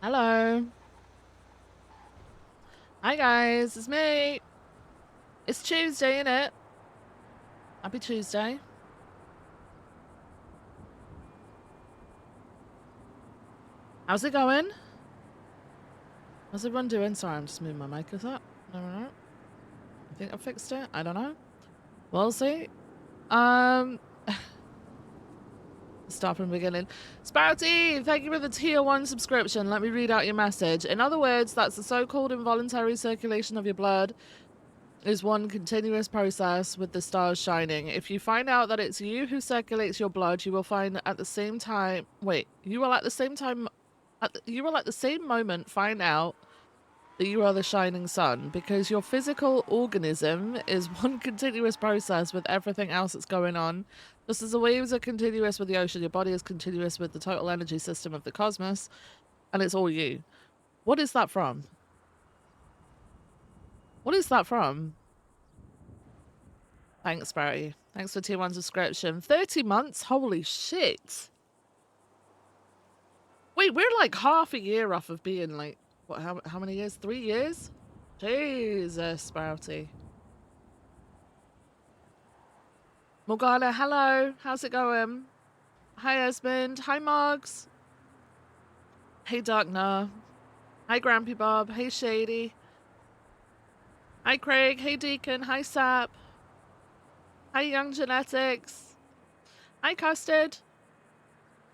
Hello. Hi guys, it's me. It's Tuesday, innit? Happy Tuesday. How's it going? How's everyone doing? Sorry, I'm just moving my mic up. No. I think I fixed it. I don't know. We'll see. Start from the beginning. Sprouty, thank you for the tier 1 subscription. Let me read out your message. In other words, that's the so-called involuntary circulation of your blood is one continuous process with the stars shining. If you find out that it's you who circulates your blood, you will find at the same time... Wait, you will at the same time... you will at the same moment find out that you are the shining sun, because your physical organism is one continuous process with everything else that's going on. Just as the waves are continuous with the ocean, your body is continuous with the total energy system of the cosmos, and it's all you. What is that from? What is that from? Thanks, Barry. Thanks for tier 1 subscription. 30 months? Holy shit. Wait, we're like half a year off of being like, what, how many years? 3 years? Jesus, Sprouty. Morgana, hello. How's it going? Hi, Esmond. Hi, Moggs. Hey, Darknar. Hi, Grampy Bob. Hey, Shady. Hi, Craig. Hey, Deacon. Hi, Sap. Hi, Young Genetics. Hi, Custard.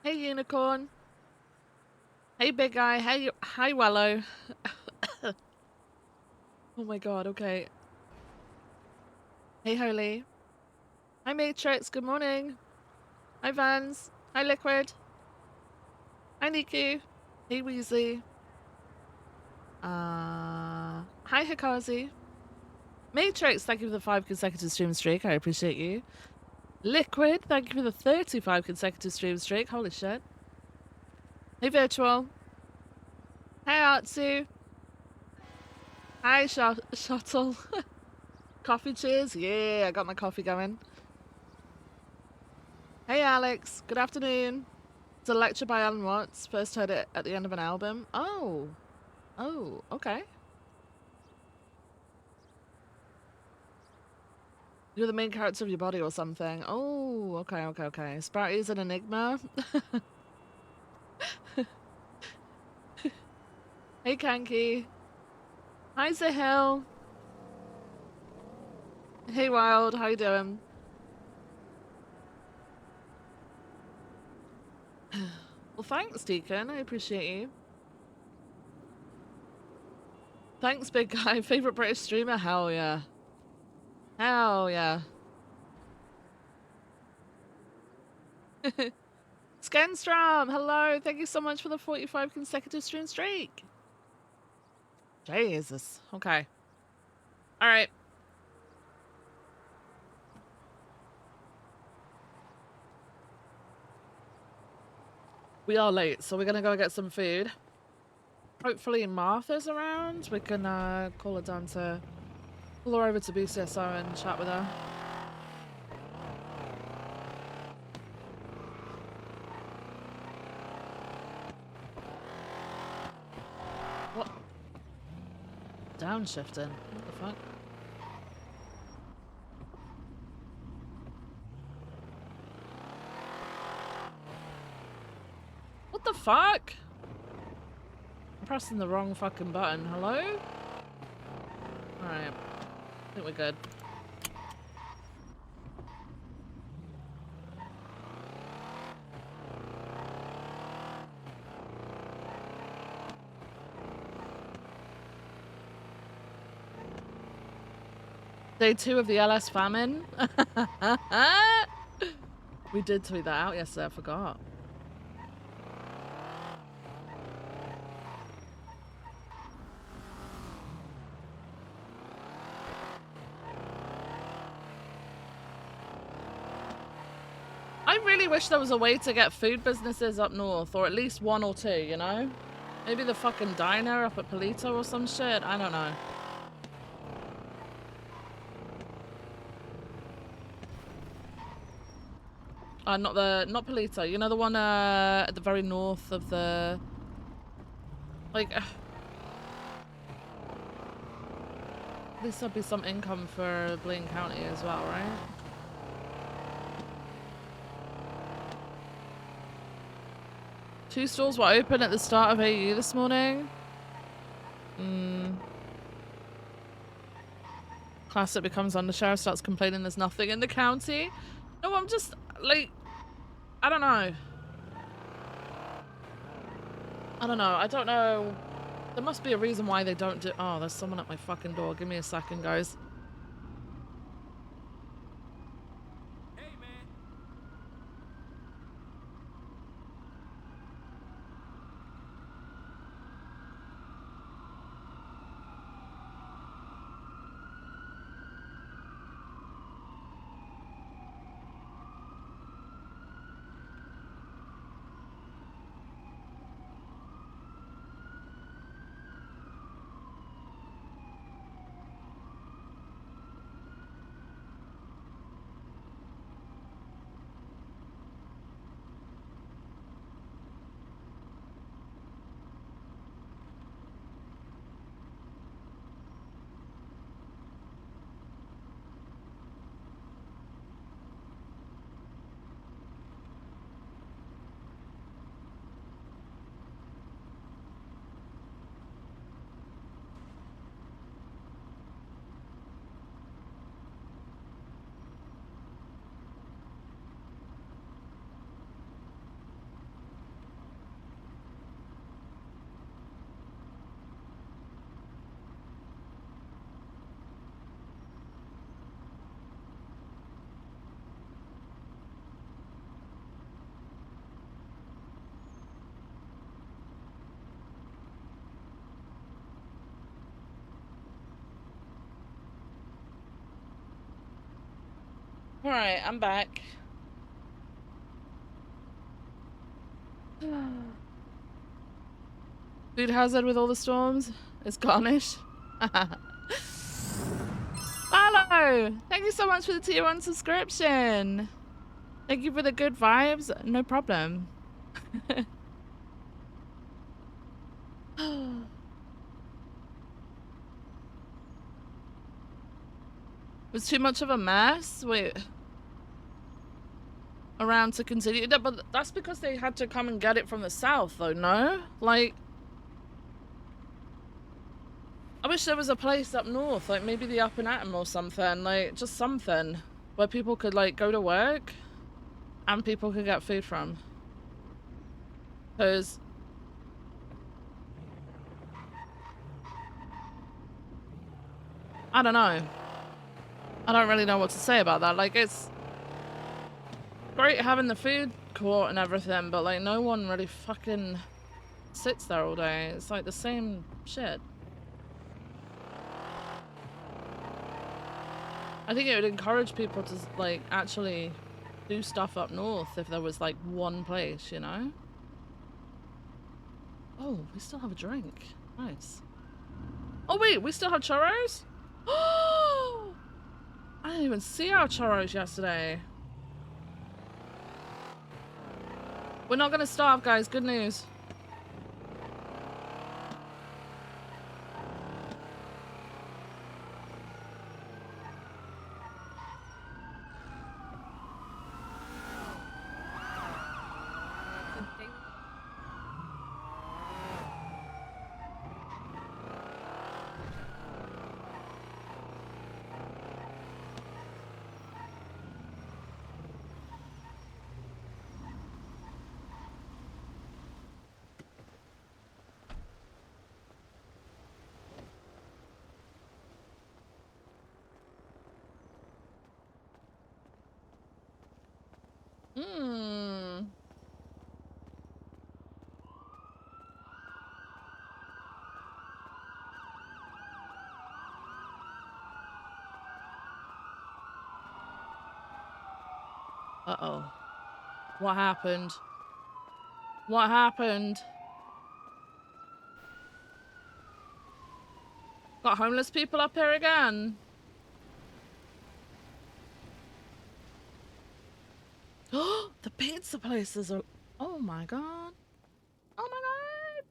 Hey, Unicorn. Hey, Big Guy. Hey, hi, Wello. Oh my god, okay. Hey, Holy. Hi, Matrix. Good morning. Hi, Vans. Hi, Liquid. Hi, Niku. Hey, Weasley. Hi, Hikazi. Matrix, thank you for the 5 consecutive stream streak. I appreciate you. Liquid, thank you for the 35 consecutive stream streak. Holy shit. Hey, Virtual. Hi, Artsu. Hi, Shuttle. Coffee cheers. Yeah, I got my coffee going. Hey, Alex. Good afternoon. It's a lecture by Alan Watts. First heard it at the end of an album. Oh. Oh, okay. You're the main character of your body or something. Oh, okay. Sprouty's an enigma. Hey, Kanky. Hi, Zahil. Hey, Wild. How you doing? Well, thanks, Deacon. I appreciate you. Thanks, big guy. Favorite British streamer? Hell yeah. Hell yeah. Skenstrom, hello. Thank you so much for the 45 consecutive stream streak. Jesus. Okay. All right. We are late, so we're going to go get some food. Hopefully Martha's around. We can call her down to... Pull her over to BCSO and chat with her. What? Downshifting? What the fuck? What the fuck? I'm pressing the wrong fucking button. Hello? Alright. I think we're good. Day 2 of the LS famine. We did tweet that out yesterday, I forgot. I really wish there was a way to get food businesses up north, or at least 1 or 2, you know? Maybe the fucking diner up at Polito or some shit, I don't know. Not Polito, you know the one at the very north of the Like, at least there'll be some income for Blaine County as well, right? Two stores were open at the start of AU this morning. Classic becomes undersheriff, starts complaining there's nothing in the county. No, I'm just, like, I don't know. I don't know. There must be a reason why they don't do— oh, there's someone at my fucking door. Give me a second, guys. Hey, man. Alright, I'm back. Food hazard with all the storms? It's garnish. Hello! Thank you so much for the tier 1 subscription. Thank you for the good vibes. No problem. Was too much of a mess? Wait. Around to continue? But that's because they had to come and get it from the south, though, no? Like, I wish there was a place up north, like maybe the Up and Atom or something, like just something where people could like go to work and people could get food from. Because I don't know. I don't really know what to say about that. Like, it's great having the food court and everything, but like no one really fucking sits there all day. It's like the same shit. I think it would encourage people to like actually do stuff up north if there was like one place, you know? Oh, we still have a drink. Nice. Oh wait, we still have churros? Oh, I didn't even see our churros yesterday. We're not gonna starve, guys. Good news. Uh-oh. What happened? What happened? Got homeless people up here again. Oh, the pizza places are— oh my god. Oh my god.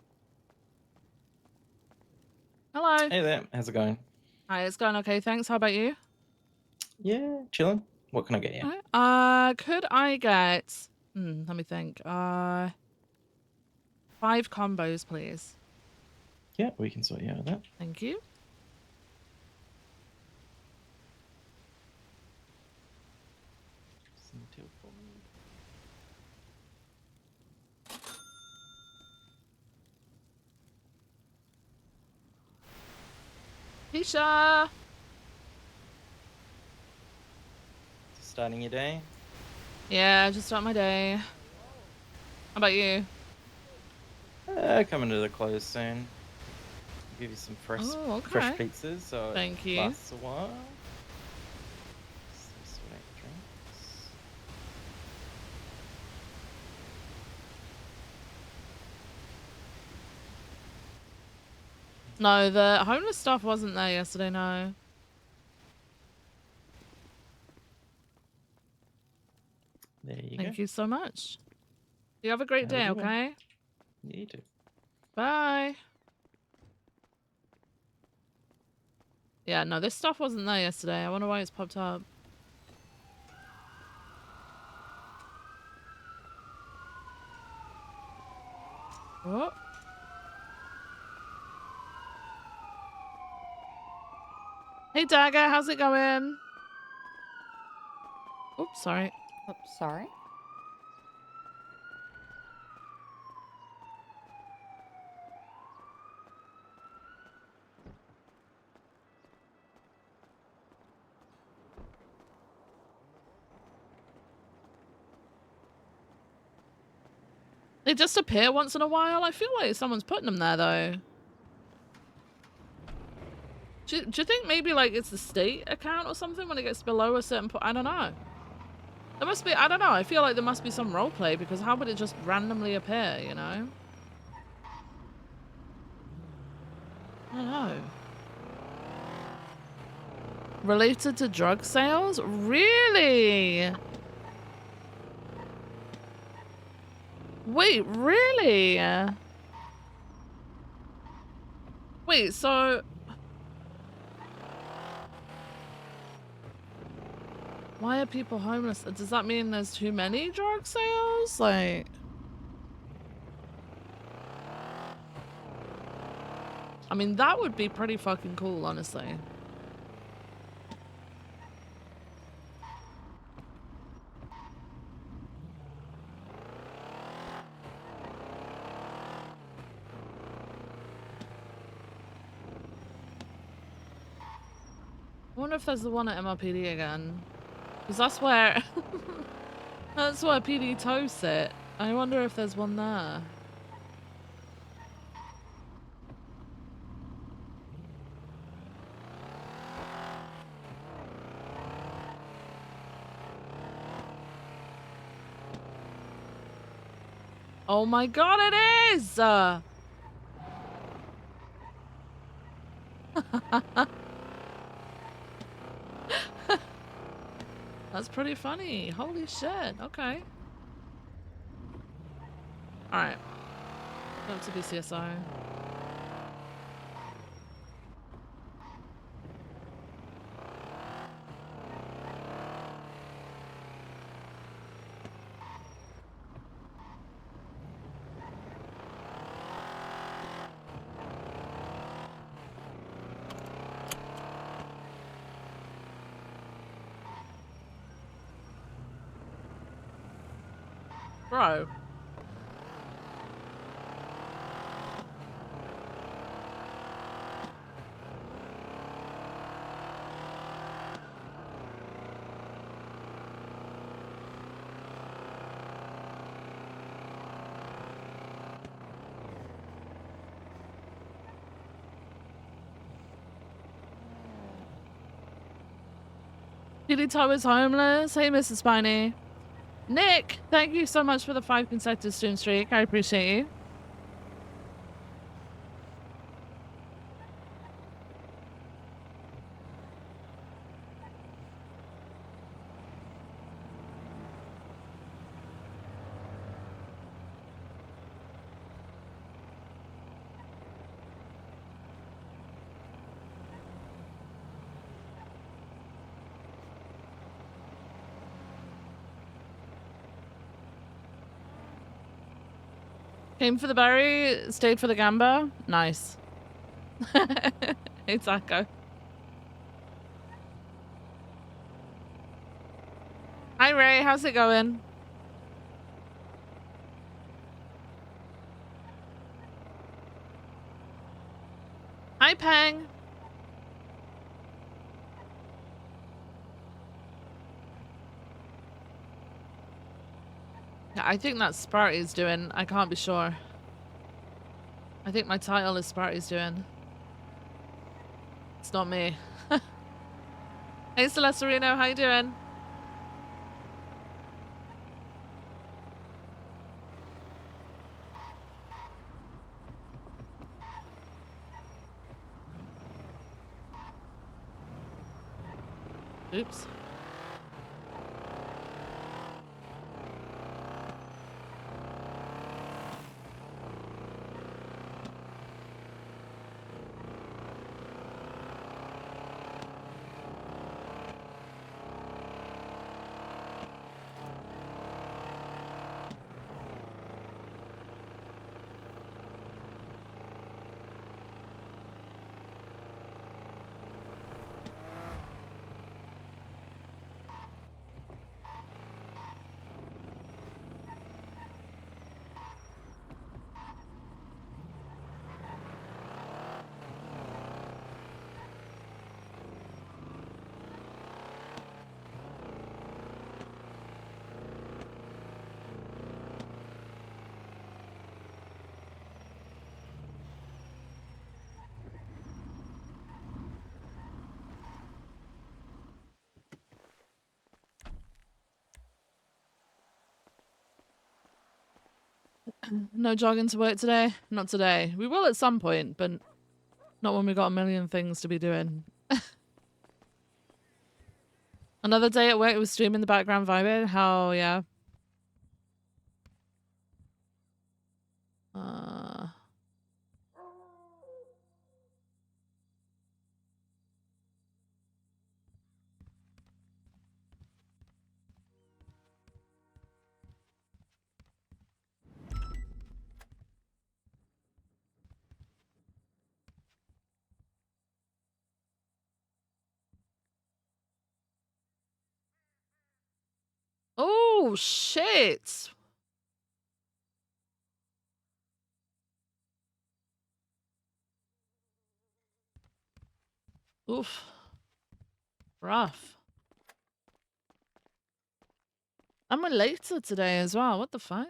Hello. Hey there, how's it going? Hi, it's going okay, thanks. How about you? Yeah, chilling. What can I get you? Alright. Could I get... let me think. 5 combos, please. Yeah, we can sort you out with that. Thank you. Some teal for me. Keisha! Starting your day? Yeah, just start my day. How about you? Coming to the close soon. Give you some fresh Oh, fresh okay. pizzas so Thank it you. lasts a while. Some sweet drinks. No, the homeless stuff wasn't there yesterday, no. There you Thank go. you so much. You have a great Have a day, good one. okay? Yeah, you too. Bye. Yeah, no, this stuff wasn't there yesterday. I wonder why it's popped up. Oh. Hey, Dagger, how's it going? Oops, sorry. Oops, sorry. They just appear once in a while. I feel like someone's putting them there, though. Do you think maybe, like, it's the state account or something when it gets below a certain point? I don't know. There must be, I don't know. I feel like there must be some roleplay because how would it just randomly appear, you know? I don't know. Related to drug sales? Really? Wait, really? Wait, so... Why are people homeless? Does that mean there's too many drug sales? Like... I mean, that would be pretty fucking cool, honestly. I wonder if there's the one at MRPD again. Because that's where... that's where PD Toe sit. I wonder if there's one there. Oh my god, it is! That's pretty funny. Holy shit. Okay. Alright. Go up to BCSO. Bro. PD Toe is homeless. Hey, Mr. Spiny. Nick, thank you so much for the 5 consecutive stream streak. I appreciate you. Came for the berry, stayed for the gamba. Nice. Hey, Taco. Hi, Ray. How's it going? Hi, Peng. Yeah, I think that's Sparty's doing. I can't be sure. I think my title is Sparty's doing. It's not me. Hey, Celestarino. How you doing? Oops. No jogging to work today? Not today. We will at some point, but not when we got a million things to be doing. Another day at work with stream in the background vibing? Hell yeah. Uh... Oh, shit. Oof. Rough. I'm later today as well. What the fuck?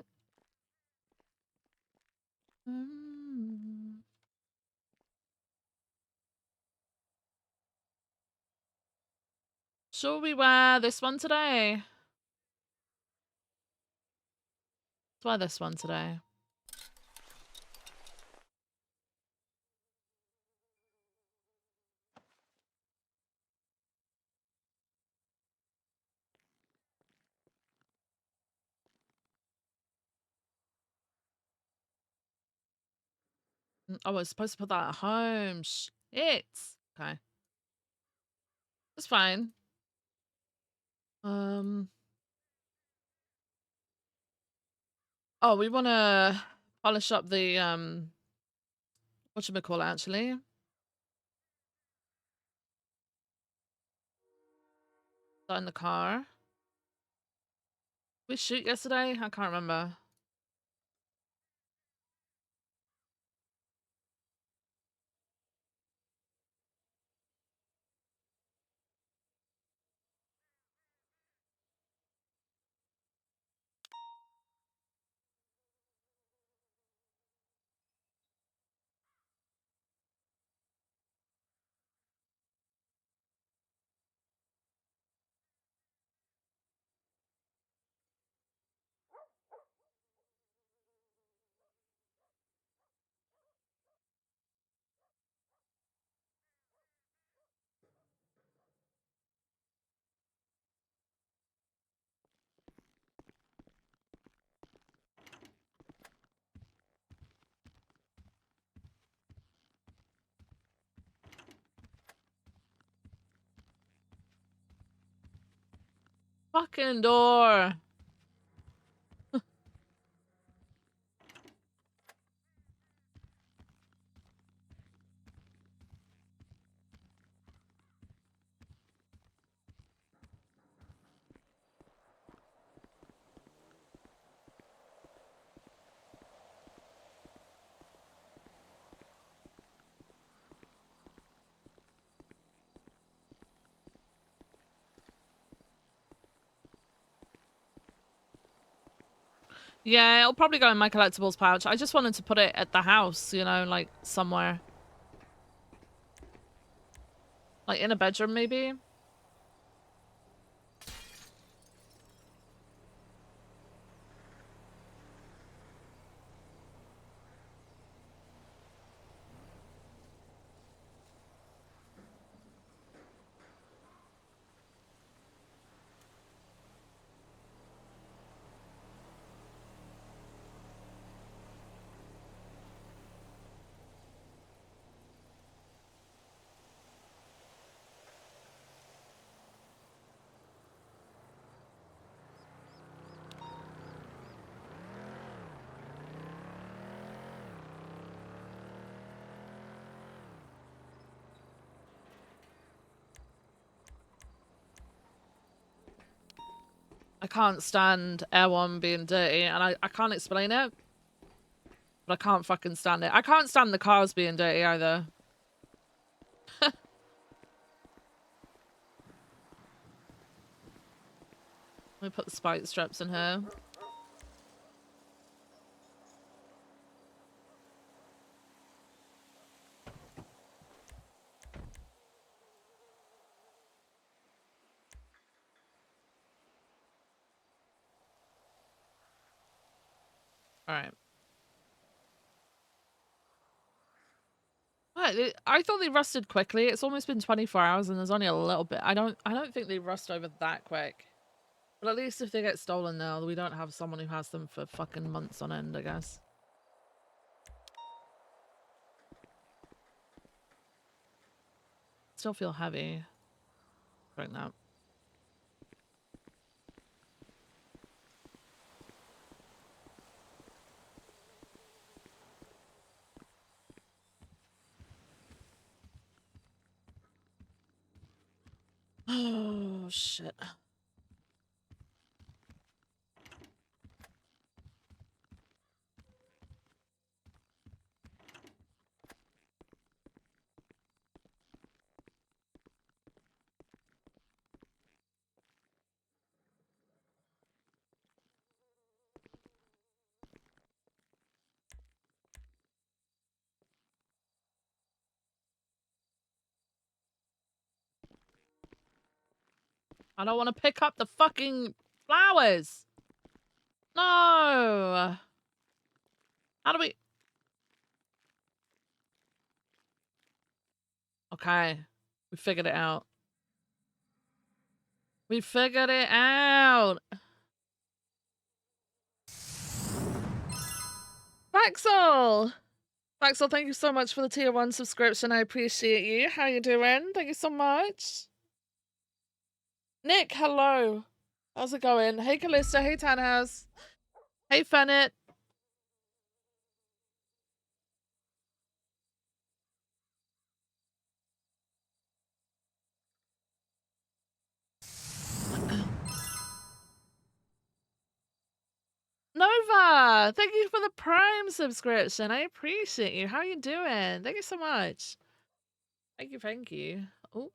Shall we wear this one today? Let's wear this one today. Oh, I was supposed to put that at home. Shit. Okay. It's fine. Oh, we want to polish up the, whatchamacallit, actually. Is that in the car? We shoot yesterday? I can't remember. Fucking door. Yeah, it'll probably go in my collectibles pouch. I just wanted to put it at the house, you know, like somewhere. Like in a bedroom, maybe? I can't stand Air 1 being dirty, and I can't explain it. But I can't fucking stand it. I can't stand the cars being dirty either. Let me put the spike strips in here. Alright. I thought they rusted quickly. It's almost been 24 hours and there's only a little bit. I don't think they rust over that quick. But at least if they get stolen now, we don't have someone who has them for fucking months on end, I guess. Still feel heavy right now. Oh, shit. I don't want to pick up the fucking flowers. No. How do we... Okay. We figured it out. We figured it out. Maxwell! Maxwell, thank you so much for the tier 1 subscription. I appreciate you. How you doing? Thank you so much. Nick, hello. How's it going? Hey, Callista. Hey, Tanhouse. Hey, Fennett. Nova, thank you for the Prime subscription. I appreciate you. How are you doing? Thank you so much. Thank you, thank you. Oh.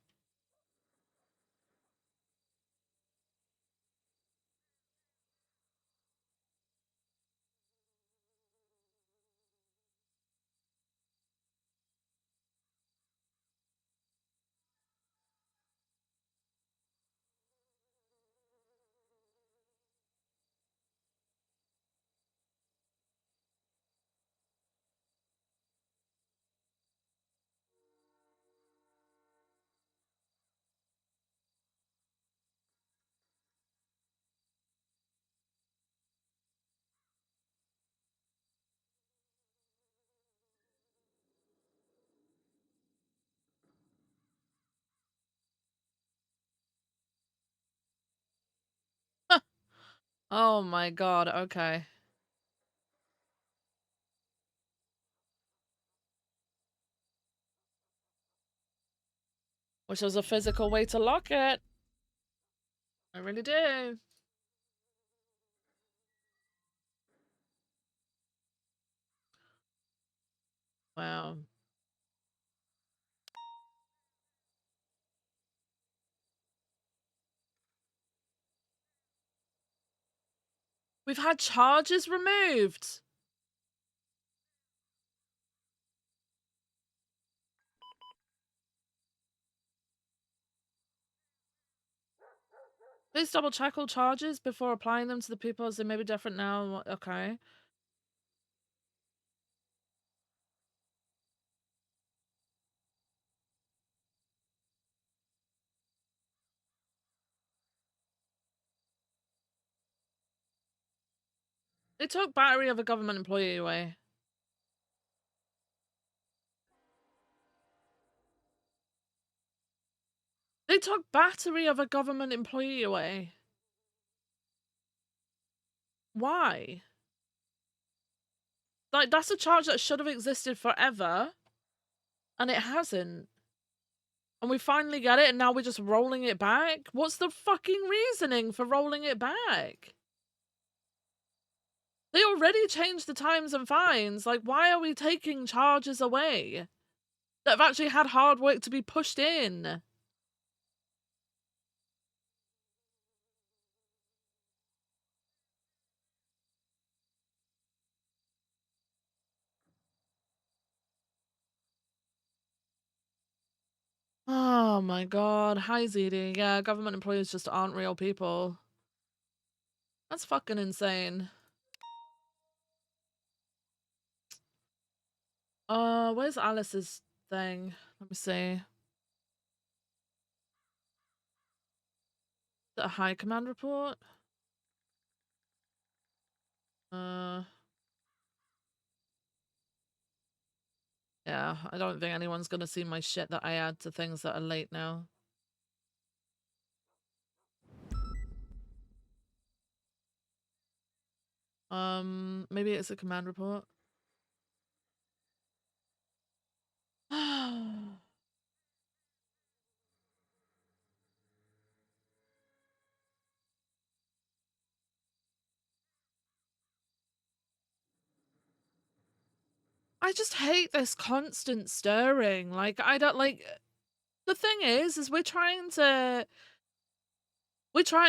Oh my god, okay. Wish there was a physical way to lock it. I really do. Wow. We've had charges removed. Please double check all charges before applying them to the people as they may be different now. Okay. They took battery of a government employee away. They took battery of a government employee away. Why? Like, that's a charge that should have existed forever. And it hasn't. And we finally get it and now we're just rolling it back? What's the fucking reasoning for rolling it back? They already changed the times and fines. Like, why are we taking charges away that have actually had hard work to be pushed in? Oh my god. Hi, ZD. Yeah, government employees just aren't real people. That's fucking insane. Where's Alice's thing? Let me see. Is it a high command report? Yeah, I don't think anyone's gonna see my shit that I add to things that are late now. Maybe it's a command report. I just hate this constant stirring. Like, I don't like. The thing is we're trying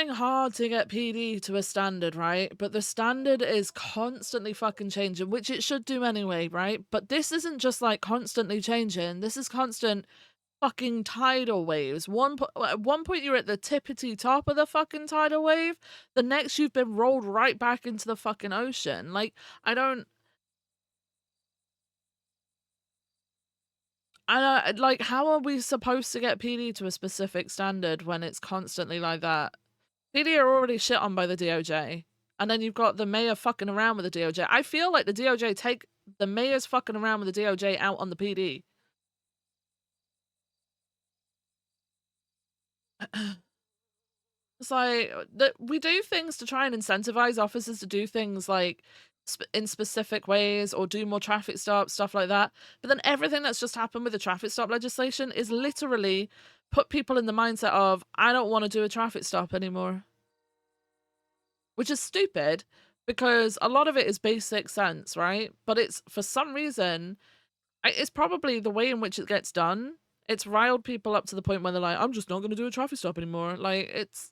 hard to get PD to a standard, right? But the standard is constantly fucking changing, which it should do anyway, right? But this isn't just like constantly changing. This is constant fucking tidal waves. At one point you're at the tippity top of the fucking tidal wave. The next you've been rolled right back into the fucking ocean. Like, I don't like, how are we supposed to get PD to a specific standard when it's constantly like that? PD are already shit on by the DOJ. And then you've got the mayor fucking around with the DOJ. I feel like the DOJ take the mayor's fucking around with the DOJ out on the PD. It's like, we do things to try and incentivize officers to do things like in specific ways or do more traffic stops, stuff like that. But then everything that's just happened with the traffic stop legislation is literally put people in the mindset of, I don't want to do a traffic stop anymore. Which is stupid because a lot of it is basic sense, right? But it's, for some reason, it's probably the way in which it gets done. It's riled people up to the point where they're like, I'm just not going to do a traffic stop anymore. Like, it's...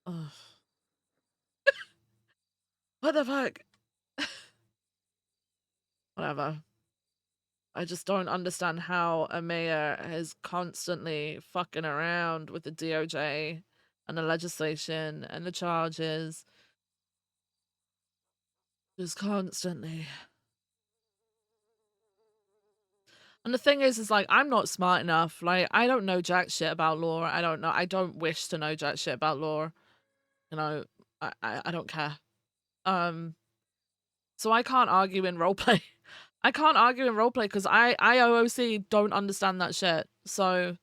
Ugh. What the fuck? Whatever. I just don't understand how a mayor is constantly fucking around with the DOJ and the legislation and the charges. Just constantly. And the thing is like, I'm not smart enough. Like, I don't know jack shit about law. I don't wish to know jack shit about law. You know, I don't care. So I can't argue in roleplay. I can't argue in roleplay because I OOC don't understand that shit. So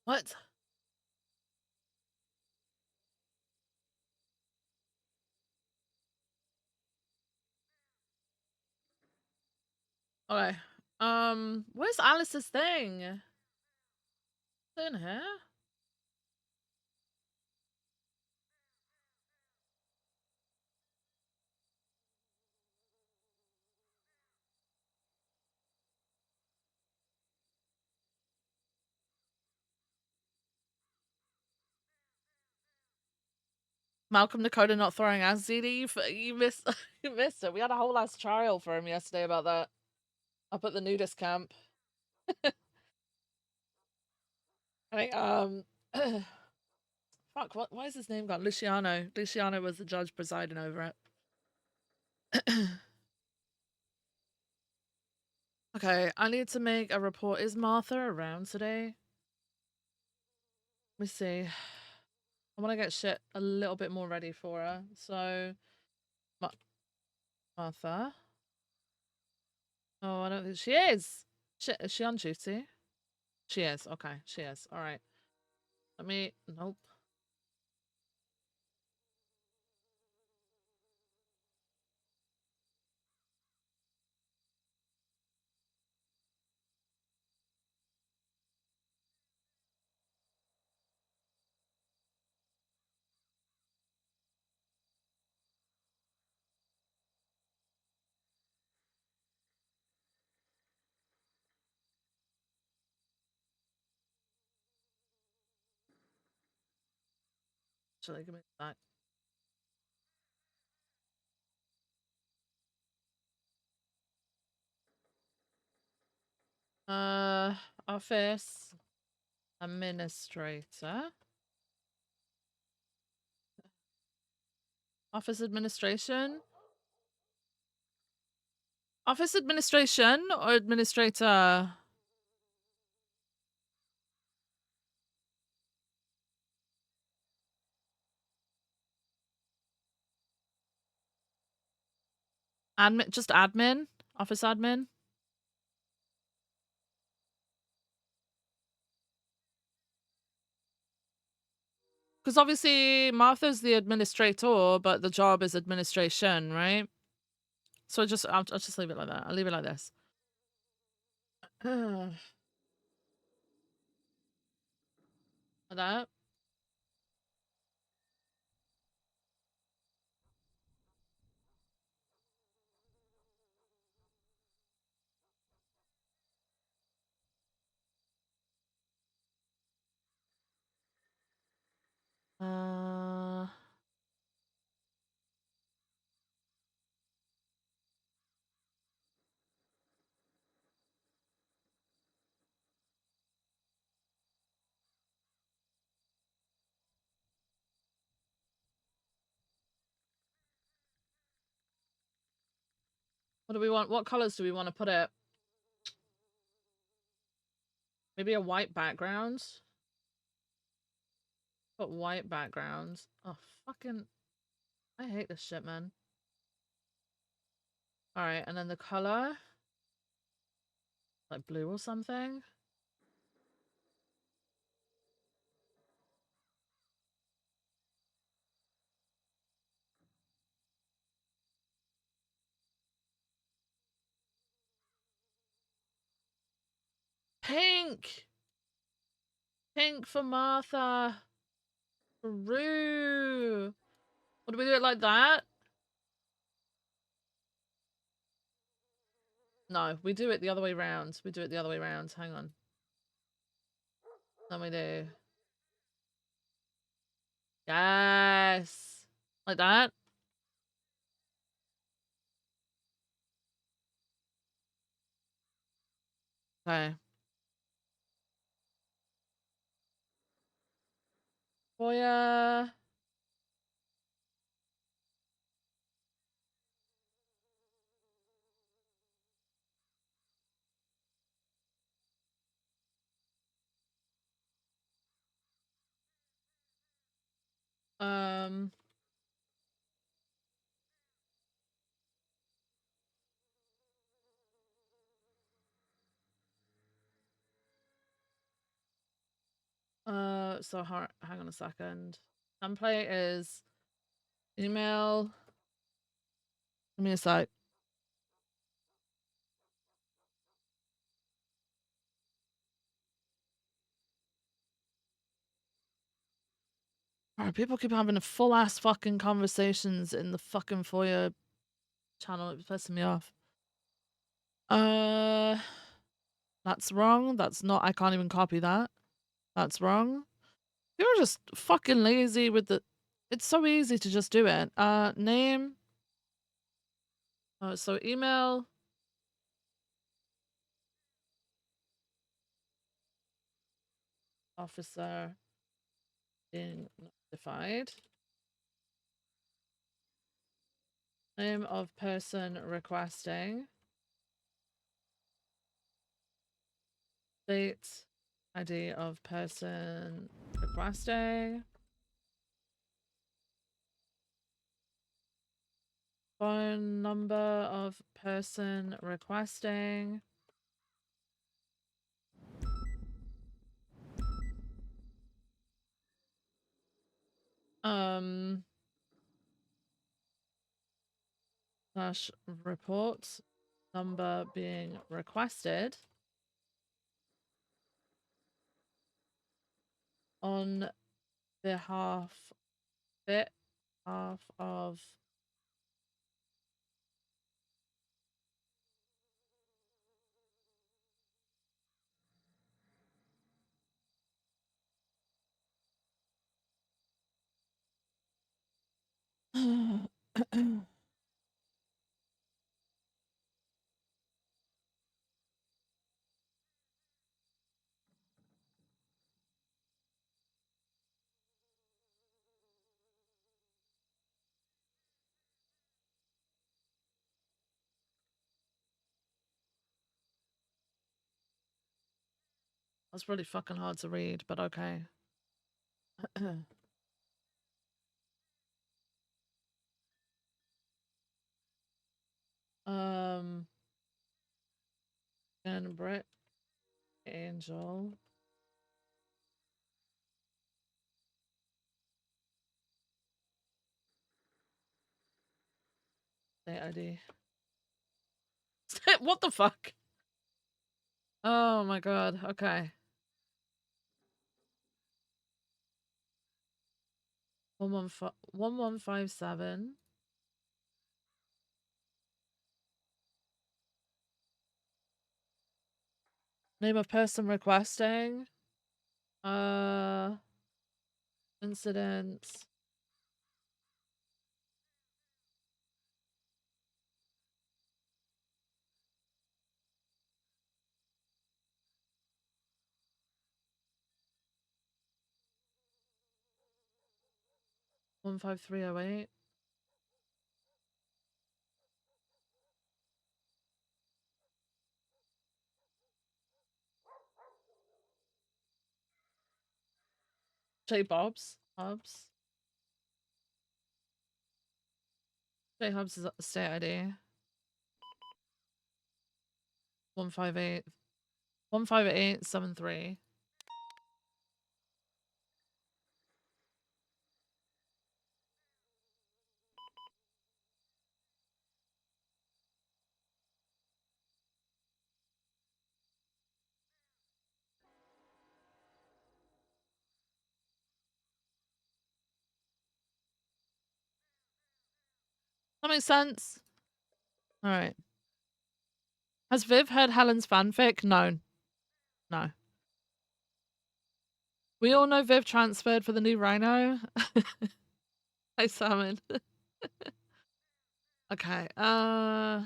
What? Okay. Where's Alice's thing? Is it in here? Malcolm Dakota not throwing ass, ZD. You missed. You missed it. We had a whole ass trial for him yesterday about that. Up at the nudist camp. I think, fuck, why is his name gone? Luciano. Luciano was the judge presiding over it. Okay, I need to make a report. Is Martha around today? Let me see. I want to get shit a little bit more ready for her. So, Martha. Oh, I don't think she is. Is she on duty? She is. Okay, she is. All right. Let me. Nope. Actually, give me that. Office administrator. Office administration. Office administration or administrator? Admin, just admin. Office admin. Because obviously Martha's the administrator, but the job is administration, right? So I'll just leave it like that. I'll leave it like this. Like that. What do we want? What colors do we want to put it? Maybe a white background. Put white backgrounds. Oh, fucking... I hate this shit, man. Alright, and then the color? Like blue or something? Pink! Pink for Martha! Roo! What do we do it like that? No, we do it the other way round. We do it the other way round. Hang on. Then we do... Yes! Like that? Okay. Boya. Um... So hang on a second. Template is email. Give me a sec. Alright, people keep having a full ass fucking conversations in the fucking foyer channel. It's pissing me off. That's wrong. That's not. I can't even copy that. That's wrong. You're just fucking lazy with the. It's so easy to just do it. Name. So email. Officer being notified. Name of person requesting. Date. ID of person requesting. Phone number of person requesting. Slash report number being requested on behalf of That's really fucking hard to read, but okay. And Brett Angel. State ID. What the fuck? Oh my god, okay. 1157. Name of person requesting. Incident. — 15308. J Bob's. Hubs. J Hubs is state ID. 158. 15873. That makes sense. Alright. Has Viv heard Helen's fanfic? No. No. We all know Viv transferred for the new Rhino. Hi, Salmon. Okay, okay.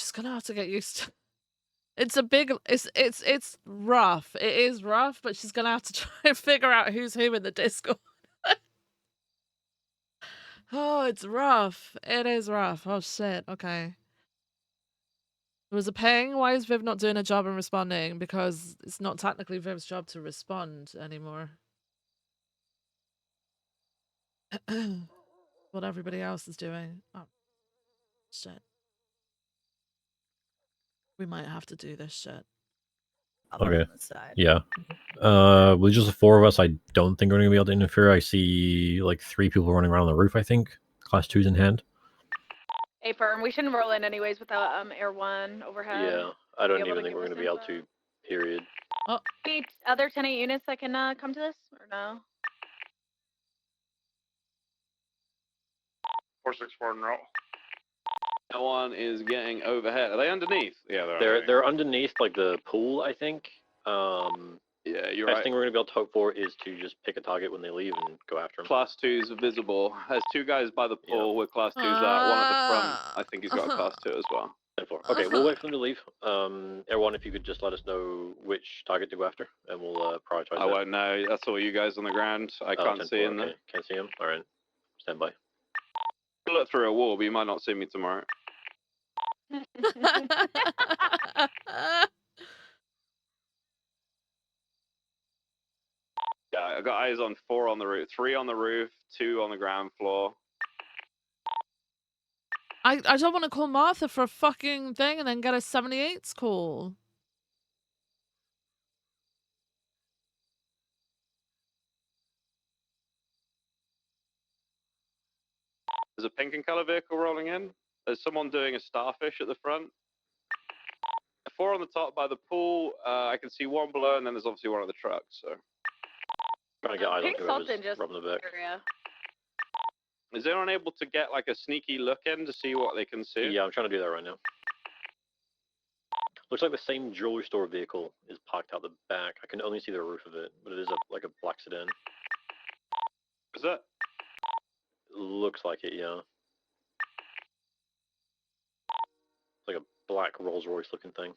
just gonna have to get used to. It's a big. It's rough. It is rough, but she's gonna have to try and figure out who's who in the Discord. Oh, it's rough. It is rough. Oh shit. Okay. It was a ping. Why is Viv not doing a job and responding? Because it's not technically Viv's job to respond anymore. What everybody else is doing. Oh, shit. We might have to do this shit. Okay. Yeah. With just the 4 of us, I don't think we're going to be able to interfere. I see like 3 people running around on the roof, I think. Class 2s in hand. Hey, firm, we shouldn't roll in anyways without Air 1 overhead. Yeah, I don't able even to think give we're going us to be able info? to, period. Oh, Any other 10-8 units that can come to this, or no? 464 and roll. No one is getting overhead. Are they underneath? Yeah, They're underneath like the pool, I think. Yeah, you're Best right. thing we're going to be able to hope for is to just pick a target when they leave and go after them. Class 2's visible. There's 2 guys by the pool where Class 2's at. One at the front. I think he's got a Class 2 as well. 10-4. Okay, we'll wait for them to leave. Everyone, if you could just let us know which target to go after, and we'll prioritize I that. won't know. That's all you guys on the ground. I can't 10-4, see in okay. there. Can't see him? Alright. Stand by. Look through a wall, but you might not see me tomorrow. Yeah, I got eyes on 4 on the roof, 3 on the roof, 2 on the ground floor. I don't want to call Martha for a fucking thing and then get a 78's call. There's a pink and color vehicle rolling in. There's someone doing a starfish at the front. 4 on the top by the pool. I can see 1 below, and then there's obviously 1 at the truck. So. Trying to get eyes on Pink whoever's Sultan just robbing the back. area. Is anyone able to get like a sneaky look in to see what they can see? Yeah, I'm trying to do that right now. Looks like the same jewelry store vehicle is parked out the back. I can only see the roof of it, but it is like a black sedan. Is that? Looks like it, yeah. It's like a black Rolls Royce looking thing.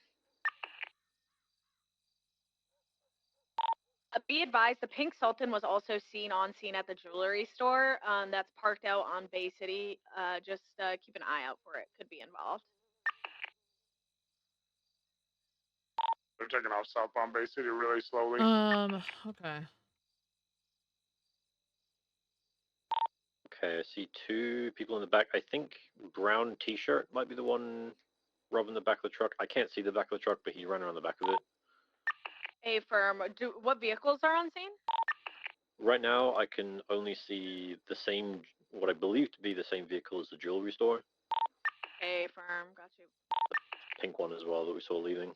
Be advised, the Pink Sultan was also seen on scene at the jewelry store that's parked out on Bay City. Just keep an eye out for it. Could be involved. They're taking off southbound Bay City really slowly. Okay. Okay, I see 2 people in the back. I think brown t-shirt might be the one robbing the back of the truck. I can't see the back of the truck, but he ran around the back of it. A firm. What vehicles are on scene? Right now, I can only see the same, what I believe to be the same vehicle as the jewelry store. A firm. Got you. Pink one as well that we saw leaving.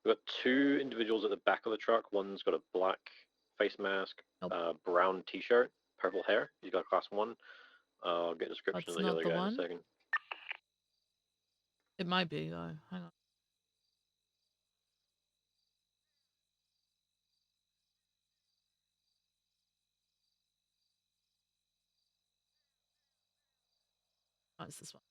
We've got 2 individuals at the back of the truck. One's got a black face mask, brown t-shirt, purple hair. He's got class 1. I'll get a description That's of the not other the guy one? in a second. It might be though. Hang on. Oh, it's this one.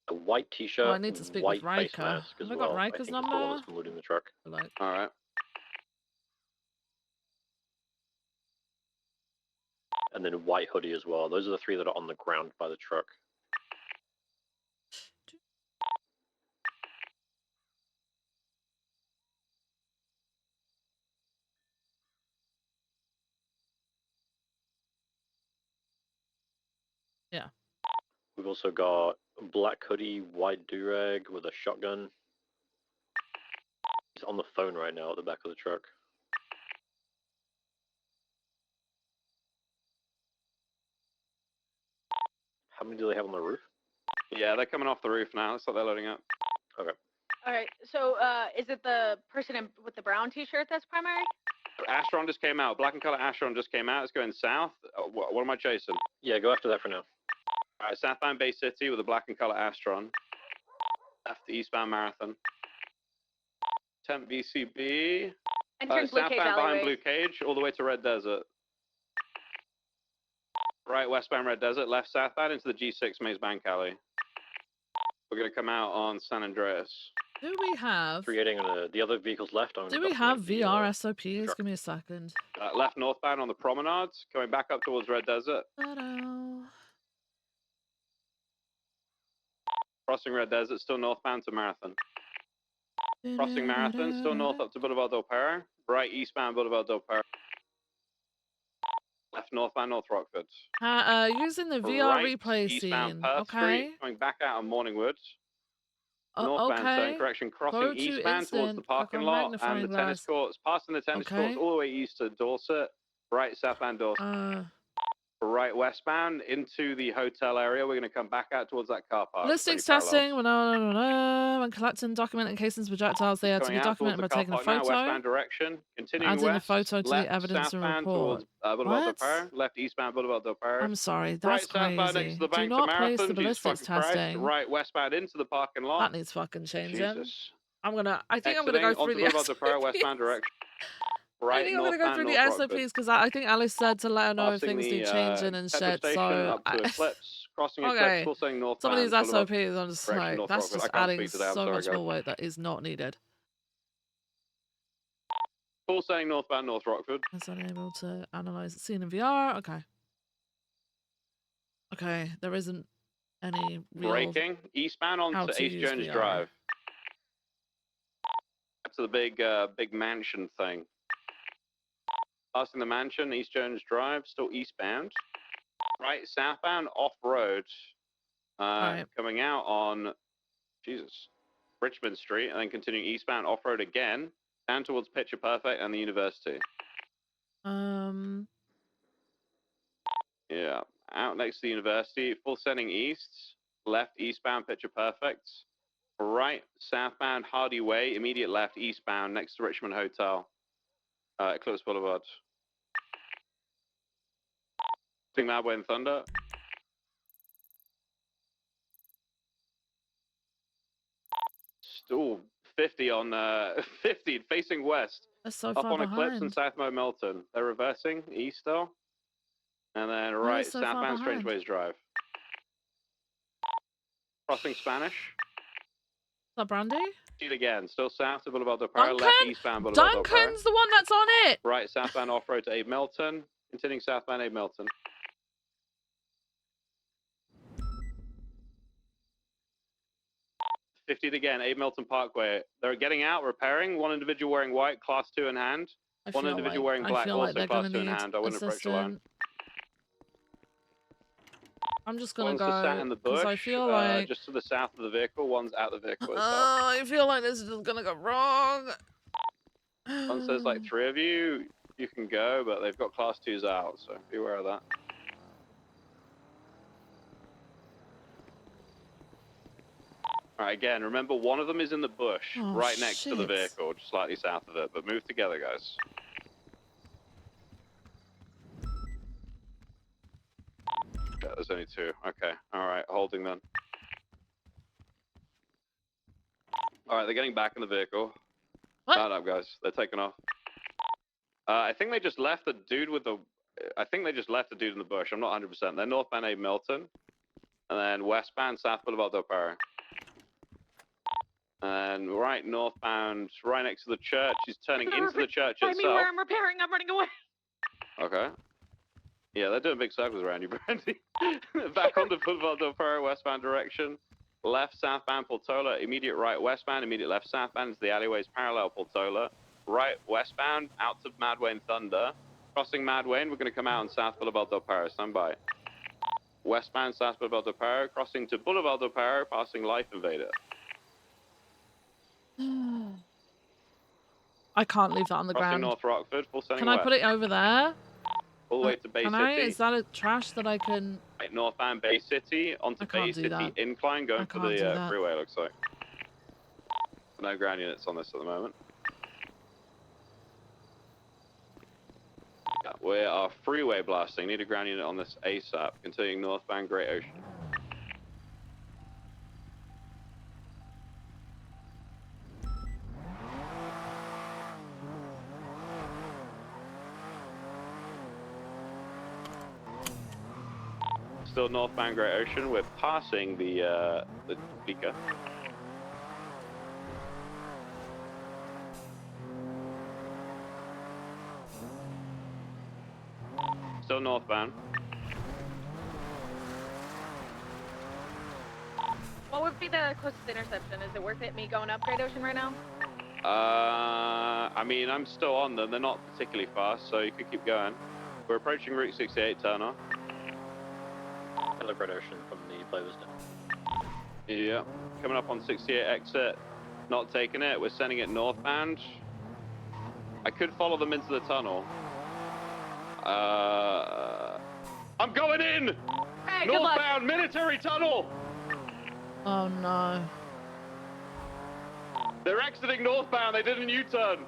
A white t-shirt, Oh, I need to speak with white face Riker. mask as Have I got well. I Riker's think it's the one number? that's been looting the truck. Like, All right. And then white hoodie as well. Those are the 3 that are on the ground by the truck. yeah. We've also got black hoodie, white do-rag with a shotgun. He's on the phone right now at the back of the truck. How many do they have on the roof? Yeah, they're coming off the roof now. Looks like they're loading up. Okay. All right. So is it the person with the brown t-shirt that's primary? Astron just came out. Black and color Astron just came out. It's going south. What am I chasing? Yeah, go after that for now. All right, southbound Bay City with a black and color Astron. After eastbound Marathon. Temp BCB. Entering Blue Cage Southbound behind alleyway. Blue Cage, all the way to Red Desert. Right westbound Red Desert, left southbound into the G6 Maze Bank Alley. We're going to come out on San Andreas. Do we have? 380 on the other vehicles left. Do we have VR SOPs? truck. Give me a second. Left northbound on the promenade, coming back up towards Red Desert. Ta-da. Crossing Red Desert, still northbound to Marathon. Crossing Marathon, still north up to Boulevard del Perro. Right eastbound Boulevard del Perro. Left northbound North Rockford. Using the VR Right, replay eastbound scene. Perth Okay. Street, coming back out on Morningwood. Northbound turn Okay. correction, crossing Go to eastbound towards the instant, parking click on lot magnifying and the tennis glass. courts, passing the tennis courts Okay. all the way east to Dorset. Right southbound Dorset. Right westbound into the hotel area. We're going to come back out towards that car park. Listings testing. When collecting, documenting casings, projectiles, they are to Coming be out towards documented by the car taking a park now, photo. westbound direction. Continuing Adding the west, photo to the left evidence and southbound report. towards Boulevard del What? Perro. Left eastbound Boulevard del Perro. I'm sorry, that's Right southbound next crazy. to the Do bank to not place Marathon. the Jesus ballistics fucking Christ. testing. Right westbound into the parking lot. That needs fucking changing. Jesus. I think Exiting I'm gonna go through onto the Boulevard del Perro, SOPs. westbound direction. I Right think I'm gonna go northbound through the North Rockford. SOPs because I think Alice said to let her know if Passing things need the changing and petrol shit. station So up to Eclipse, crossing Eclipse, okay, full saying some northbound. of these Boulevard SOPs, I'm just direction like, North that's Rockford. just I can't adding speak today, I'm so sorry, much guys. more weight that is not needed. Full saying northbound North Rockford. Is unable to analyze the scene in VR? Okay. Okay, there isn't any real Braking eastbound how onto to Ace use Jones VR. Drive. Up to the big mansion thing. Passing the mansion, East Jones Drive, still eastbound. Right, southbound off-road. Right. Coming out on, Richmond Street, and then continuing eastbound off-road again, down towards Picture Perfect and the university. Yeah, out next to the university, full sending east, left eastbound Picture Perfect. Right, southbound Hardy Way, immediate left eastbound next to Richmond Hotel, Eclipse Boulevard. Madway and Thunder. Still 50 on 50 facing west. That's so Up far on Eclipse and behind. South Mo Milton. They're reversing east still. And then Why are right, they so far southbound behind? Strangeways Drive. Crossing Spanish. Is that Brandy? See it again. Still south of Boulevard del Perro. Duncan? Left eastbound Boulevard del Perro. Duncan's the one that's on it! Right, southbound off-road to Abe Milton. Continuing southbound Abe Milton. Again, Abe Milton Parkway. They're getting out, repairing. One individual wearing white, class 2 in hand. One individual wearing black, also class 2 in hand. I wouldn't approach alone. I'm just gonna One's just sat go in the bush, because I feel like just to the south of the vehicle. One's out the vehicle itself. I feel like this is just gonna go wrong. One says like 3 of you, you can go, but they've got class 2s out, so be aware of that. Alright, again, remember one of them is in the bush, right next to the vehicle, just slightly south of it, but move together, guys. Yeah, there's only 2. Okay, alright, holding then. Alright, they're getting back in the vehicle. Shut up, guys. They're taking off. I think they just left the dude with the... I think they just left the dude in the bush. I'm not 100%. They're northbound Abe Milton. And then westbound South Boulevard del Perro. And right northbound, right next to the church. He's turning into the church Find itself. me where I'm repairing. I'm running away. Okay. Yeah, they're doing big circles around you, Brandy. Back on the Boulevard del Perro, westbound direction. Left southbound Portola, immediate right westbound, immediate left southbound into the alleyways parallel Portola. Right westbound out to Madway and Thunder. Crossing Madway, we're going to come out on South Boulevard del Perro. Stand by. Westbound South Boulevard del Perro, crossing to Boulevard del Perro, passing Life Invader. I can't leave that on the Crossing ground. North Rockford, full sending Can I west. put it over there? All the way to Bay Can City. I? Is that a trash that I can... Right, northbound Bay City, onto Bay City incline, going for the freeway, looks like. No ground units on this at the moment. Yeah, we are freeway blasting. Need a ground unit on this ASAP. Continuing northbound Great Ocean. Still northbound Great Ocean. We're passing the beaker. Still northbound. What would be the closest interception? Is it worth it me going up Great Ocean right now? I mean, I'm still on them. They're not particularly fast, so you could keep going. We're approaching Route 68 turnoff. Hello, Great Ocean from the Players Den. Yeah, coming up on 68 exit. Not taking it. We're sending it northbound. I could follow them into the tunnel. I'm going in! Hey, good luck. Northbound military tunnel! Oh no. They're exiting northbound. They did a U-turn.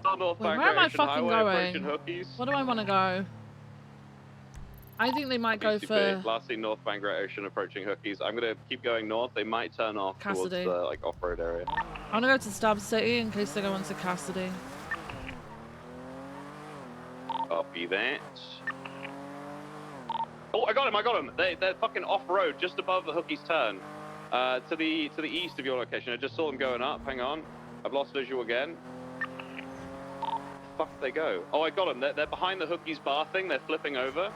Northbound Wait, where am I Great Ocean fucking Highway, going? approaching Hookies. Where do I want to go? I think they might go BCP, for last seen northbound Great Ocean approaching Hookies. I'm gonna keep going north. They might turn off Cassidy. towards the like off-road area. I want to go to Stab City in case they go into Cassidy. Copy that. Oh, I got him! They're fucking off-road, just above the Hookies turn. To the east of your location. I just saw them going up. Hang on. I've lost visual again. Fuck they go? Oh, I got them. They're behind the Hookies bar thing. They're flipping over.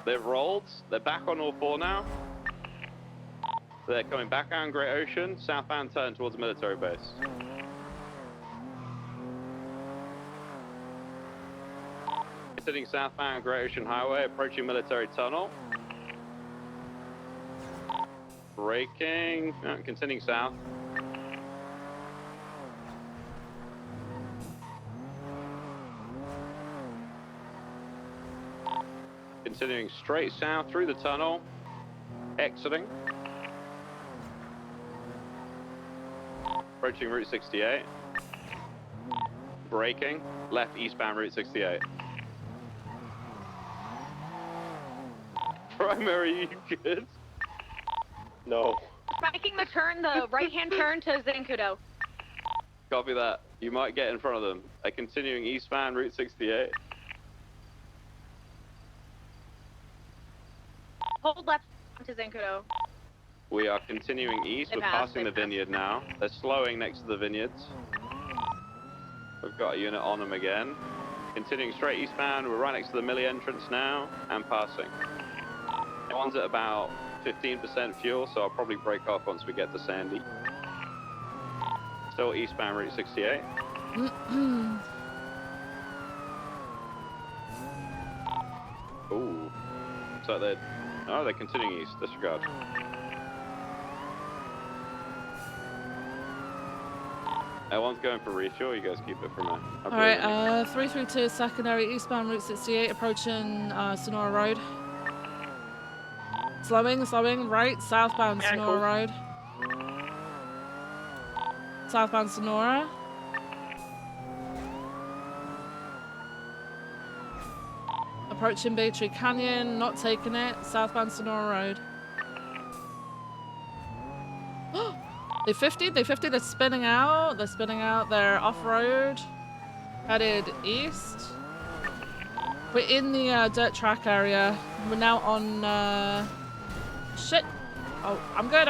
They've rolled. They're back on all four now. They're coming back down Great Ocean. Southbound turn towards the military base. Sitting southbound Great Ocean Highway, approaching military tunnel. Braking, continuing south. Continuing straight south through the tunnel, exiting. Approaching Route 68. Braking, left eastbound Route 68. Primary, you good? No. Making the turn, the right-hand turn to Zancudo. Copy that. You might get in front of them. They're continuing eastbound Route 68. Hold left to Zancudo. We are continuing east. They We're passed, passing they the vineyard now. They're slowing next to the vineyards. We've got a unit on them again. Continuing straight eastbound. We're right next to the Millie entrance now and passing. One's at about 15% fuel, so I'll probably break off once we get to Sandy. Still eastbound Route 68. Ooh. So they're continuing east. Disregard. One's going for refuel. You guys keep it for me. All right, 332 secondary eastbound Route 68 approaching Sonora Road. Slowing, right, southbound Sonora Road. Southbound Sonora. Approaching Baytree Canyon, not taking it. Southbound Sonora Road. They 50, they're spinning out. They're off-road. Headed east. We're in the dirt track area. We're now on, shit. Oh, I'm good.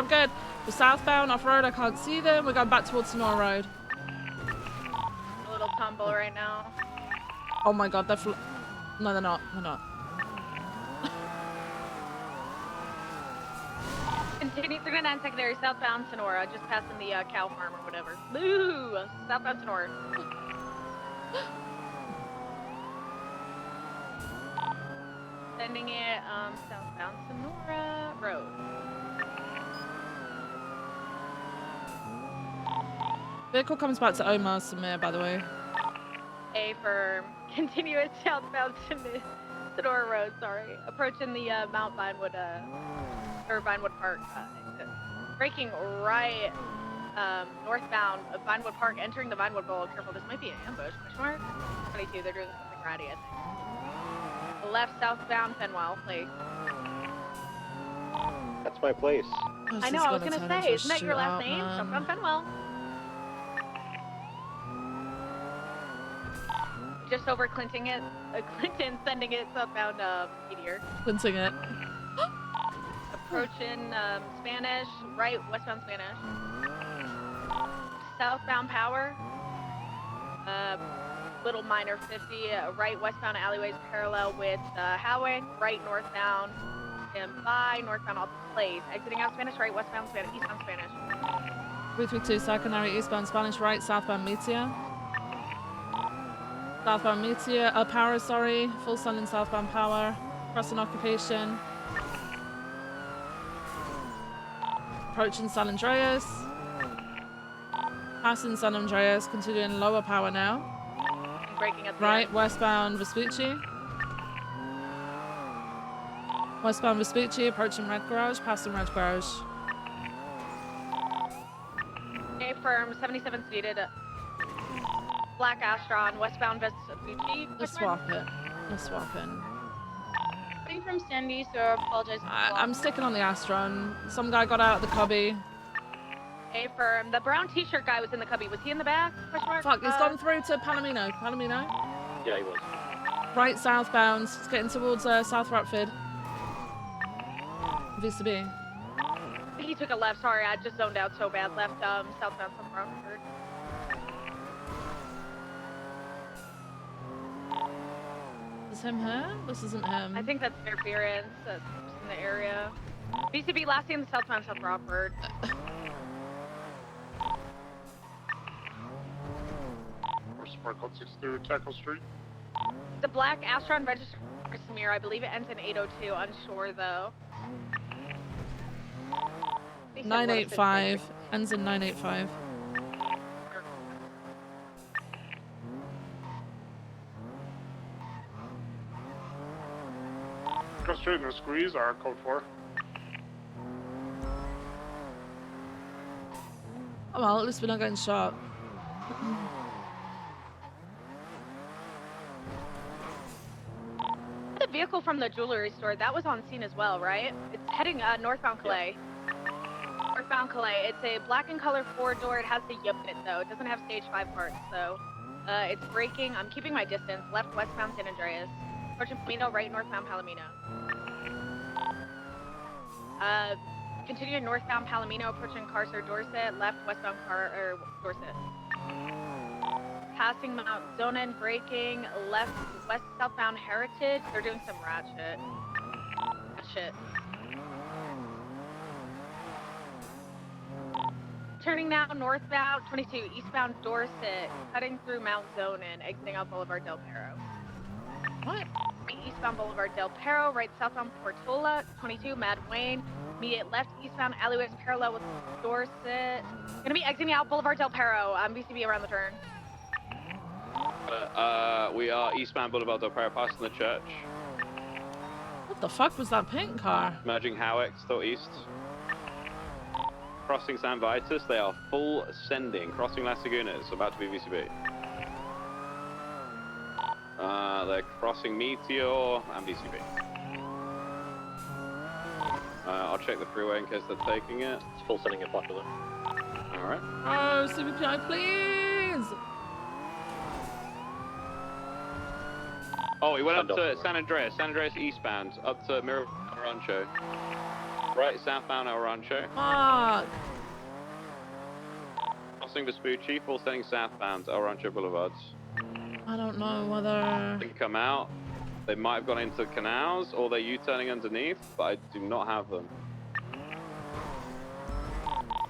We're southbound, off-road, I can't see them. We're going back towards Sonora Road. A little tumble right now. Oh my god, no, they're not. Continue 309 secondary, southbound Sonora, just passing the cow farm or whatever. Boo! Southbound Sonora. Sending it southbound Sonora Road. Vehicle comes back to Omar Samir, by the way. A firm. Continue it southbound Sonora Road, sorry. Approaching the Mount Vinewood, or Vinewood Park exit. Braking right northbound of Vinewood Park, entering the Vinewood Bowl. Careful, this might be an ambush. Question mark? 22, they're doing something ratty, I think. The left southbound Fenwell place. That's my place. Oh, I know, I was gonna say, isn't that your last name? man. Southbound Fenwell. just over Clinton it. Clinton sending it southbound Meteor. Clinting it. Approaching Spanish, right westbound Spanish. Southbound Power. Little minor 50, right westbound alleyways parallel with Howick, right northbound and by northbound off the place. Exiting out Spanish, right westbound Spanish, eastbound Spanish. 332 secondary eastbound Spanish right, southbound Meteor. Southbound Meteor, Power, sorry. Full sun in southbound Power. Crossing occupation. Approaching San Andreas. Passing San Andreas, continuing lower Power now. And breaking at the Right, end. westbound Vespucci. Westbound Vespucci, approaching Red Garage, passing Red Garage. A firm, 77 speeded. Black Astron, westbound Vespucci. Let's swap it. Let's swap in. Coming from Sandy, so I apologize. I'm sticking on the Astron. Some guy got out of the cubby. A firm. The brown t-shirt guy was in the cubby. Was he in the back? Question mark? Fuck, he's gone through to Palomino. Palomino? Yeah, he was. Right southbound. It's getting towards South Ratford. VCB. He took a left. Sorry, I just zoned out so bad. Left southbound from Rockford. Is him here? This isn't him. I think that's interference. That's just in the area. BCB last seen the southbound South Rockford. Sparkle 62 Tackle Street. The black Astron registered for Samir. I believe it ends in 802. Unsure though. 985. Ends in 985. Go straight in the squeeze, our code 4. Oh well, at least we're not getting shot. The vehicle from the jewelry store, that was on scene as well, right? It's heading northbound Calais. Northbound Calais. It's a black and color 4-door. It has the yoke in it though. It doesn't have stage 5 parts, so it's braking. I'm keeping my distance. Left westbound San Andreas. Approaching Palomino, right northbound Palomino. Continuing northbound Palomino, approaching Carcer Dorset. Left westbound Dorset. Passing Mount Zonin, braking, left, west, southbound Heritage. They're doing some rat shit. Turning now northbound, 22, eastbound Dorset, cutting through Mount Zonin, exiting out Boulevard Del Perro. What? Eastbound Boulevard Del Perro, right southbound Portola, 22, Mad Wayne. Immediate left, eastbound alleyways parallel with Dorset. Gonna be exiting out Boulevard Del Perro, BCB around the turn. We are eastbound Boulevard Del Perro, passing the church. What the fuck was that pink car? Merging Howick, still east. Crossing San Vitus, they are full sending. Crossing Las Lagunas, about to be VCB. They're crossing Meteor and VCB. I'll check the freeway in case they're taking it. It's full sending in popular. Alright. Oh, CBPI, please! Oh, he went up to San Andreas eastbound, up to El Rancho. Right, southbound El Rancho. Fuck! Crossing Vespucci, full sending southbound El Rancho Boulevards. I don't know whether... They can come out. They might have gone into canals, or they're U-turning underneath, but I do not have them.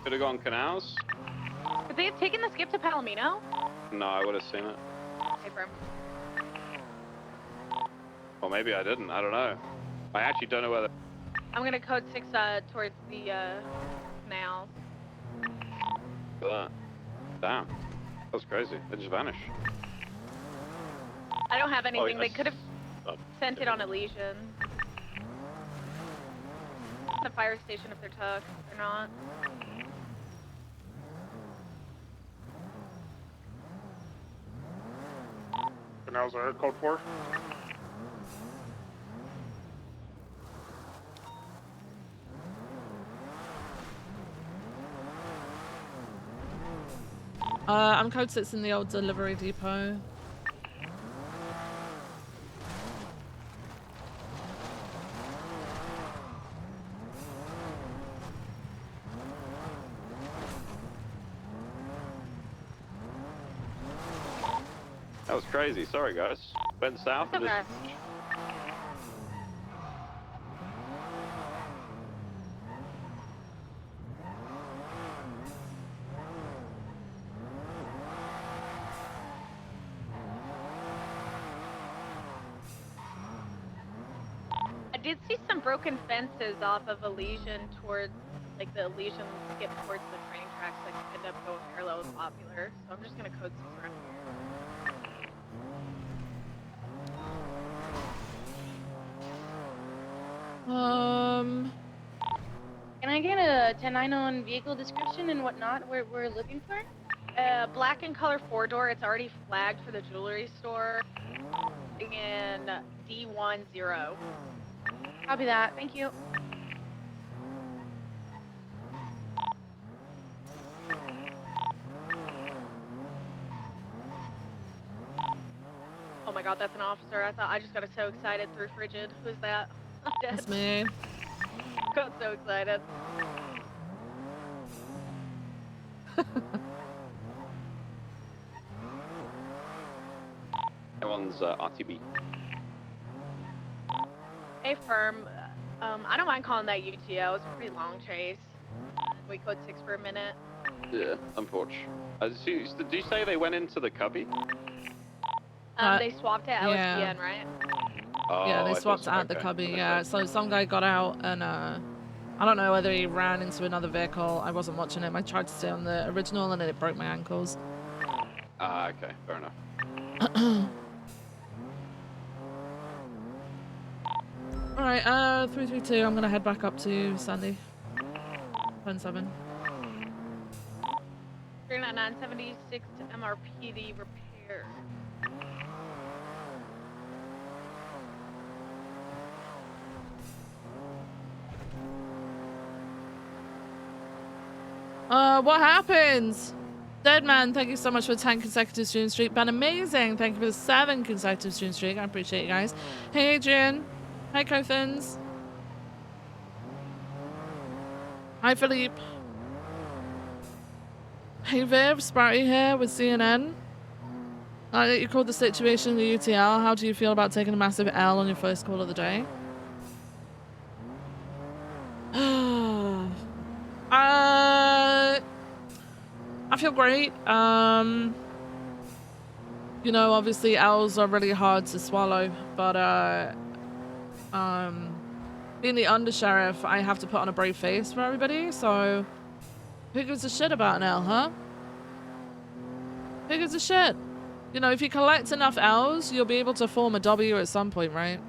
Could have gone canals. Could they have taken the skip to Palomino? No, I would have seen it. Okay, firm. Or maybe I didn't, I don't know. I actually don't know whether... I'm gonna code 6 towards the canals. Look at that. Damn. That's crazy. They just vanished. I don't have anything. Oh, They yes. could have sent it on Elysian. The fire station if they're tucked or not. Canals are code 4. I'm code 6 in the old delivery depot. was crazy. Sorry, guys. Went south and Okay. just... I did see some broken fences off of Elysian towards, like the Elysian skip towards the train tracks, like end up going parallel with Popular. So I'm just gonna code 6 around here. Can I get a 10-9 on vehicle description and whatnot we're looking for? Black and color 4-door. It's already flagged for the jewelry store. In D10. Copy that. Thank you. Oh my god, that's an officer. I just got so excited through Frigid. Who's that? I'm dead. That's me. Got so excited. That one's RTB. Hey, firm. I don't mind calling that UTO. It's a pretty long chase. We code 6 for a minute. Yeah, unfortunately. Did you say they went into the cubby? They swapped at LSPN, yeah. right? Oh, Yeah, they I thought swapped so. out the Okay. cubby. Okay. Yeah, so some guy got out and I don't know whether he ran into another vehicle. I wasn't watching him. I tried to stay on the original and then it broke my ankles. Ah, okay, fair enough. Alright, 332, I'm gonna head back up to Sandy. 10-7. 39976 to MRPD repair. What happens? Dead Man, thank you so much for the 10 consecutive stream streak. Been amazing. Thank you for the 7 consecutive stream streak. I appreciate you guys. Hey, Adrian. Hi, Cothins. Hi, Philippe. Hey, Viv. Sparty here with CNN. You called the situation the UTL. How do you feel about taking a massive L on your first call of the day? I feel great. You know, obviously L's are really hard to swallow, but being the undersheriff, I have to put on a brave face for everybody, so who gives a shit about an L, huh? Who gives a shit? You know, if you collect enough L's, you'll be able to form a W at some point, right?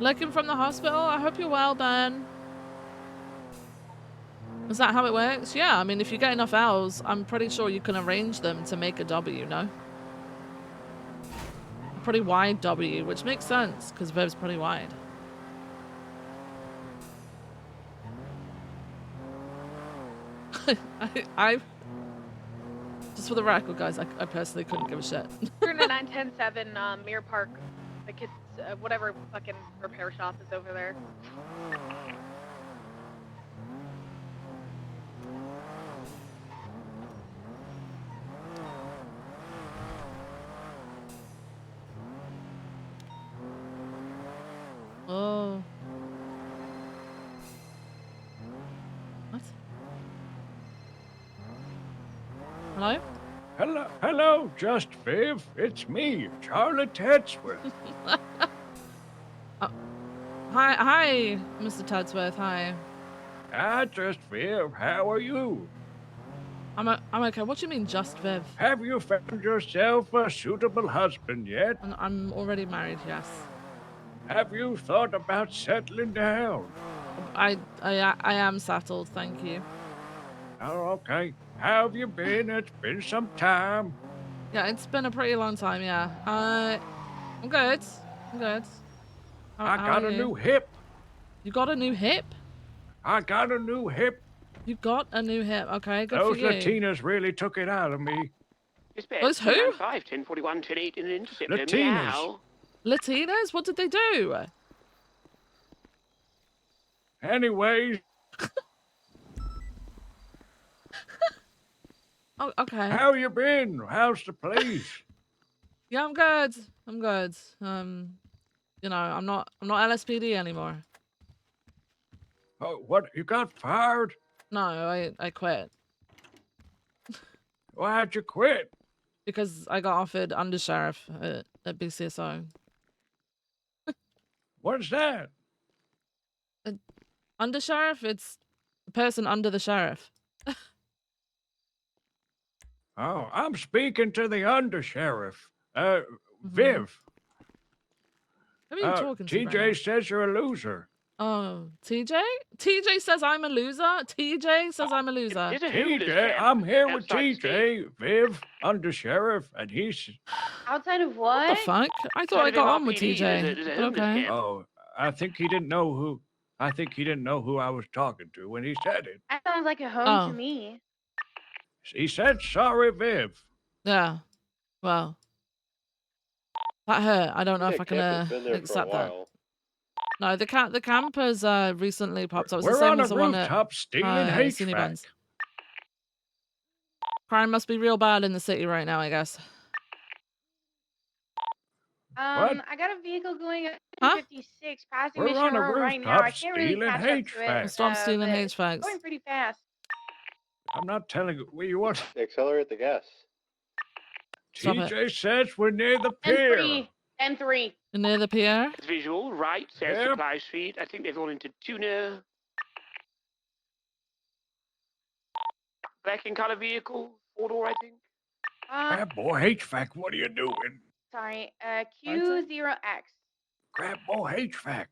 Looking from the hospital? I hope you're well, Ben. Is that how it works? Yeah, I mean, if you get enough L's, I'm pretty sure you can arrange them to make a W, no? A pretty wide W, which makes sense, because Viv's pretty wide. I just for the record, guys, I personally couldn't give a shit. 39977 Mirror Park. The kids, whatever fucking repair shop is over there. Oh. What? Hello? Hello, Just Viv. It's me, Charlie Tedsworth. Hi, Mr. Tedsworth. Hi. Just Viv. How are you? I'm okay. What do you mean, Just Viv? Have you found yourself a suitable husband yet? I'm already married. Yes. Have you thought about settling down? I am settled. Thank you. Oh, okay. How have you been? It's been some time. Yeah, it's been a pretty long time. Yeah. I'm good. I'm good. I got a new hip. You got a new hip? I got a new hip. You got a new hip. Okay, good Those for you. Latinas really took it out of me. Those who? 1041, 108 in an intercept. Latinas. Latinas? What did they do? Anyways, Oh, okay. how you been? How's the place? Yeah, I'm good. I'm good. You know, I'm not LSPD anymore. Oh, what? You got fired? No, I quit Why'd you quit? because I got offered undersheriff at BCSO. What's that? Undersheriff? It's the person under the sheriff. Oh, I'm speaking to the undersheriff. Mm-hmm. Viv. Who are you talking to right now? TJ says you're a loser. Oh, TJ? TJ says I'm a loser? TJ says I'm a loser. There's a homeless TJ, camp I'm here with outside the state. TJ, Viv, undersheriff, and he's... Outside of What the what? fuck? I thought I Outside of got on with MRPD, TJ. there's a But homeless okay. camp. Oh, I think he didn't know who I was talking to when he said it. That sounds like a home Oh. to me. He said, sorry, Viv. Yeah. Well. That hurt. I don't know if I can Camp has been there for a accept that. while. No, the camp has recently popped up. It's the We're same on a as the one at rooftop stealing Senior HVAC. Buns. Crime must be real bad in the city right now, I guess. What? I got a vehicle going at Huh? 56 passing We're Mission on a Row right now. rooftop I can't really stealing catch up to it. HVAC. Stop stealing but it's HVACs. going pretty fast. I'm not telling you where you are. Accelerate the gas. Stop it. TJ says we're near the 10 pier. 3. 10 3. Near the pier? It's visual, right? There's Yep. supply street. I think they've gone into tuna. Black and color vehicle, 4-door, I think. Crab boy HVAC, what are you doing? Sorry, Q0X. Crab boy HVAC.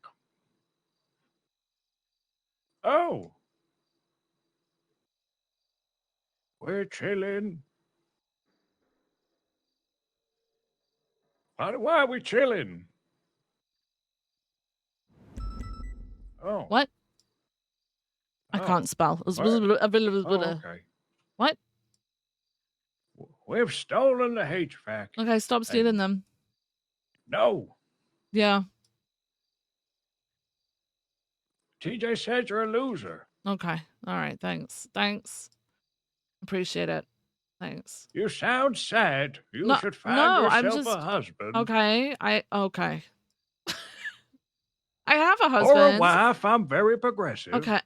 Oh. We're chilling. Why are we chilling? Oh. What? I Oh. can't spell. Oh, okay. What? We've stolen the HVAC. Okay, stop stealing them. No. Yeah. TJ says you're a loser. Okay. All right. Thanks. Appreciate it. Thanks. You sound sad. You No, should find no, I'm yourself just- a husband. Okay. Okay. I have a Or a husband. wife. I'm very progressive. Okay.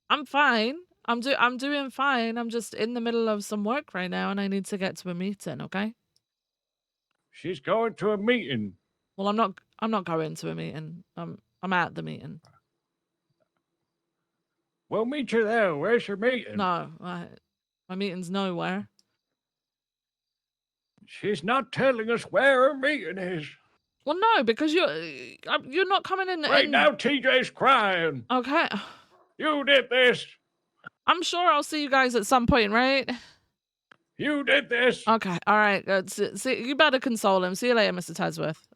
I'm fine. I'm doing fine. I'm just in the middle of some work right now and I need to get to a meeting, okay? She's going to a meeting. Well, I'm not going to a meeting. I'm at the meeting. We'll meet you there. Where's your meeting? No, my meeting's nowhere. She's not telling us where her meeting is. Well, no, because you're not coming in. Right now, TJ's crying. Okay. You did this. I'm sure I'll see you guys at some point, right? You did this. Okay. All right. See, you better console him. See you later, Mr. Tedsworth.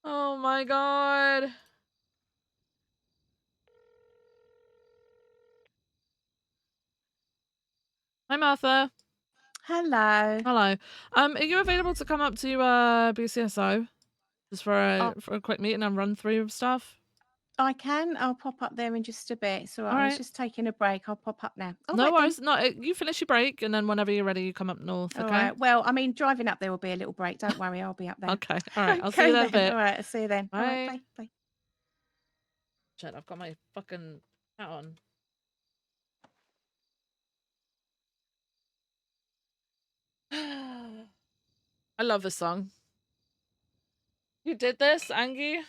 Oh my God. Hi, Martha. Hello. Hello. Are you available to come up to BCSO just for a quick meeting and run through stuff? I can. I'll pop up there in just a bit. So I was Alright. just taking a break. I'll pop up now. All No right then. worries. No, you finish your break and then whenever you're ready, you come up north. All Okay. right. Well, I mean, driving up there will be a little break. Don't worry. I'll be up there. Okay. All right. I'll see you Okay there in a then. bit. All right. I'll see you then. All right. Bye. Bye. Bye. Shit, I've got my fucking hat on. I love this song. You did this, Angie?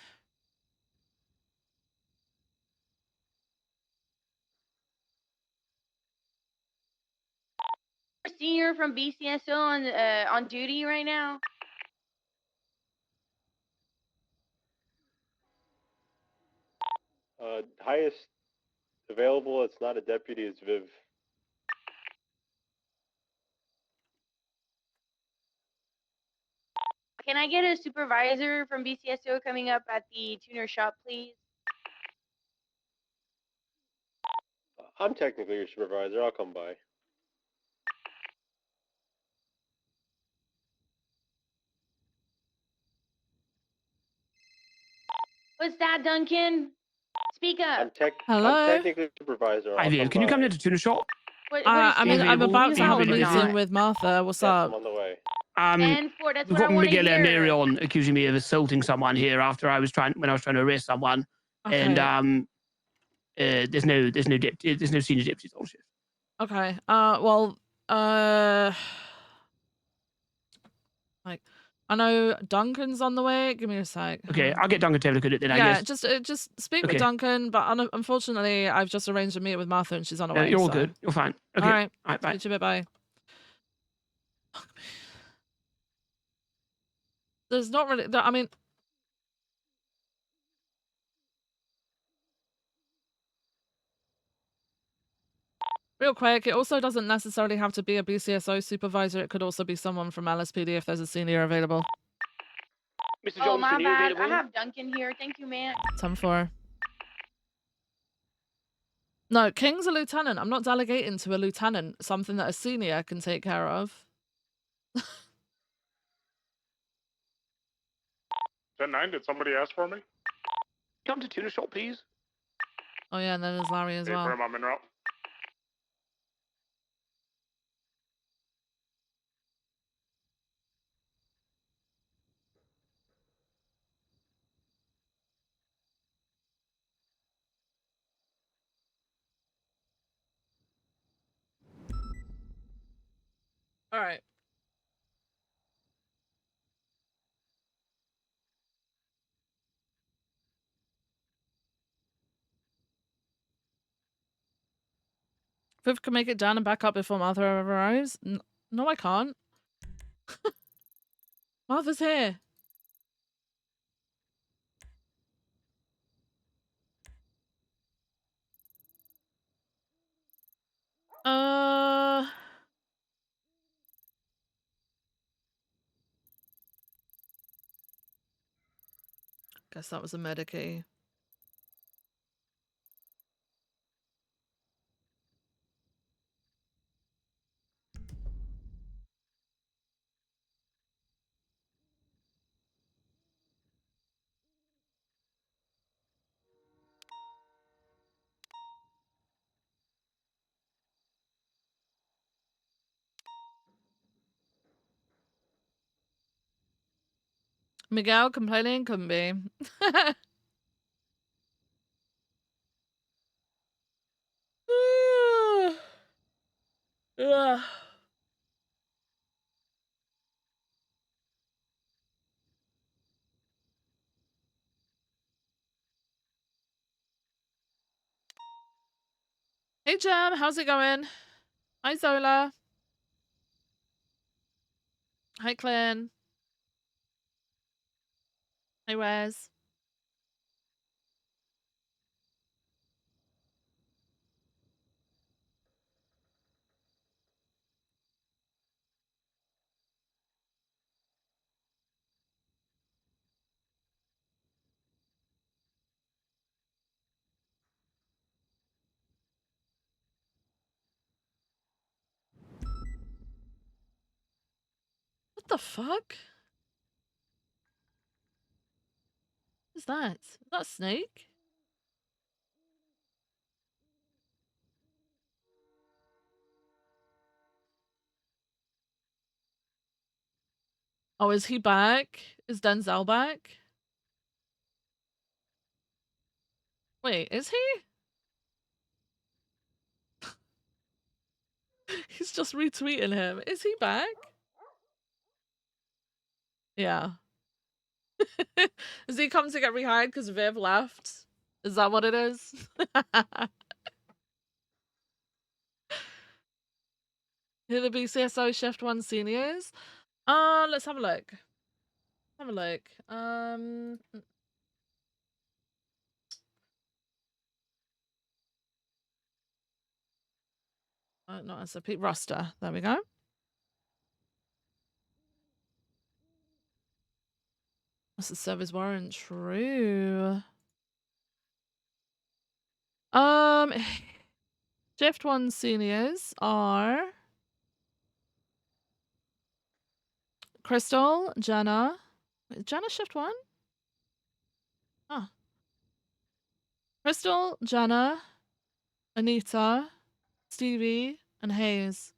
Senior from BCSO on duty right now. Highest available. It's not a deputy. It's Viv. Can I get a supervisor from BCSO coming up at the tuner shop, please? I'm technically your supervisor. I'll come by. What's that, Duncan? Speak up. Hello? I'm technically supervisor. Hi, Viv. Can you come here to tuna shop? What is I mean, I'm available? about to Are you have a busy? meeting with Martha. What's Yes, up? I'm on the way. 10-4, that's We've what I got want to Miguel and hear. Marion accusing me of assaulting someone here after when I was trying to arrest someone, Okay. and there's no senior deputies on shift. Okay. Well, like, I know Duncan's on the way. Give me a sec. Okay, I'll get Duncan to have a look at it then. I Yeah, guess. just speak with Okay. Duncan. But unfortunately, I've just arranged a meet with Martha, and she's on her No, way. you're all so. good. You're fine. Okay. All right. All right. Bye. Speak to you a bit. Bye. There's not really. I mean. Real quick, it also doesn't necessarily have to be a BCSO supervisor. It could also be someone from LSPD if there's a senior available. Mr. Oh, Johnson, my you bad. available? I have Duncan here. Thank you, man. 10-4. No, King's a lieutenant. I'm not delegating to a lieutenant something that a senior can take care of. 10-9, did somebody ask for me? Come to tuna shop, please. Oh yeah, and then there's Larry as well. I'm en route. All right. Viv can make it down and back up before Martha arrives. No, I can't. Martha's here. Guess that was a Medicaid. Miguel complaining couldn't be. Ugh. Hey Jam, how's it going? Hi Zola. Hi Clint. Hey Wes. What the fuck? What is that? Is that a snake? Oh, is he back? Is Denzel back? Wait, is he? He's just retweeting him. Is he back? Yeah. Has he come to get rehired because Viv left? Is that what it is? Who are the BCSO Shift 1 seniors? Let's have a look. Have a look. Not SOP. Roster. There we go. What's the service warrant? True. Shift 1 seniors are Crystal, Jenna. Wait, Jenna Shift 1? Oh. Crystal, Jenna, Anita, Stevie, and Hayes.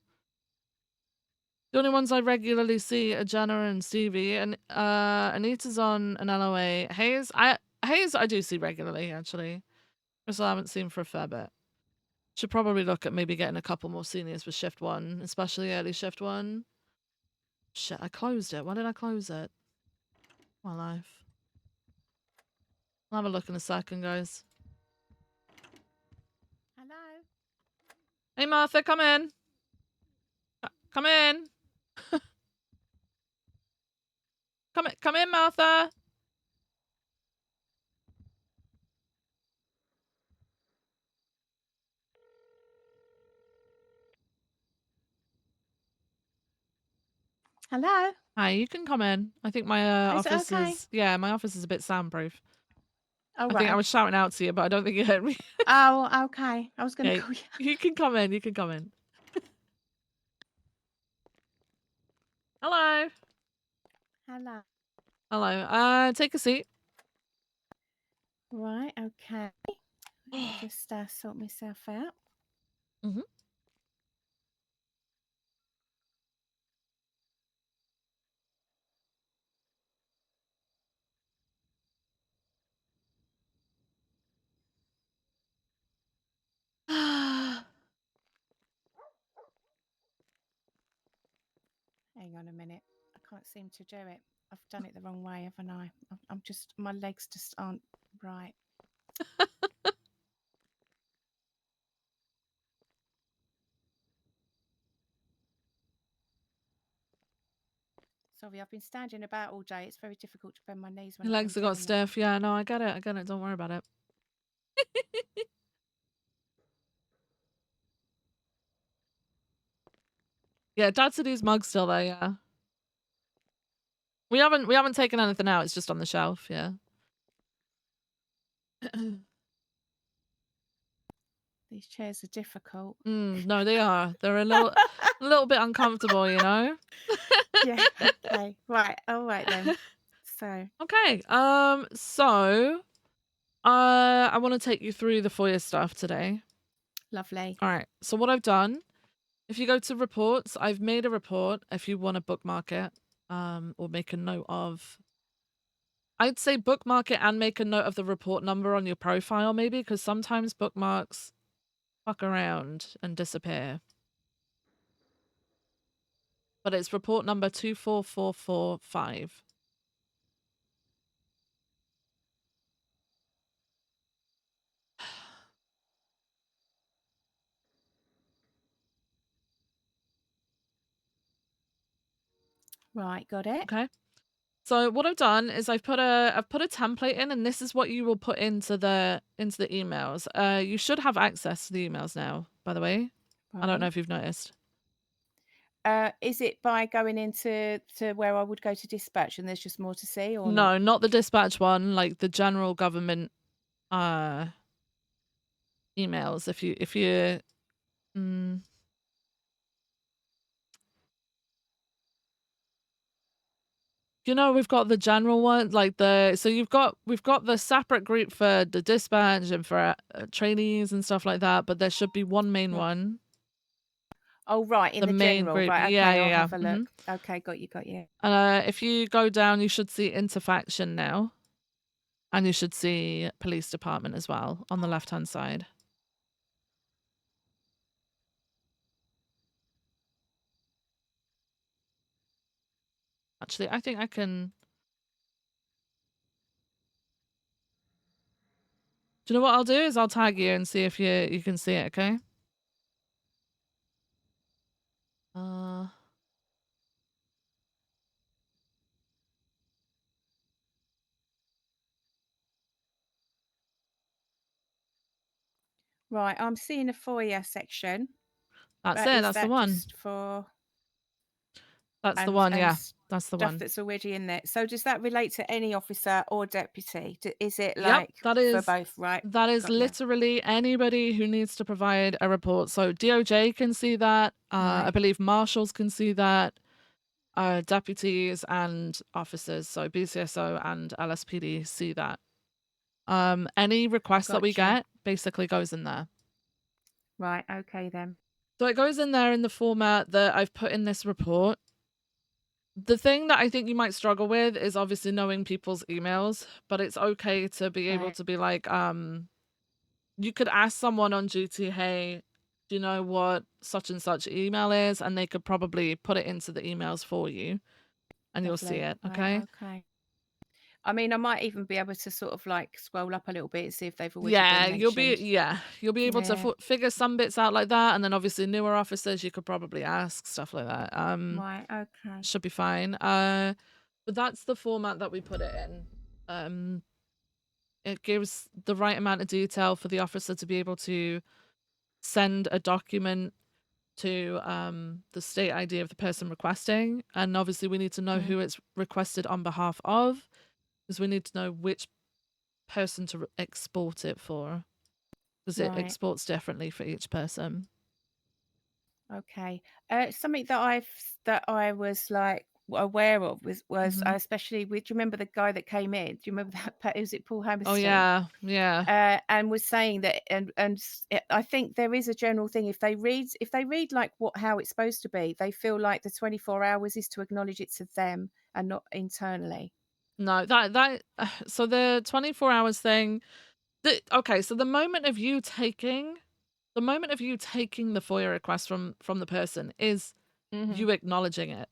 The only ones I regularly see are Jenna and Stevie, and Anita's on an LOA. Hayes I do see regularly, actually. Crystal I haven't seen for a fair bit. Should probably look at maybe getting a couple more seniors for shift 1, especially early shift 1. Shit, I closed it. Why did I close it? My life. I'll have a look in a second, guys. Hello. Hey, Martha, come in. Come in. Come in, Martha. Hello. Hi, you can come in. I think my Is it office okay? is... Yeah, my office is a bit soundproof. Oh, I think I right. was shouting out to you, but I don't think you heard me. Oh, okay. I was going to Yeah, call you. you can come in. You can come in. Hello. Hello. Hello. Take a seat. Right, okay. Let me just sort myself out. Mm-hmm. Hang on a minute. I can't seem to do it. I've done it the wrong way, haven't I? I'm just, my legs just aren't right. Sorry, I've been standing about all day. It's very difficult to bend my knees when Your I legs come have got down. stiff. Yeah, no, I get it. I get it. Don't worry about it. Yeah, Dad said his mug's still there, yeah. We haven't taken anything out, it's just on the shelf, yeah. These chairs are difficult. No, they are. They're a little bit uncomfortable, you know? Yeah, okay. Right, all right then. So. Okay, so I want to take you through the FOIA stuff today. Lovely. All right, so what I've done, if you go to reports, I've made a report if you want to bookmark it, or make a note of. I'd say bookmark it and make a note of the report number on your profile, maybe, because sometimes bookmarks fuck around and disappear. But it's report number 24445. Right, got it. Okay. So what I've done is I've put a template in, and this is what you will put into the emails. You should have access to the emails now, by the way. Right. I don't know if you've noticed. Is it by going into where I would go to dispatch and there's just more to see, or No, not? not the dispatch one, like the general government emails. If you you know, we've got the general one, like we've got the separate group for the dispatch and for trainees and stuff like that, but there should be one main one. Oh, right, in the main general, group. right? Okay, Yeah, I'll yeah. have a look. Okay, got you. If you go down, you should see interfaction now, and you should see police department as well on the left-hand side. Actually, I think I can. Do you know what I'll do? Is I'll tag you and see if you can see it. Okay. Right, I'm seeing a FOIA section. That's it. That's the one. Just for. That's the one. Yeah, that's the one. Stuff that's already in there. So does that relate to any officer or deputy? Is it Yep, like that is, for both, right? That is literally anybody who needs to provide a report. So DOJ can see that. Right. I believe marshals can see that. Deputies and officers, so BCSO and LSPD see that. Any request that we Gotcha. get basically goes in there. Right. Okay then. So it goes in there in the format that I've put in this report. The thing that I think you might struggle with is obviously knowing people's emails, but it's okay to be able Right. to be like, you could ask someone on duty, hey, do you know what such and such email is? And they could probably put it into the emails for you and you'll see Lovely. it, Right. okay? Okay. I mean, I might even be able to sort of like scroll up a little bit and see if they've already Yeah, been you'll mentioned. be able to Yeah. figure some bits out like that, and then obviously newer officers you could probably ask stuff like that. Right. Okay. Should be fine. But that's the format that we put it in. It gives the right amount of detail for the officer to be able to send a document to the state ID of the person requesting, and obviously we need to know who it's requested on behalf of, because we need to know which person to export it for, because it Right. exports differently for each person. Okay. Something that I was like aware of was Mhm. especially with. Do you remember the guy that came in? Do you remember that? Was it Paul Oh Hammerstein? yeah. And was saying that, I think there is a general thing. If they read like how it's supposed to be, they feel like the 24 hours is to acknowledge it to them and not internally. No, that so the 24 hours thing. Okay, so the moment of you taking the FOIA request from the person is you acknowledging it.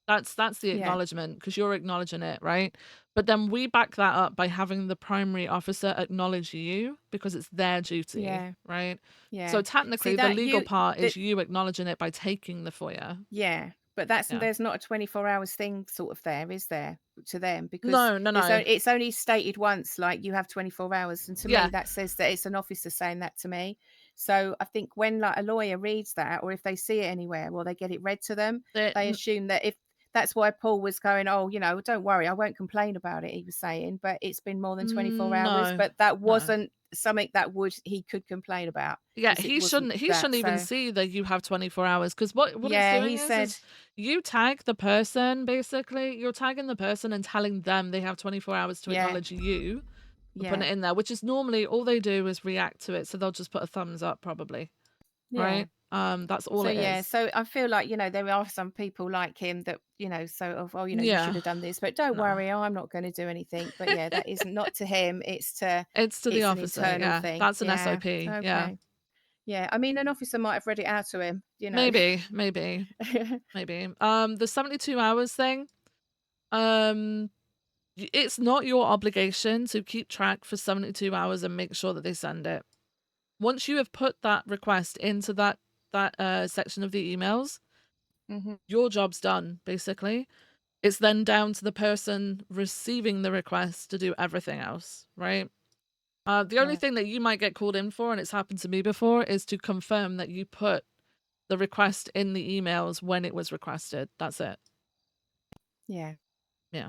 That's the Yeah. acknowledgement, because you're acknowledging it, right? But then we back that up by having the primary officer acknowledge you, because it's their duty, Yeah. right? Yeah. So See technically the that legal you part that is you acknowledging it by taking the FOIA. Yeah, but Yeah. there's not a 24 hours thing sort of there, is there, to them? Because No. it's only stated once, like you have 24 hours, and to Yeah. me that says that it's an officer saying that to me. So I think when like a lawyer reads that, or if they see it anywhere, or they get it read to them, they assume that if that's why Paul was going, oh, don't worry, I won't complain about it. He was saying, but it's been more than 24 hours, No. but that wasn't something that he could complain about. Yeah, 'Cause it he wasn't shouldn't even so see that you have 24 hours, because what it's yeah, doing he said, is you tag the person, basically. You're tagging the person and telling them they have 24 hours to yeah, acknowledge you for putting yeah, it in there, which is normally all they do is react to it, so they'll just put a thumbs up probably, yeah. right? That's all So it yeah, is. so I feel like there are some people like him that sort of, oh, you should Yeah. have done this, but don't No. worry, I'm not going to do anything. But yeah, that is not to him; it's to the an officer, internal yeah. thing. That's an Yeah. SOP, Okay. yeah. Yeah, I mean, an officer might have read it out to him. Maybe. The 72 hours thing, it's not your obligation to keep track for 72 hours and make sure that they send it. Once you have put that request into that section of the emails, your job's done, basically. It's then down to the person receiving the request to do everything else, right? The only Right. thing that you might get called in for, and it's happened to me before, is to confirm that you put the request in the emails when it was requested. That's it. Yeah. Yeah.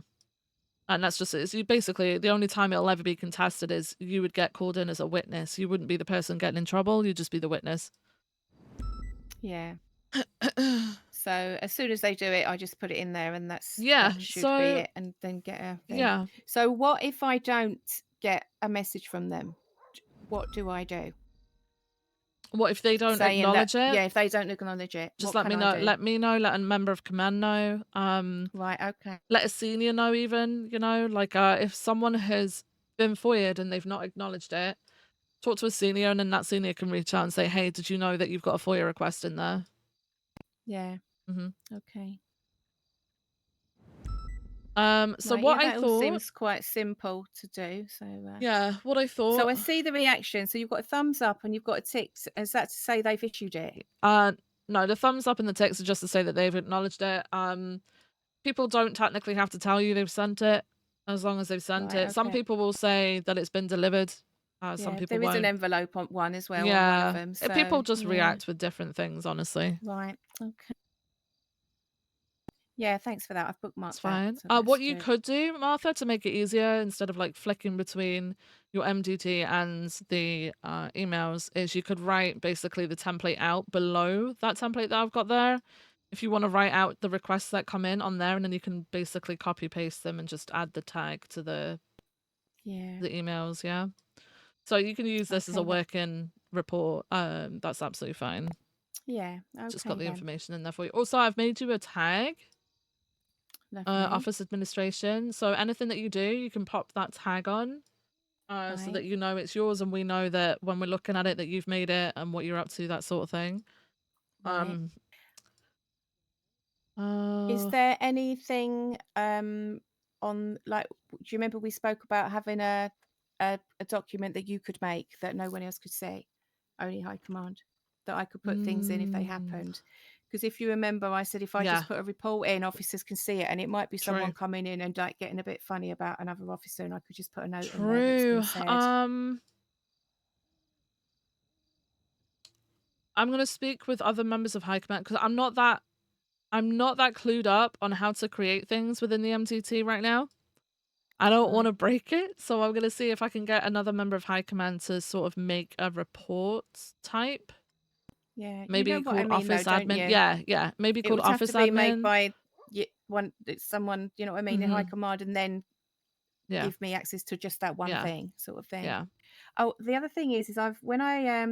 And that's just it. So basically, the only time it'll ever be contested is you would get called in as a witness. You wouldn't be the person getting in trouble. You'd just be the witness. Yeah. So as soon as they do it, I just put it in there, and that should be it, and then get a thing. Yeah. So what if I don't get a message from them? What do I do? What if they don't Saying acknowledge that, it? Yeah, if they don't acknowledge it, Just what let me can know. I do? Let me know. Let a member of command know. Right. Okay. Let a senior know. Even like if someone has been FOIA'd and they've not acknowledged it, talk to a senior, and then that senior can reach out and say, "Hey, did you know that you've got a FOIA request in there?" Yeah. Mhm. Okay. So Right, what yeah, I that all thought, seems quite simple to do. So yeah, what I thought. So I see the reaction. So you've got a thumbs up and you've got a tick. Is that to say they've issued it? No, the thumbs up and the text are just to say that they've acknowledged it. People don't technically have to tell you they've sent it, as long as they've sent Right, it. Some okay. people will say that it's been delivered. Some Yeah, people there is won't. an envelope on one as well on one Yeah, of them. So people just yeah. react with different things, honestly. Right. Okay. Yeah, thanks for that. I've bookmarked It's fine. that. So What that's you good. could do, Martha, to make it easier, instead of like flicking between your MDT and the emails, is you could write basically the template out below that template that I've got there. If you want to write out the requests that come in on there, and then you can basically copy paste them and just add the tag to the Yeah. the emails, yeah. So you can use this as a Okay, working report. That's absolutely fine. Yeah. Just got Okay the then. information in there for you. Also, I've made you a tag, Lovely. office administration. So anything that you do, you can pop that tag on, so that Right. you know it's yours, and we know that when we're looking at it that you've made it and what you're up to, that sort of thing. Right. Is Uh, there anything on like? Do you remember we spoke about having a document that you could make that no one else could see, only High Command, that I could put things in if they happened? Because if you remember, I said if I Yeah. just put a report in, officers can see it, and it might be someone True. coming in and like getting a bit funny about another officer, and I could just put a note in there True. that's been said. I'm gonna speak with other members of High Command because I'm not that clued up on how to create things within the MTT right now. I don't want to break it, so I'm gonna see if I can get another member of High Command to sort of make a report type. Yeah, Maybe you know what I called mean, office though, don't admin. you? Yeah. Maybe It called would have office to be made admin. by someone, you know what I mean, in High Command, and then Yeah. give me access to just that one thing, sort of thing. Yeah. Oh, the other thing is when I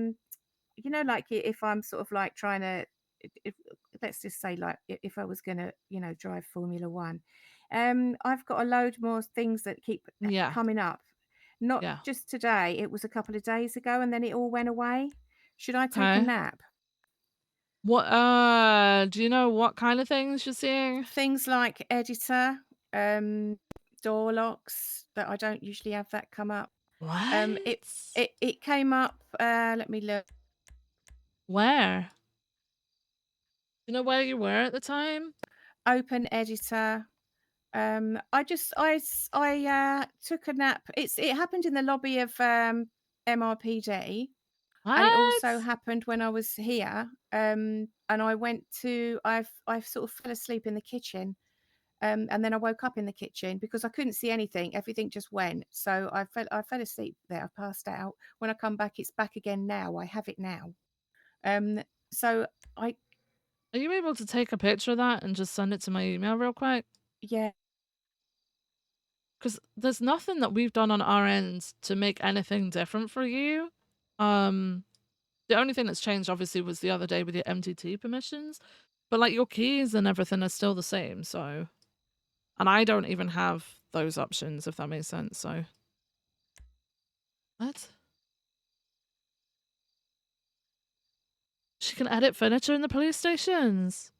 you know, like if I'm sort of like trying to, if let's just say like if I was gonna, you know, drive Formula One, I've got a load more things that keep coming up. Not just today, it was a couple of days ago, and then it all went away. Should I take a Okay. nap? What do you know what kind of things you're seeing? Things like editor, door locks, that I don't usually have that come up. What? It came up, let me look. Where? Do you know where you were at the time? Open editor. I took a nap. It happened in the lobby of MRPD. And it also happened when I was here. And I went to I sort of fell asleep in the kitchen. And then I woke up in the kitchen because I couldn't see anything. Everything just went. So I fell asleep there. I passed out. When I come back, it's back again now. I have it now. So I Are you able to take a picture of that and just send it to my email real quick? Yeah. Because there's nothing that we've done on our end to make anything different for you. The only thing that's changed obviously was the other day with your MTT permissions, but like your keys and everything are still the same. So, and I don't even have those options, if that makes sense. So, what? She can edit furniture in the police stations.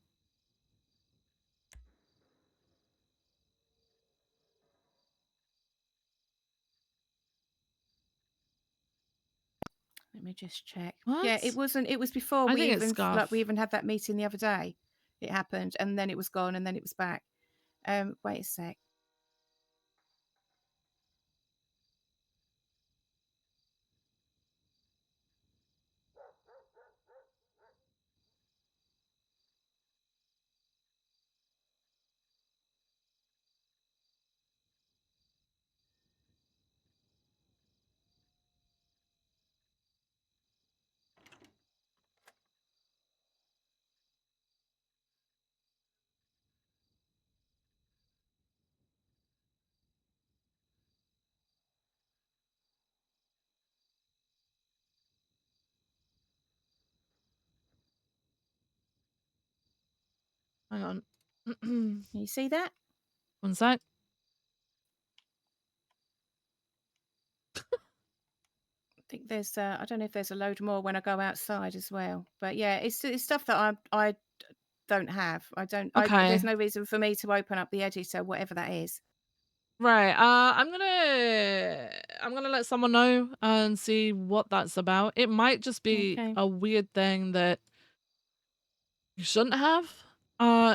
Let me just check. What? Yeah, it wasn't. It was before I we think it's even scuff. we even had that meeting the other day. It happened, and then it was gone, and then it was back. Wait a sec. Hang on. Can you see that? One sec. I think there's. I don't know if there's a load more when I go outside as well. But yeah, it's stuff that I don't have. I don't. Okay. There's no reason for me to open up the editor, whatever that is. Right. I'm gonna let someone know and see what that's about. It might just be Okay. a weird thing that you shouldn't have.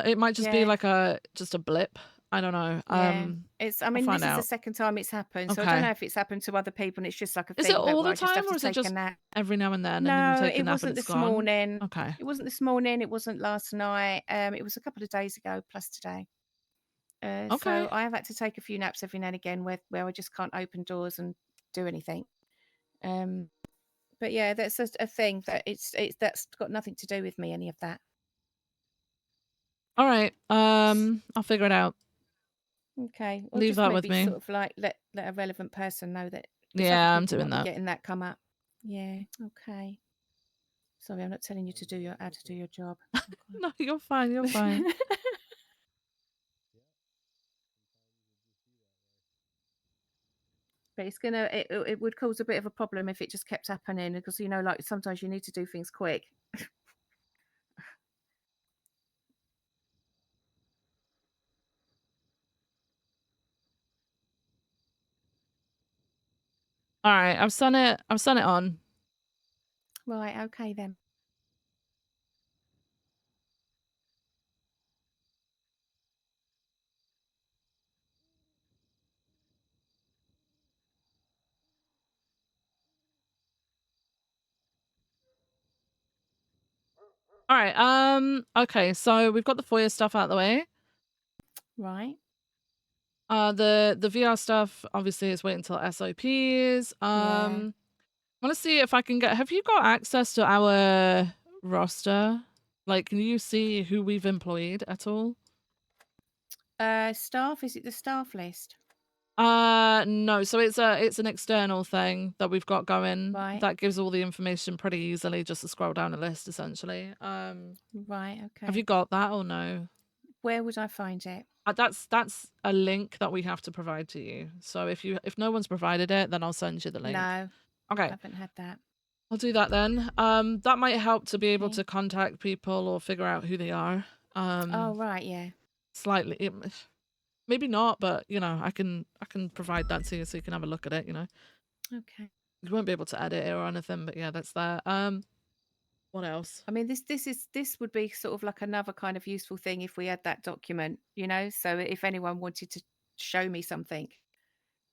It might just be Yeah. like just a blip. I don't know. Yeah. It's. I I'll mean, find this is the out. second time it's happened, so I don't Okay. know if it's happened to other people, and it's just like a Is thing it all where the I just time, have or to is it take a just nap. every now and then, and then you No, take a it nap and wasn't it's this gone? morning. Okay. It wasn't this morning. It wasn't last night. It was a couple of days ago plus today. Okay. So I have had to take a few naps every now and again where I just can't open doors and do anything. But yeah, that's a thing that that's got nothing to do with me, any of that. All right. I'll figure it out. Okay. Or Leave just that with maybe me. sort of like let a relevant person know that. Yeah, I'm people doing might be that. getting that come up. Yeah. Okay. Sorry, I'm not telling you to do how to do your job. Okay. No, you're fine. You're fine. But it's gonna it would cause a bit of a problem if it just kept happening because like sometimes you need to do things quick. All right, I've sent it on. Right. Okay then. All right. Okay, so we've got the FOIA stuff out of the way. Right. The VR stuff obviously is waiting until SOPs. I want to see if I can get. Have you got access to our roster? Like, can you see who we've employed at all? Staff. Is it the staff list? No. So it's an external thing that we've got going that gives all the information pretty easily, just to scroll down a list essentially. Right. Okay. Have you got that or no? Where would I find it? That's a link that we have to provide to you. So if no one's provided it, then I'll send you the link. No. Okay. I haven't had that. I'll do that then. That might help to be able to contact people or figure out who they are. Oh right, yeah. Slightly, maybe not, but I can provide that to you so you can have a look at it. Okay. You won't be able to edit it or anything, but yeah, that's there. What else? I mean, this would be sort of like another kind of useful thing if we had that document, So if anyone wanted to show me something,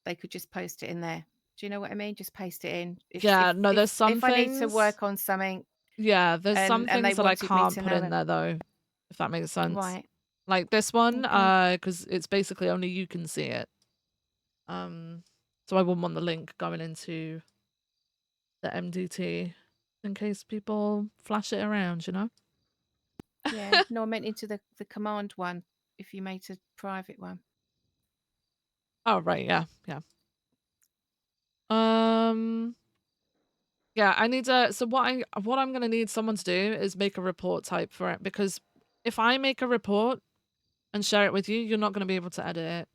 they could just post it in there. Do you know what I mean? Just paste it in. There's some if I need to things. work on something. Yeah, there's some and they things that I wanted me can't to put know in it. there though, if that makes sense. Right. Like this one, Okay. because it's basically only you can see it. So I wouldn't want the link going into the MDT in case people flash it around, Yeah. No, I meant into the command one. If you made a private one. Oh right, yeah. Yeah, I need to. So what I'm gonna need someone to do is make a report type for it, because if I make a report and share it with you, you're not gonna be able to edit it.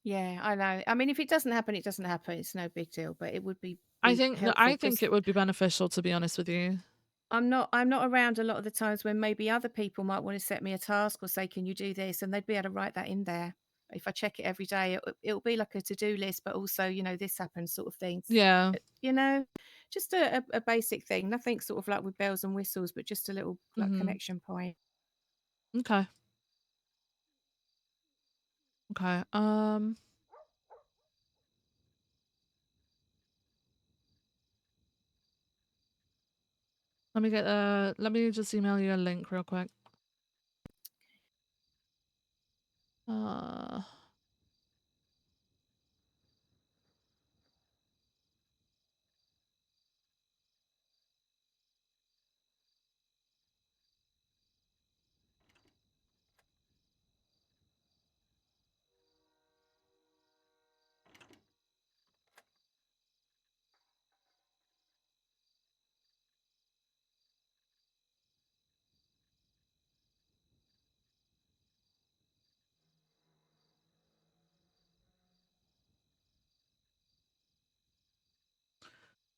Yeah, I know. I mean, if it doesn't happen, it doesn't happen. It's no big deal, but it would be I think helpful. it would be beneficial, to be honest with you. I'm not around a lot of the times when maybe other people might want to set me a task or say, can you do this? And they'd be able to write that in there. If I check it every day, it'll be like a to-do list, but also, this happens sort of things. Yeah. Just a basic thing. Nothing sort of like with bells and whistles, but just a little like connection point. Okay. Okay. Let me just email you a link real quick.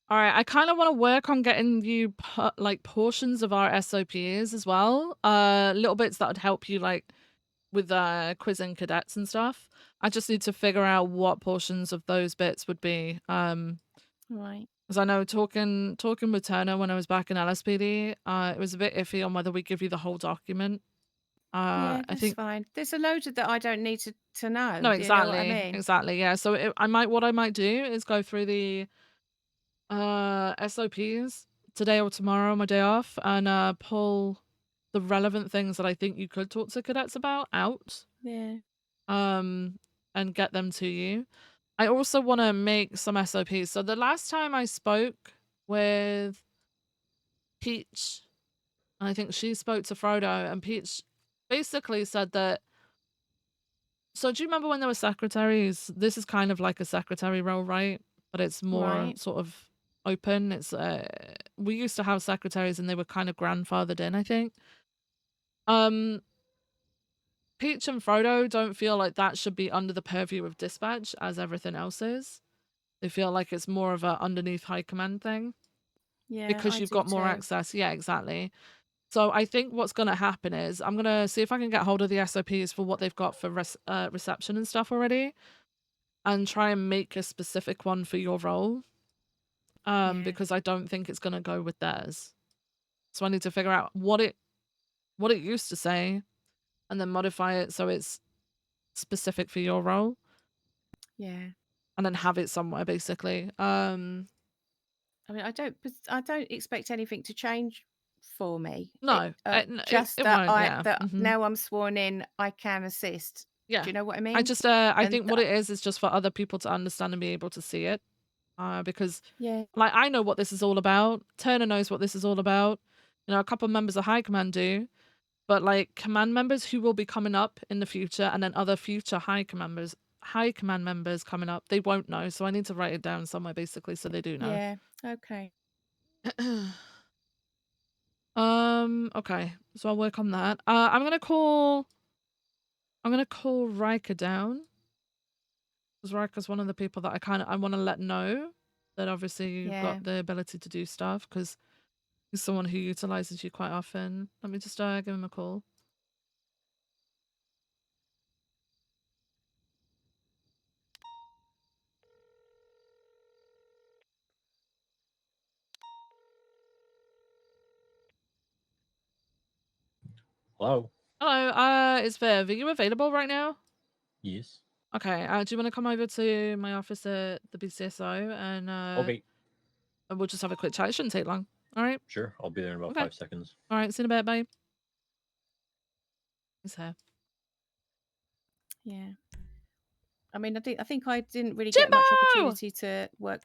All right, I kind of want to work on getting you like portions of our SOPs as well. Little bits that would help you like with quizzing cadets and stuff. I just need to figure out what portions of those bits would be. Right. Because I know talking with Turner when I was back in LSPD, it was a bit iffy on whether we give you the whole document. Yeah, I that's think fine. There's a load that I don't need to know. no, Do you know what I exactly, mean? exactly. Yeah. So what I might do is go through the SOPs today or tomorrow on my day off and pull the relevant things that I think you could talk to cadets about out. Yeah. And get them to you. I also want to make some SOPs. So the last time I spoke with Peach, and I think she spoke to Frodo, and Peach basically said that So do you remember when there were secretaries? This is kind of like a secretary role, right? But it's more Right. sort of open. It's we used to have secretaries and they were kind of grandfathered in, I think. Peach and Frodo don't feel like that should be under the purview of dispatch as everything else is. They feel like it's more of a underneath high command thing. Yeah, Because I you've do got more too. access. Yeah, exactly. So I think what's going to happen is I'm going to see if I can get hold of the SOPs for what they've got for reception and stuff already and try and make a specific one for your role. Because I don't think it's going to go with theirs. So I need to figure out what it used to say and then modify it so it's specific for your role. Yeah. And then have it somewhere basically. I mean, I don't expect anything to change for me. No, Just it that won't, yeah. now I'm sworn in, I can assist. Yeah. Do you know what I mean? I just I And think what it is just for other people to understand and be able to see it. Because yeah, like I know what this is all about. Turner knows what this is all about. You know, a couple of members of High Command do, but like command members who will be coming up in the future, and then other future High Command members coming up, they won't know. So I need to write it down somewhere basically so they do know. yeah, okay. Okay, so I'll work on that. I'm gonna call Riker down. Because Riker's one of the people that I want to let know that obviously you've got the ability to do stuff because he's someone who utilizes you quite often. Let me just give him a call. Hello. Hello, it's Viv. Are you available right now? Yes. Okay. Do you want to come over to my office at the BCSO and Okay. we'll just have a quick chat. It shouldn't take long. All right. Sure. I'll be there in about Okay. 5 seconds. All right. See you in a bit, babe. He's here. Yeah. I mean, I think I didn't really Jimbo! get much opportunity to work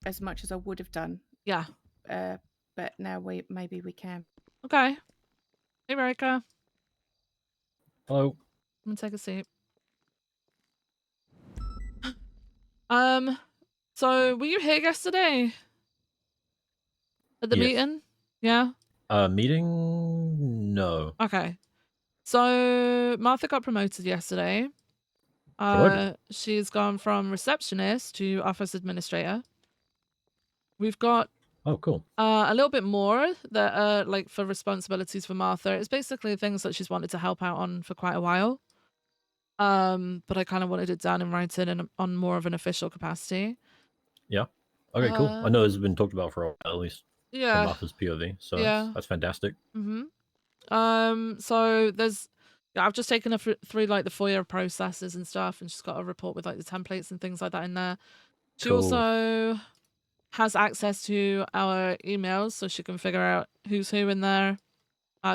as much as I would have done. Yeah. But now maybe we can. Okay. Hey, Riker. Hello. I'm gonna take a seat. So were you here yesterday? At the meeting? Yeah? Meeting? No. Okay. So Martha got promoted yesterday. Promoted? She's gone from receptionist to office administrator. We've got Oh, cool. a little bit more that like for responsibilities for Martha. It's basically things that she's wanted to help out on for quite a while. But I kind of wanted it down in writing and on more of an official capacity. Yeah. Okay, cool. I know it's been talked about for a while, at least. Yeah. From Martha's POV, so that's fantastic. So there's I've just taken her through like the FOIA processes and stuff, and she's got a report with like the templates and things like that in there. She also has access to our emails, so she can figure out who's who in there.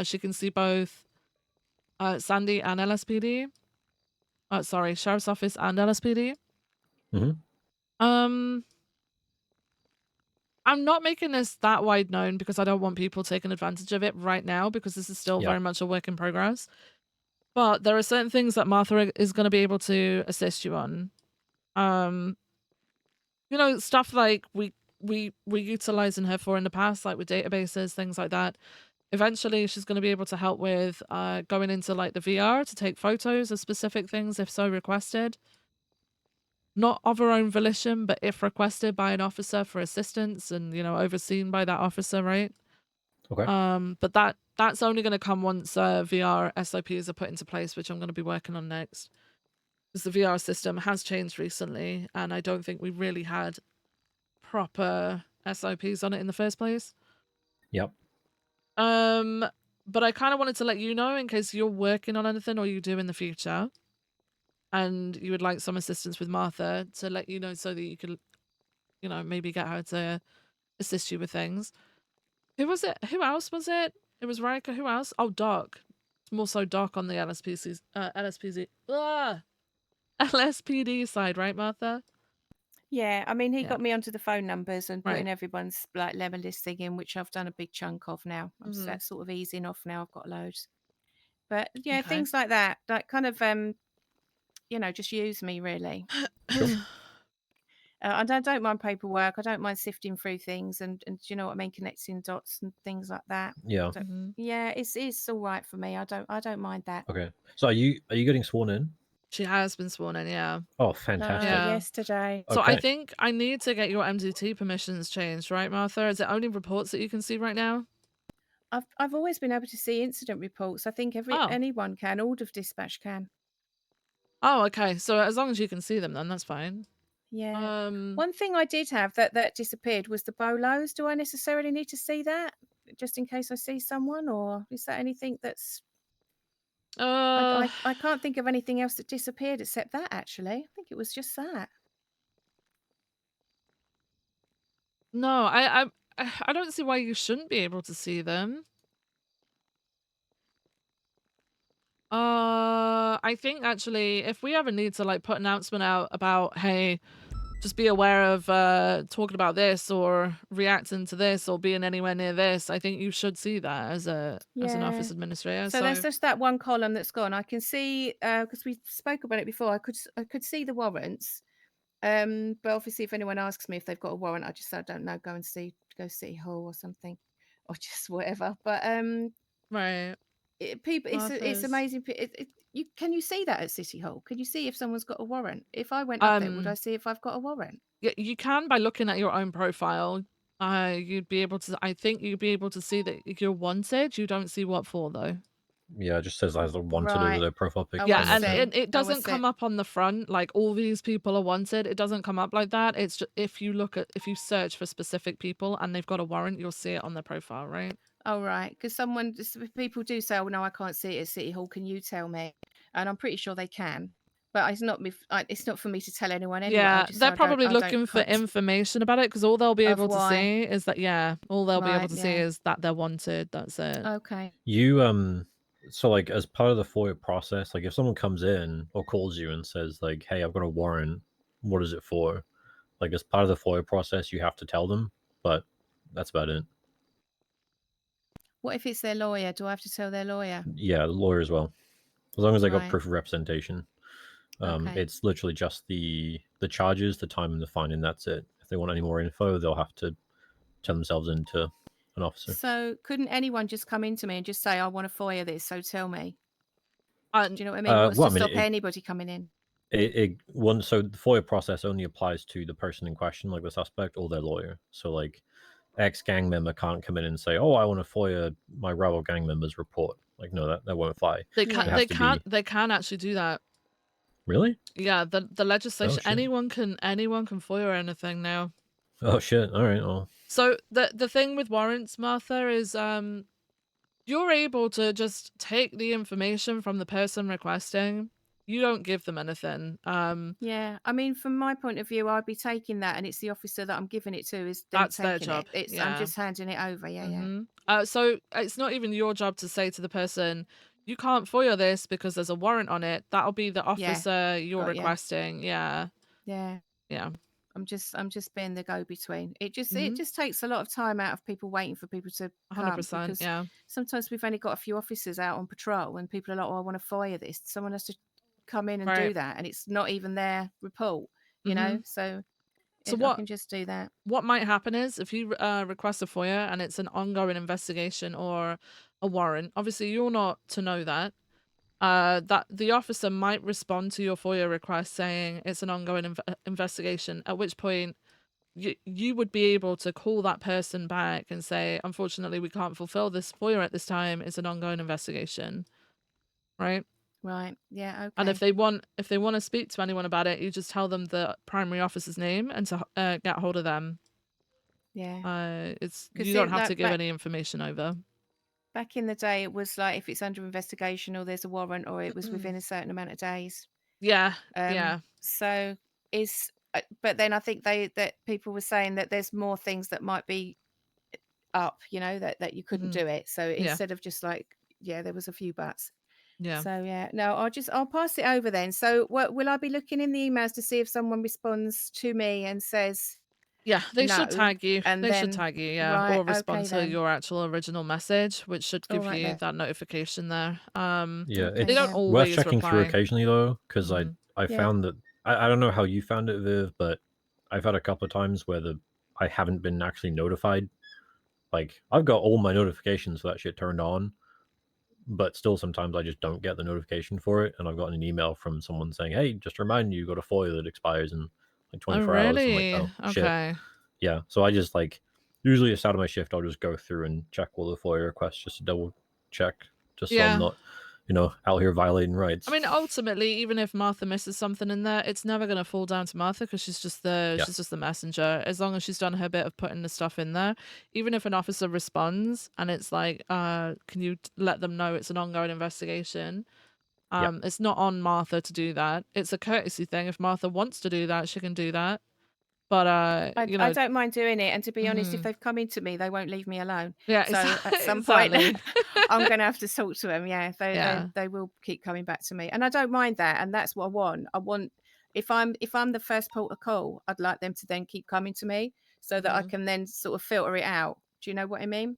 She can see both Sandy and LSPD. Sorry, Sheriff's Office and LSPD. I'm not making this that wide known because I don't want people taking advantage of it right now because this is still very much a work in progress. But there are certain things that Martha is going to be able to assist you on. You know, stuff like we're utilizing her for in the past, like with databases, things like that. Eventually, she's going to be able to help with going into like the VR to take photos of specific things if so requested. Not of her own volition, but if requested by an officer for assistance and, you know, overseen by that officer, right? Okay. But that's only going to come once VR SOPs are put into place, which I'm going to be working on next. Because the VR system has changed recently, and I don't think we really had proper SOPs on it in the first place. Yep. But I kind of wanted to let you know in case you're working on anything or you do in the future, and you would like some assistance with Martha, to let you know so that you could, you know, maybe get her to assist you with things. Who was it? Who else was it? It was Riker. Who else? Oh, Doc. It's more so Doc on the LSPD side, right, Martha? Yeah, I mean, he got me onto the phone numbers and Right. putting everyone's like level listing in, which I've done a big chunk of now. That's sort of easing off now. I've got loads. But yeah, Okay. things like that, like kind of you know, just use me really. Sure. I don't mind paperwork. I don't mind sifting through things, and do you know what I mean, connecting dots and things like that. Yeah. Yeah, it's all right for me. I don't mind that. Okay. So are you getting sworn in? She has been sworn in, yeah. Oh, fantastic. Yesterday. So I Okay. think I need to get your MDT permissions changed, right, Martha? Is it only reports that you can see right now? I've always been able to see incident reports. I think anyone can. All of dispatch can. Oh, okay. So as long as you can see them, then that's fine. Yeah. One thing I did have that disappeared was the bolos. Do I necessarily need to see that just in case I see someone, or is that anything that's? I can't think of anything else that disappeared except that. Actually, I think it was just that. No, I don't see why you shouldn't be able to see them. I think actually, if we ever need to like put an announcement out about, hey, just be aware of talking about this or reacting to this or being anywhere near this, I think you should see that as an office administrator. So there's just that one column that's gone. I can see because we spoke about it before. I could see the warrants. But obviously, if anyone asks me if they've got a warrant, I just don't know. Go City Hall or something, or just whatever. But right. It's amazing. Can you see that at City Hall? Can you see if someone's got a warrant? If I went up there, would I see if I've got a warrant? Yeah, you can by looking at your own profile. You'd be able to. I think you'd be able to see that you're wanted. You don't see what for though. Yeah, it just says as a wanted over their profile picture. Yeah, and it doesn't come up on the front like all these people are wanted. It doesn't come up like that. It's just if you search for specific people and they've got a warrant, you'll see it on their profile, right? Oh, right. Because people do say, "Oh no, I can't see it at City Hall. Can you tell me?" And I'm pretty sure they can, but it's not for me to tell anyone anyway. Yeah, they're probably looking for information about it because all they'll be able to see is that all they'll be able to see is that they're wanted. That's it. Okay. You so like as part of the FOIA process, like if someone comes in or calls you and says like, "Hey, I've got a warrant. What is it for?" Like as part of the FOIA process, you have to tell them, but that's about it. What if it's their lawyer? Do I have to tell their lawyer? Yeah, the lawyer as well. As long as they got Right. proof of representation. Okay. It's literally just the charges, the time, and the fine, and that's it. If they want any more info, they'll have to turn themselves into an officer. So couldn't anyone just come into me and just say, "I want to FOIA this, so tell me"? Do you know what I mean? What's to stop anybody coming in? So the FOIA process only applies to the person in question, like the suspect or their lawyer. So like ex-gang member can't come in and say, "Oh, I want to FOIA my rival gang member's report." Like, no, that won't fly. They can actually do that. Really? Yeah, the legislation. Oh, anyone can FOIA anything now. Oh shit! All right. Well. So the thing with warrants, Martha, is you're able to just take the information from the person requesting. You don't give them anything. Yeah, I mean, from my point of view, I'd be taking that, and it's the officer that I'm giving it to is that's taking their job. it. I'm just handing it over. Yeah, So it's not even your job to say to the person, "You can't FOIA this because there's a warrant on it." That'll be the officer you're requesting. Yeah. Yeah. I'm just being the go-between. It just takes a lot of time out of people waiting for people to come. 100%. Yeah. Sometimes we've only got a few officers out on patrol, and people are like, "Oh, I want to FOIA this." Someone has to come in and do that, and it's not even their report. You know, so I can just do that. What might happen is if you request a FOIA and it's an ongoing investigation or a warrant, obviously you're not to know that. That the officer might respond to your FOIA request saying it's an ongoing investigation, at which point you would be able to call that person back and say, "Unfortunately, we can't fulfill this FOIA at this time. It's an ongoing investigation." Right? Right. Yeah. Okay. And if they want to speak to anyone about it, you just tell them the primary officer's name and to get hold of them. Yeah. You don't have to give any information over. Back in the day, it was like if it's under investigation or there's a warrant or it was within a certain amount of days. Yeah. Yeah. So but then I think that people were saying that there's more things that might be up, you know, that you couldn't do it. So instead of just like, there was a few buts. Yeah. So no, I'll pass it over then. So will I be looking in the emails to see if someone responds to me and says? Yeah, they should tag you. And they then, should tag you, yeah, right, or respond okay, to your actual original message, which should give right you then. that notification there. Yeah, they it's don't worth always checking through reply. occasionally though, because I I found that I don't know how you found it, Viv, but I've had a couple of times where I haven't been actually notified. Like I've got all my notifications for that shit turned on, but still sometimes I just don't get the notification for it, and I've gotten an email from someone saying, "Hey, just a reminder, you got a FOIA that expires in like 24 hours." I'm like, really? "Oh shit." Okay. Yeah, so I just like usually at the start of my shift, I'll just go through and check all the FOIA requests just to double check, just so I'm not, out here violating rights. I mean, ultimately, even if Martha misses something in there, it's never going to fall down to Martha because she's just the messenger. As long as she's done her bit of putting the stuff in there, even if an officer responds and it's like, can you let them know it's an ongoing investigation? It's not on Martha to do that. It's a courtesy thing. If Martha wants to do that, she can do that. But I don't mind doing it, and to be honest, if they've come into me, they won't leave me alone. Yeah, so at some point, I'm going to have to talk to them. Yeah, they will keep coming back to me, and I don't mind that, and that's what I want. I want if I'm the first port of call, I'd like them to then keep coming to me so that I can then sort of filter it out. Do you know what I mean?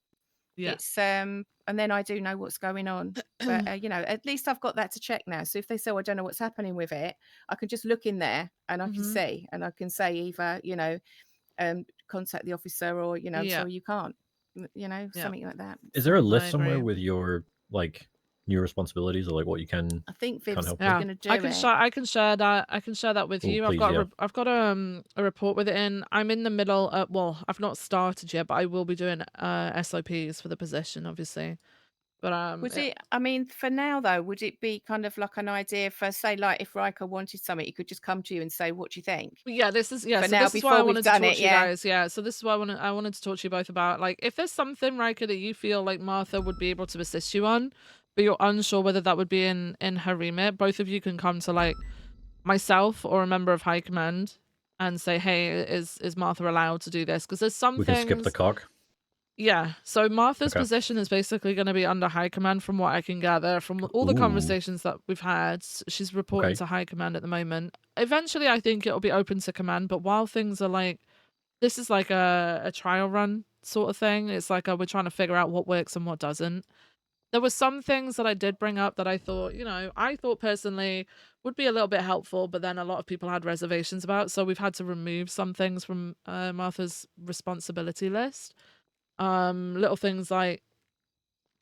Yeah. It's and then I do know what's going on. But at least I've got that to check now. So if they say, I don't know what's happening with it, I can just look in there and I can see, and I can say either, contact the officer or, sorry, you can't, something like that. Is there a list somewhere with your new responsibilities or like what you can? I think Viv's help going to do I can share that. I can share that with you. Please, I've got a report with it in. I'm in the middle. Well, I've not started yet, but I will be doing SOPs for the position, obviously. But would it? I mean, for now though, would it be kind of like an idea for, say, like if Riker wanted something, he could just come to you and say, "What do you think?" Yeah, this is For so now, this is why I wanted to talk to you yeah. guys. Yeah, so this is why I wanted to talk to you both about, like, if there's something, Riker, that you feel like Martha would be able to assist you on, but you're unsure whether that would be in her remit. Both of you can come to like myself or a member of High Command and say, "Hey, is Martha allowed to do this?" Because there's some we things. can skip the cock. Yeah, so Martha's position is basically going to be under High Command from what I can gather from all the conversations that we've had. She's reporting to High Command at the moment. Eventually, I think it'll be open to Command, but while things are like, this is like a trial run sort of thing. It's like we're trying to figure out what works and what doesn't. There were some things that I did bring up that I thought, I thought personally would be a little bit helpful, but then a lot of people had reservations about. So we've had to remove some things from Martha's responsibility list. Little things like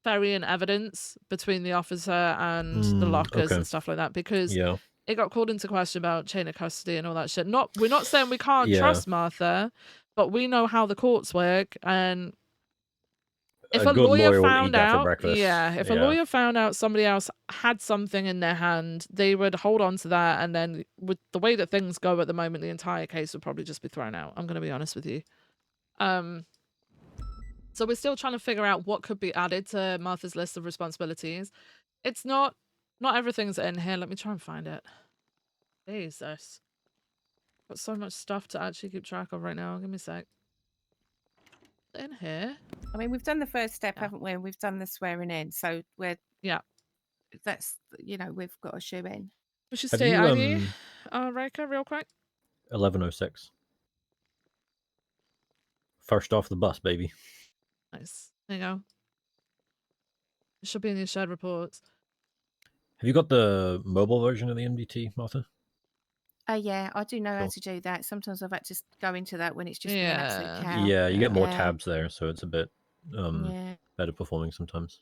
ferrying evidence between the officer and the lockers and stuff like that, because it got called into question about chain of custody and all that shit. We're not saying we can't trust Martha, but we know how the courts work, and if a lawyer found out, if a lawyer found out somebody else had something in their hand, they would hold on to that, and then with the way that things go at the moment, the entire case would probably just be thrown out. I'm going to be honest with you. So we're still trying to figure out what could be added to Martha's list of responsibilities. It's not everything's in here. Let me try and find it. Jesus. Got so much stuff to actually keep track of right now. Give me a sec. In here? I mean, we've done the first step, haven't we? We've done the swearing in. So we're... Yeah. That's, we've got a shoe in. We should stay ID, Riker, real quick. 1106. First off the bus, baby. Nice. There you go. It should be in your shared reports. Have you got the mobile version of the MDT, Martha? Yeah, I do know how to do that. Sometimes I've had to go into that when it's just been an absolute cow. Yeah, you get more tabs there, so it's a bit better performing sometimes.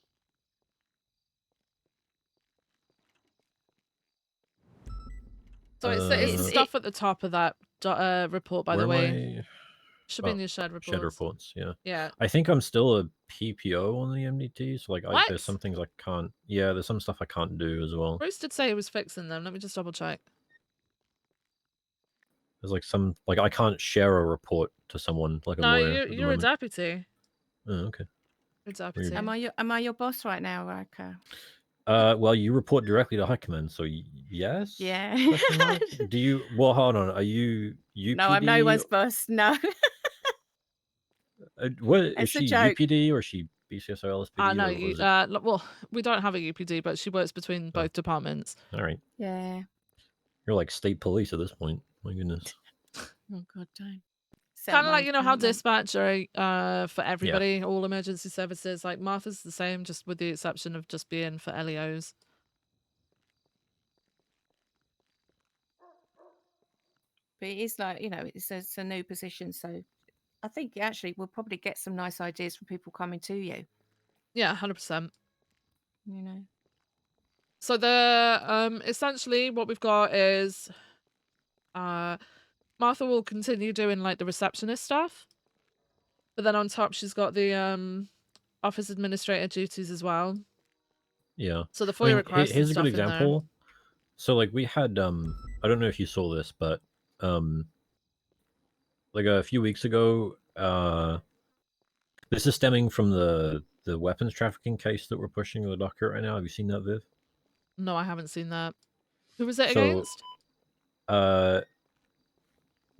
So it's stuff at the top of that report, by the way. Should be in your shared reports. Shared reports, yeah. Yeah. I think I'm still a PPO on the MDT, so like there's some things I can't. Yeah, there's some stuff I can't do as well. Bruce did say he was fixing them. Let me just double check. There's like some I can't share a report to someone like a lawyer. No, you're a deputy. Oh, okay. You're a deputy. Am I your boss right now, Riker? Well, you report directly to High Command, so yes. Yeah. Do you? Well, hold on. Are you UPD? No, I'm no one's boss. No. What is she? UPD or is she BCSO LSPD? No, well, we don't have a UPD, but she works between both departments. All right. Yeah. You're like state police at this point. My goodness. Oh God, don't. Kind of like how dispatch are for everybody, all emergency services. Like Martha's the same, just with the exception of just being for LEOs. but it is like, you know, it's a new position, so I think actually we'll probably get some nice ideas from people coming to you. Yeah, 100%. You know. So the essentially what we've got is Martha will continue doing like the receptionist stuff, but then on top she's got the office administrator duties as well. Yeah. So the FOIA requests and here's a stuff good in there. example. So like we had I don't know if you saw this, but like a few weeks ago, this is stemming from the weapons trafficking case that we're pushing in the docket right now. Have you seen that, Viv? No, I haven't seen that. Who was it So, against?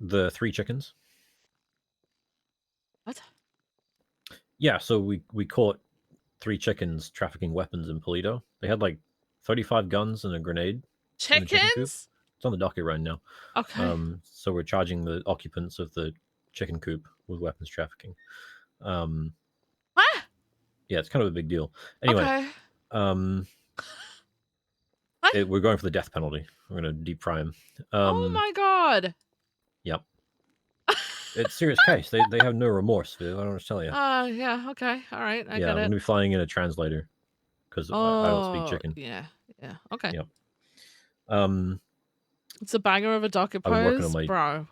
The 3 chickens. What? Yeah, so we caught 3 chickens trafficking weapons in Polito. They had like 35 guns and a grenade. In the chicken coop. Chickens? It's on the docket right now. Okay. So we're charging the occupants of the chicken coop with weapons trafficking. What? Yeah, it's kind of a big deal. Anyway, Okay. we're going for the death penalty. We're going to deep fry him. Oh my god. Yep. It's a serious case. They have no remorse, Viv. I don't know what to tell you. Yeah, okay. All right, I yeah, get I'm going it. to be flying in a translator because I don't speak chicken. Yeah, okay. Yep. It's a banger of a docket I've been working on pose, bro.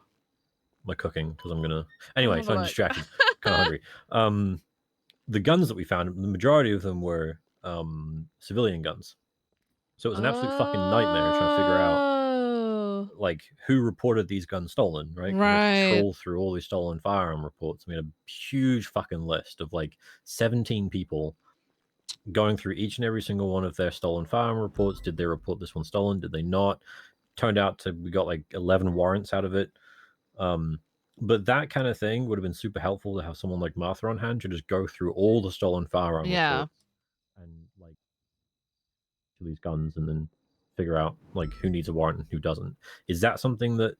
my cooking because I'm gonna. Anyway, have a so I'm look. distracted. Kind of hungry. The guns that we found, the majority of them were civilian guns. So it was an absolute fucking nightmare trying to figure out like who reported these guns stolen, right? 'Cause we had to troll through all these stolen firearm reports. We had a huge fucking list of like 17 people going through each and every single one of their stolen firearm reports. Did they report this one stolen? Did they not? Turned out we got like 11 warrants out of it. But that kind of thing would have been super helpful to have someone like Martha on hand to just go through all the stolen firearm reports and like these guns and then figure out like who needs a warrant and who doesn't. Is that something that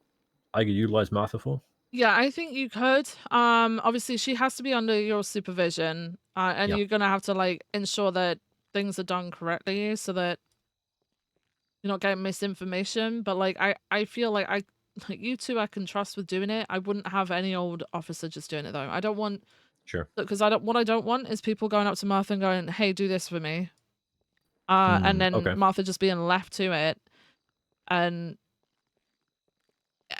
I could utilize Martha for? Yeah, I think you could. Obviously she has to be under your supervision, and you're gonna have to like ensure that things are done correctly so that you're not getting misinformation. But like I feel like you two I can trust with doing it. I wouldn't have any old officer just doing it though. I don't want because what I don't want is people going up to Martha and going, "Hey, do this for me," and then Martha just being left to it, and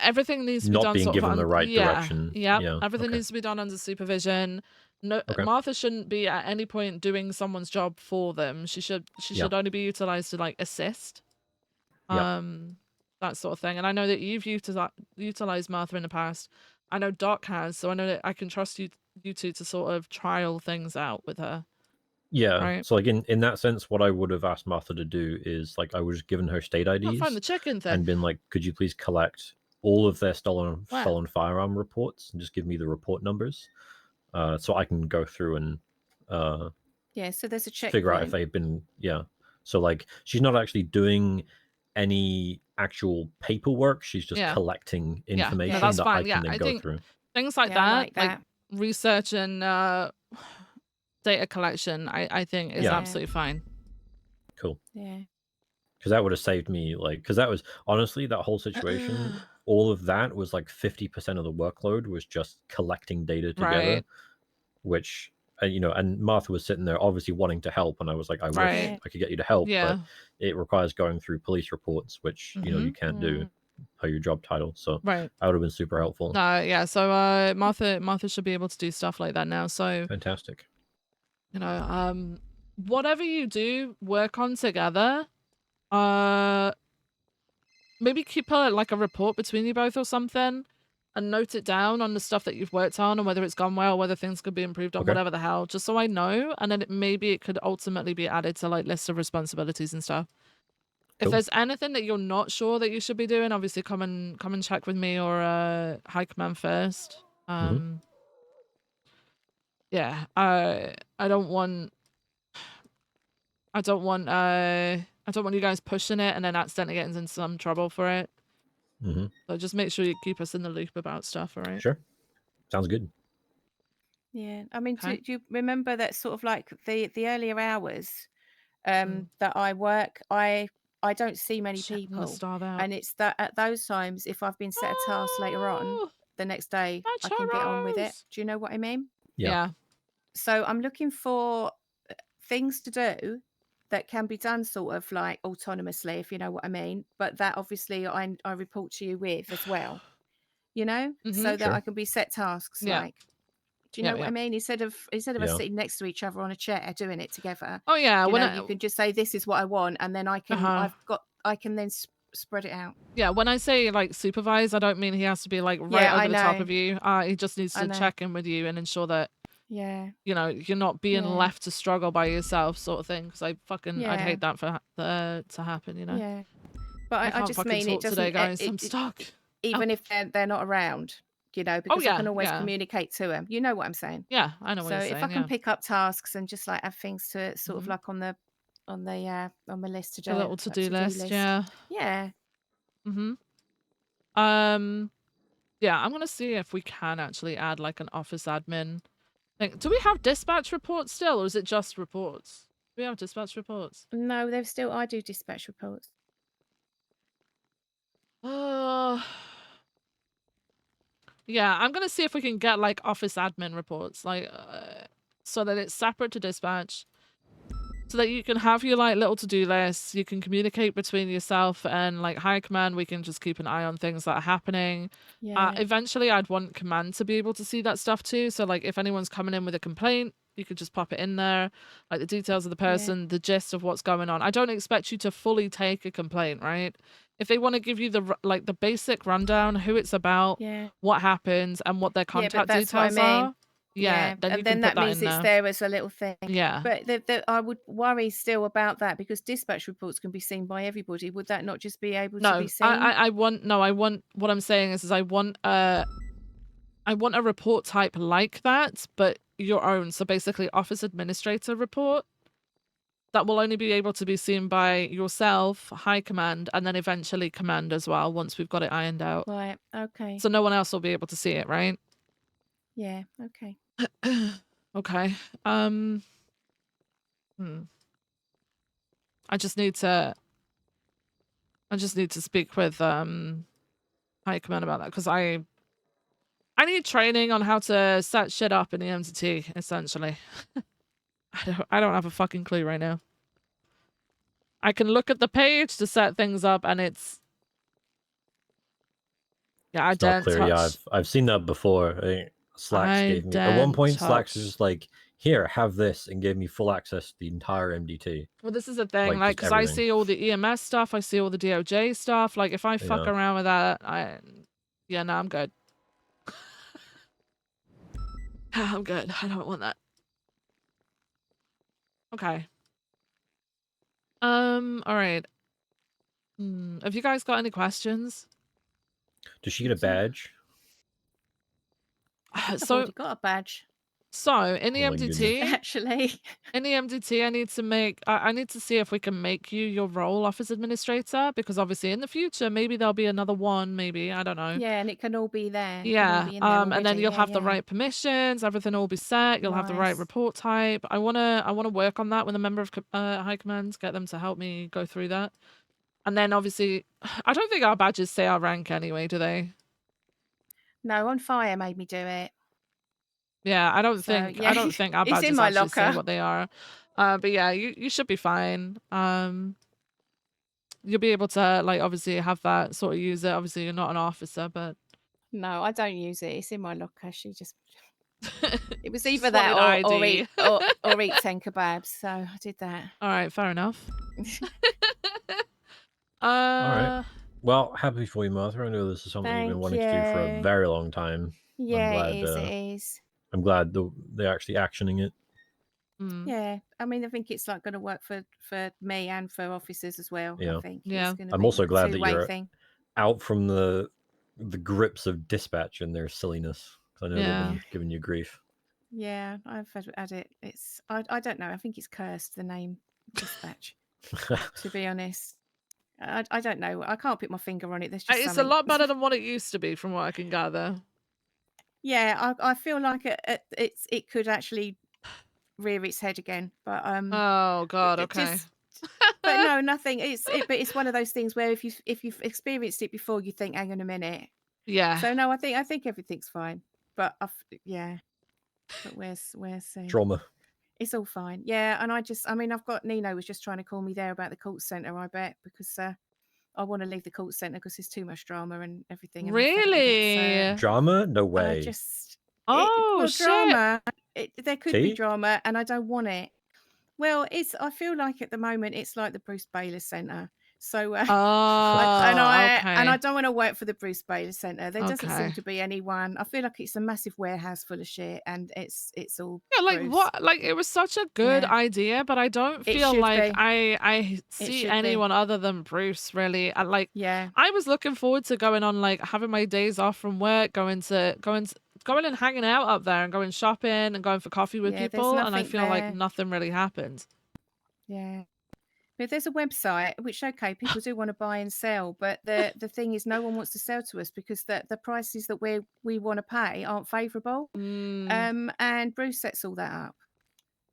everything needs to be not done being sort given of the right direction. Yeah, everything needs to be done under supervision. No, Martha shouldn't be at any point doing someone's job for them. She should only be utilized to like assist. That sort of thing. And I know that you've utilized Martha in the past. I know Doc has, so I know that I can trust you two to sort of trial things out with her. Yeah. Right? So like in that sense, what I would have asked Martha to do is like I was given her state IDs find the chicken thing and been like, could you please collect all of their stolen firearm reports and just give me the report numbers, so I can go through and so there's a check. Figure out if they've been So like she's not actually doing any actual paperwork. She's just collecting information that's that fine. I can then go through. Things like that, like research and data collection, I think is absolutely fine. Cool. Yeah. Because that would have saved me, like, because that was honestly that whole situation. All of that was like 50% of the workload was just collecting data together, which and Martha was sitting there obviously wanting to help, and I was like, I wish I could get you to help, but it requires going through police reports, which you can't do per your job title. So that would have been super helpful. So Martha should be able to do stuff like that now. So fantastic. Whatever you do, work on together. Maybe keep like a report between you both or something, and note it down on the stuff that you've worked on and whether it's gone well, whether things could be improved on, whatever the hell, just so I know. And then maybe it could ultimately be added to like lists of responsibilities and stuff. If there's anything that you're not sure that you should be doing, obviously come and check with me or High Command first. Yeah, I don't want you guys pushing it and then accidentally getting into some trouble for it. So just make sure you keep us in the loop about stuff, all right? Sure. Sounds good. Yeah, I mean, do you remember that sort of like the earlier hours that I work? I I don't see many Shit, I'm gonna people, starve out. and it's that at those times, if I've been set a task later on, Oh, the next day my I can get on with it. churros! Do you know what I mean? Yeah. So I'm looking for things to do that can be done sort of like autonomously, if you know what I mean. But that obviously I report to you with as well, you know, so that I can be set tasks Yeah. like. Do you know what I mean? Instead of us sitting next to each other on a chair doing it together. Oh yeah, you when know, you can just say this is what I want, and then I can I can then spread it out. Yeah, when I say like supervise, I don't mean he has to be like right Yeah, I over the top know. of you. He just needs I to know. check in with you and ensure that Yeah. you know you're not being Yeah. left to struggle by yourself, sort of thing. Because I'd Yeah. hate that for to happen. You know. Yeah. But I I can't just fucking mean it talk today, doesn't. guys. I'm stuck. Even if they're not around, you know, because I yeah, can always yeah. communicate to them. You know what I'm saying? Yeah, I know what So you're if I saying. can Yeah. pick up tasks and just like have things to sort of like on the list to do, A little to-do list. Yeah. Yeah. Yeah, I'm gonna see if we can actually add like an office admin thing. Do we have dispatch reports still, or is it just reports? Do we have dispatch reports? No, they're still. I do dispatch reports. Yeah, I'm gonna see if we can get like office admin reports, like so that it's separate to dispatch, so that you can have your like little to-do lists. You can communicate between yourself and like high command. We can just keep an eye on things that are happening. Yeah. Eventually, I'd want command to be able to see that stuff too. So like if anyone's coming in with a complaint, you could just pop it in there, like the details of the person, the gist of what's going on. I don't expect you to fully take a complaint, right? If they want to give you the basic rundown, who it's about, what happens, and what their contact that's what I details mean. are, then and you then can that put that means in it's there. there as a little thing. Yeah. But I would worry still about that because dispatch reports can be seen by everybody. Would that not just be able to No, be seen? I want what I'm saying is I want a report type like that, but your own. So basically office administrator report that will only be able to be seen by yourself, high command, and then eventually command as well once we've got it ironed out. Right, okay. So no one else will be able to see it, right? Yeah, okay. Okay. I just need to speak with high command about that because I need training on how to set shit up in the MDT, essentially. I don't have a fucking clue right now. I can look at the page to set things up and it's I It's don't not clear. touch. Yeah, I've seen that before. Slacks gave me at one point. Slacks was just like, "Here, have this," and gave me full access to the entire MDT. Well, this is the thing, like, because just I everything. see all the EMS stuff, I see all the DOJ stuff. Like, if I fuck around with that, no, I'm good. I'm good. I don't want that. Okay. All right. Have you guys got any questions? Does she get a badge? I've already got a badge. So in the Oh my MDT, goodness. Actually, in the MDT, I need to make. I need to see if we can make you your role office administrator, because obviously in the future maybe there'll be another one. Maybe I don't know. yeah, and it can all be there. It can all Yeah. be in there And then already. you'll Yeah, have the yeah. right permissions. Everything will be set. You'll have the right Nice. report type. I wanna work on that with a member of high command. Get them to help me go through that. And then obviously, I don't think our badges say our rank anyway, do they? No, on fire made me do it. Yeah, I don't So, think yeah, our it's in badges my actually say locker. what they are. But yeah, you should be fine. You'll be able to like obviously have that sort of use it. Obviously, you're not an officer, but No, I don't use it. It's in my locker. She just it was either Just that wanted or ID. eat 10 kebabs. So I did that. All right, fair enough. All right. Well, happy for you, Martha. I know this is something you've been Thank wanting to do for a you. very long time. Yeah, I'm glad, it is. It is. I'm glad they're actually actioning it. Yeah, I mean, I think it's like going to work for me and for officers as well. Yeah. I think Yeah. it's going to I'm be also glad a that two-way you're thing. out from the grips of dispatch and their silliness. I know they've been giving you grief. Yeah, I've had it. It's I don't know. I think it's cursed, the name dispatch. To be honest, I don't know. I can't put my finger on it. There's just It's something. a lot better than what it used to be, from what I can gather. Yeah, I feel like it could actually rear its head again. But Oh God, okay. but no, nothing. But it's one of those things where if you've experienced it before, you think, hang on a minute. Yeah. So no, I think everything's fine. But yeah. But where's Drama. It's all fine. Yeah, and I mean, I've got Nino was just trying to call me there about the call centre, I bet, because I want to leave the call centre because there's too much drama and everything. And I'm fed up with it, Really? Drama? No I way. just Oh, shit. drama. There could be Tea? drama, and I don't want it. Well, I feel like at the moment it's like the Bruce Bayless Centre. So Oh, and okay. I don't want to work for the Bruce Bayless Centre. There doesn't seem Okay. to be anyone. I feel like it's a massive warehouse full of shit, and it's all Yeah, like Bruce. what? Like it was such a good Yeah. idea, but I don't It feel should like be. I see should be. anyone other than Bruce really. Yeah. I was looking forward to going on like having my days off from work, going and hanging out up there and going shopping and going for coffee with Yeah, there's people, and I nothing feel like there. nothing really happened. Yeah. But there's a website which, okay, people do want to buy and sell, but the thing is, no one wants to sell to us because the prices that we want to pay aren't favourable. And Bruce sets all that up.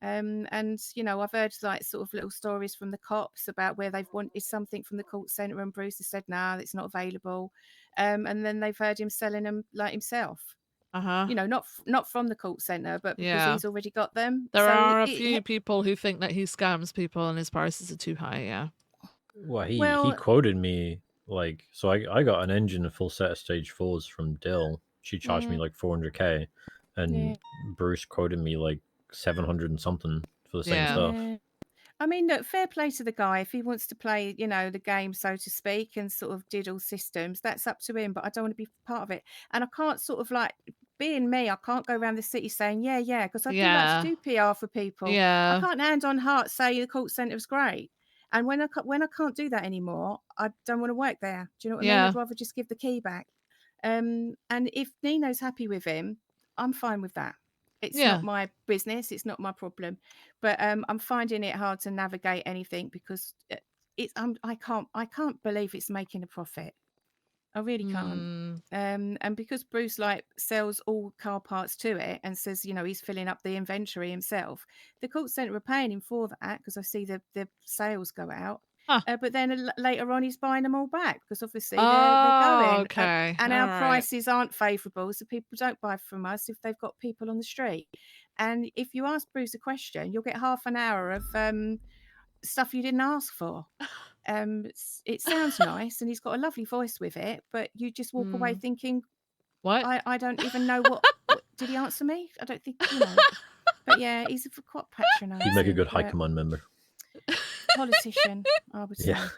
And you know, I've heard like sort of little stories from the cops about where they've wanted something from the call centre, and Bruce has said, "Nah, it's not available." And then they've heard him selling them like himself. You know, not from the call centre, but because Yeah. he's already got them. There So are a few people who think that he scams people and his prices are too high. Yeah. Well, he Well- quoted me like, so I got an engine and full set of stage 4s from Dill. She charged me like 400k, and Bruce quoted me like 700 and something for the same stuff. Yeah. I mean, look, fair play to the guy. If he wants to play, you know, the game, so to speak, and sort of diddle systems, that's up to him. But I don't want to be part of it. And I can't sort of like, being me, I can't go around the city saying, yeah, because I do like to do PR for people. Yeah. I can't hand on heart say the call centre was great. And when I can't do that anymore, I don't want to work there. Do you know what I mean? I'd rather just give the key back. And if Nino's happy with him, I'm fine with that. It's not my business. It's not my problem. But I'm finding it hard to navigate anything because I can't believe it's making a profit. I really can't. And because Bruce like sells all car parts to it and says, you know, he's filling up the inventory himself, the call centre are paying him for that because I see the sales go out. But then later on, he's buying them all back because obviously they're going. Okay. And All our right. prices aren't favourable, so people don't buy from us if they've got people on the street. And if you ask Bruce a question, you'll get half an hour of stuff you didn't ask for. It sounds nice, and he's got a lovely voice with it, but you just walk away thinking, "What? I don't even know what did he answer me? I don't think, you know." But yeah, he's quite patronising. He'd make a good high command member. Politician, I would say. Yeah.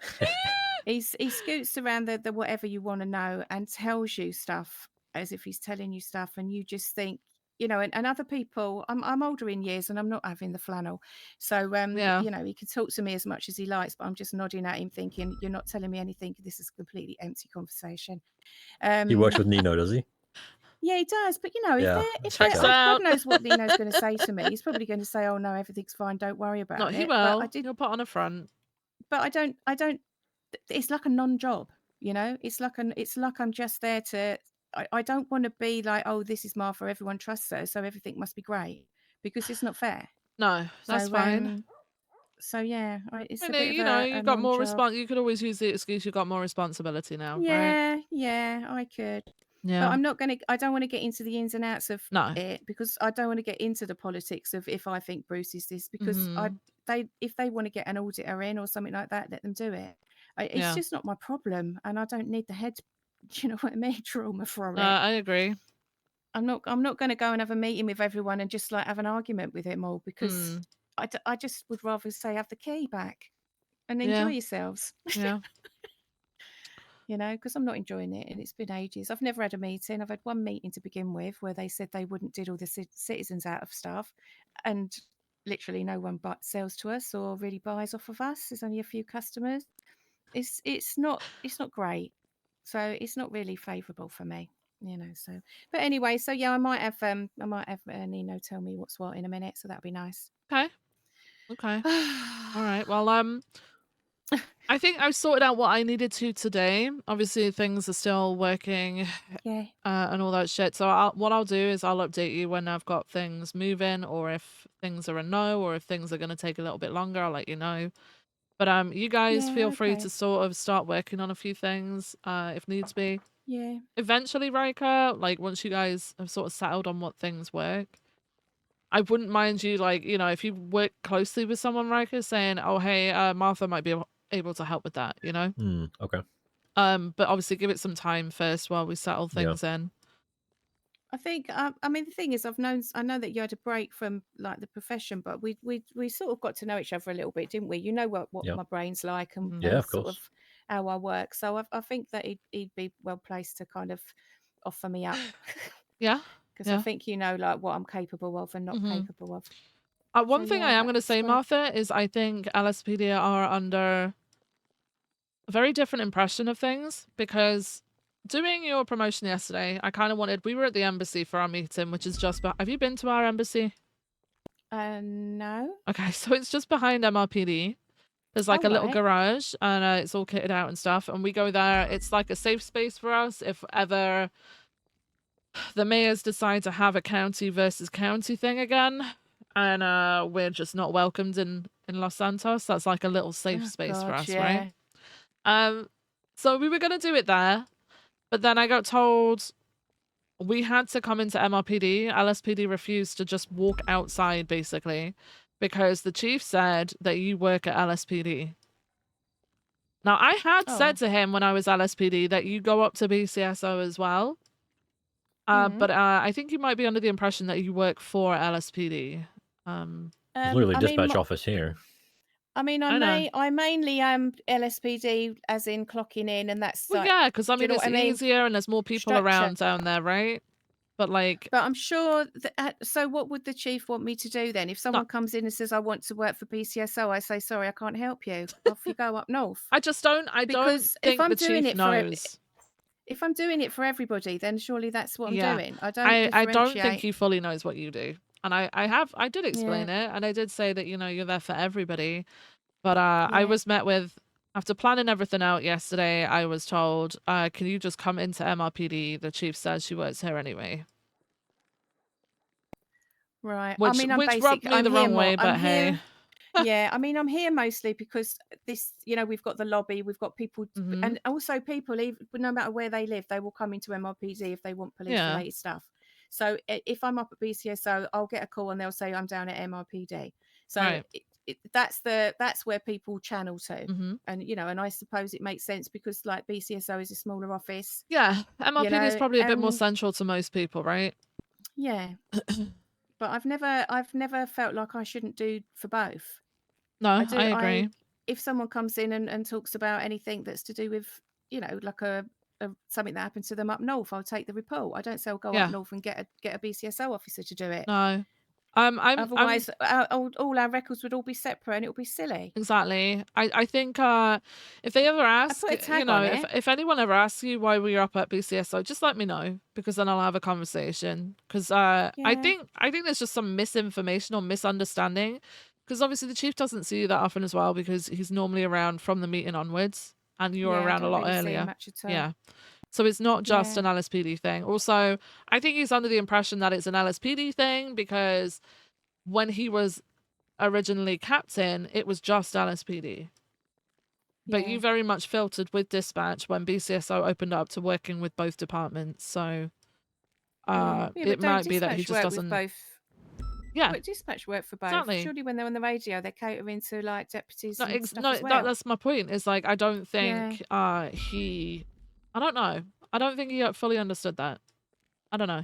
He scoots around the whatever you want to know and tells you stuff as if he's telling you stuff, and you just think, you know, and other people, I'm older in years and I'm not having the flannel. So you know, he can talk to me as much as he likes, but I'm just nodding at him thinking, you're not telling me anything. This is a completely empty conversation. He works with Nino, does he? Yeah, he does. But you know, if out. God knows what Nino's going to say to me. He's probably going to say, "Oh no, everything's fine. Don't worry about No, it." he But will. He'll put on a front. But I don't. It's like a non-job. You know, it's like I'm just there to. I don't want to be like, oh, this is Martha. Everyone trusts her, so everything must be great, because it's not fair. No, that's fine. So yeah, it's a And bit you of know, a you've got more non-job. You could always use the excuse you've got more responsibility now, right? Yeah, I could. Yeah. But I don't want to get into the ins and outs of it, because I don't want to get into the politics of if I think Bruce is this, because if they want to get an auditor in or something like that, let them do it. It's just not my problem, and I don't need the head, you know what I mean, trauma from it. I agree. I'm not going to go and have a meeting with everyone and just like have an argument with them all, because I just would rather say have the key back and enjoy yourselves. Yeah. You know, because I'm not enjoying it, and it's been ages. I've never had a meeting. I've had one meeting to begin with where they said they wouldn't diddle the citizens out of stuff, and literally no one sells to us or really buys off of us. There's only a few customers. It's not great, so it's not really favourable for me. You know, so but anyway, so yeah, I might have Nino tell me what's what in a minute, so that'd be nice. Okay. All right. Well, I think I've sorted out what I needed to today. Obviously, things are still working, and all that shit. So what I'll do is I'll update you when I've got things moving, or if things are a no, or if things are going to take a little bit longer, I'll let you know. But you guys Yeah, feel free okay. to sort of start working on a few things if needs be. Yeah. Eventually, Riker, like once you guys have sort of settled on what things work, I wouldn't mind you, like, you know, if you work closely with someone, Riker, saying, oh, hey, Martha might be able to help with that, you know? Okay. But obviously give it some time first while we settle Yeah. things in. I think I mean the thing is I know that you had a break from like the profession, but we sort of got to know each other a little bit, didn't we? You know what Yeah. my brain's like and, Yeah, and of sort course. of how I work. So I think that he'd be well placed to kind of offer me up. Yeah. Because I think you know like what I'm capable of and not Mhm. capable of. One So, thing yeah, I am going to that's say, great. Martha, is I think LSPD are under a very different impression of things because doing your promotion yesterday, I kind of wanted, we were at the embassy for our meeting, which is just, have you been to our embassy? No. Okay, so it's just behind MRPD. There's like Oh, a little right. garage and it's all kitted out and stuff. And we go there. It's like a safe space for us if ever the mayors decide to have a county versus county thing again. And we're just not welcomed in Los Santos. That's like a little safe Oh, space for God, us, yeah. right? So we were going to do it there. But then I got told we had to come into MRPD. LSPD refused to just walk outside, basically, because the chief said that you work at LSPD. Now, I had said to him when I was LSPD that you go up to BCSO as well. But I think you might be under the impression that you work for LSPD. There's literally I dispatch mean, office here. I mean, I know. I mainly am LSPD, as in clocking in, and that's Well, like, yeah, because I do you mean, know it's what I mean? easier and there's more people Structure. around down there, right? But like, But I'm sure that. So, what would the chief want me to do then? If someone comes in and says, "I want to work for BCSO," I say, "Sorry, I can't help you. Off you go up north." I don't Because if think I'm the doing chief it knows. if I'm doing it for everybody, then surely that's what I'm Yeah. doing. I don't I don't differentiate. think he fully knows what you do. And I did explain it, and I did say that, you know, you're there for everybody. But I Yeah. was met with, after planning everything out yesterday, I was told, can you just come into MRPD? The chief says she works here anyway. Right. Which, I mean, I'm which rubbed basic. me I'm the here wrong way, but I'm hey. here. Yeah, I mean, I'm here mostly because this, you know, we've got the lobby, we've got people, and also people, even no matter where they live, they will come into MRPD if they want police-related stuff. So if I'm up at BCSO, I'll get a call and they'll say I'm down at MRPD. So that's where people channel to, and you know, and I suppose it makes sense because like BCSO is a smaller office. Yeah, MRPD you know, is probably a bit more and- central to most people, right? Yeah. But I've never felt like I shouldn't do for both. No, I agree. If someone comes in and talks about anything that's to do with, you know, like a something that happened to them up north, I'll take the report. I don't say I'll go up north and get a BCSO officer to do it. No. Otherwise, all our records would all be separate and it would be silly. Exactly. I think if they ever ask, put a tag you know, on it. if anyone ever asks you why we're up at BCSO, just let me know, because then I'll have a conversation. Because I think there's just some misinformation or misunderstanding, because obviously the chief doesn't see you that often as well, because he's normally around from the meeting onwards, and you're around a lot earlier. Much at all. Yeah. So it's not just an LSPD thing. Also, I think he's under the impression that it's an LSPD thing because when he was originally captain, it was just LSPD. But you very much filtered with dispatch when BCSO opened up to working with both departments. So it might be that he just doesn't. With both. Yeah, but dispatch work for both. Exactly. Surely when they're on the radio, they're catering to like deputies No, and stuff as well. that's my point. Is like I don't think he. I don't know. I don't think he fully understood that. I don't know.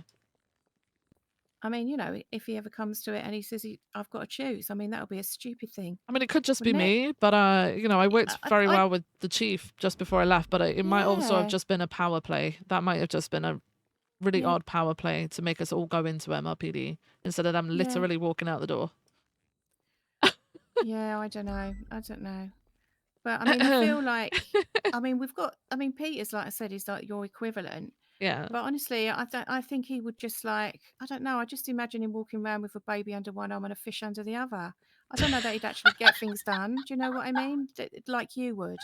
I mean, you know, if he ever comes to it and he says, I've got to choose, I mean, that would be a stupid thing. I mean, it could just be me, but you know, I worked very well with the chief just before I left, but it might also have just been a power play. That might have just been a really odd power play to make us all go into MRPD instead of them literally walking out the door. Yeah, I don't know. But I mean, I feel like, Peter's, like I said, is like your equivalent. Yeah. But honestly, I think he would just like, I don't know. I just imagine him walking around with a baby under one arm and a fish under the other. I don't know that he'd actually get things done. Do you know what I mean? Like you would.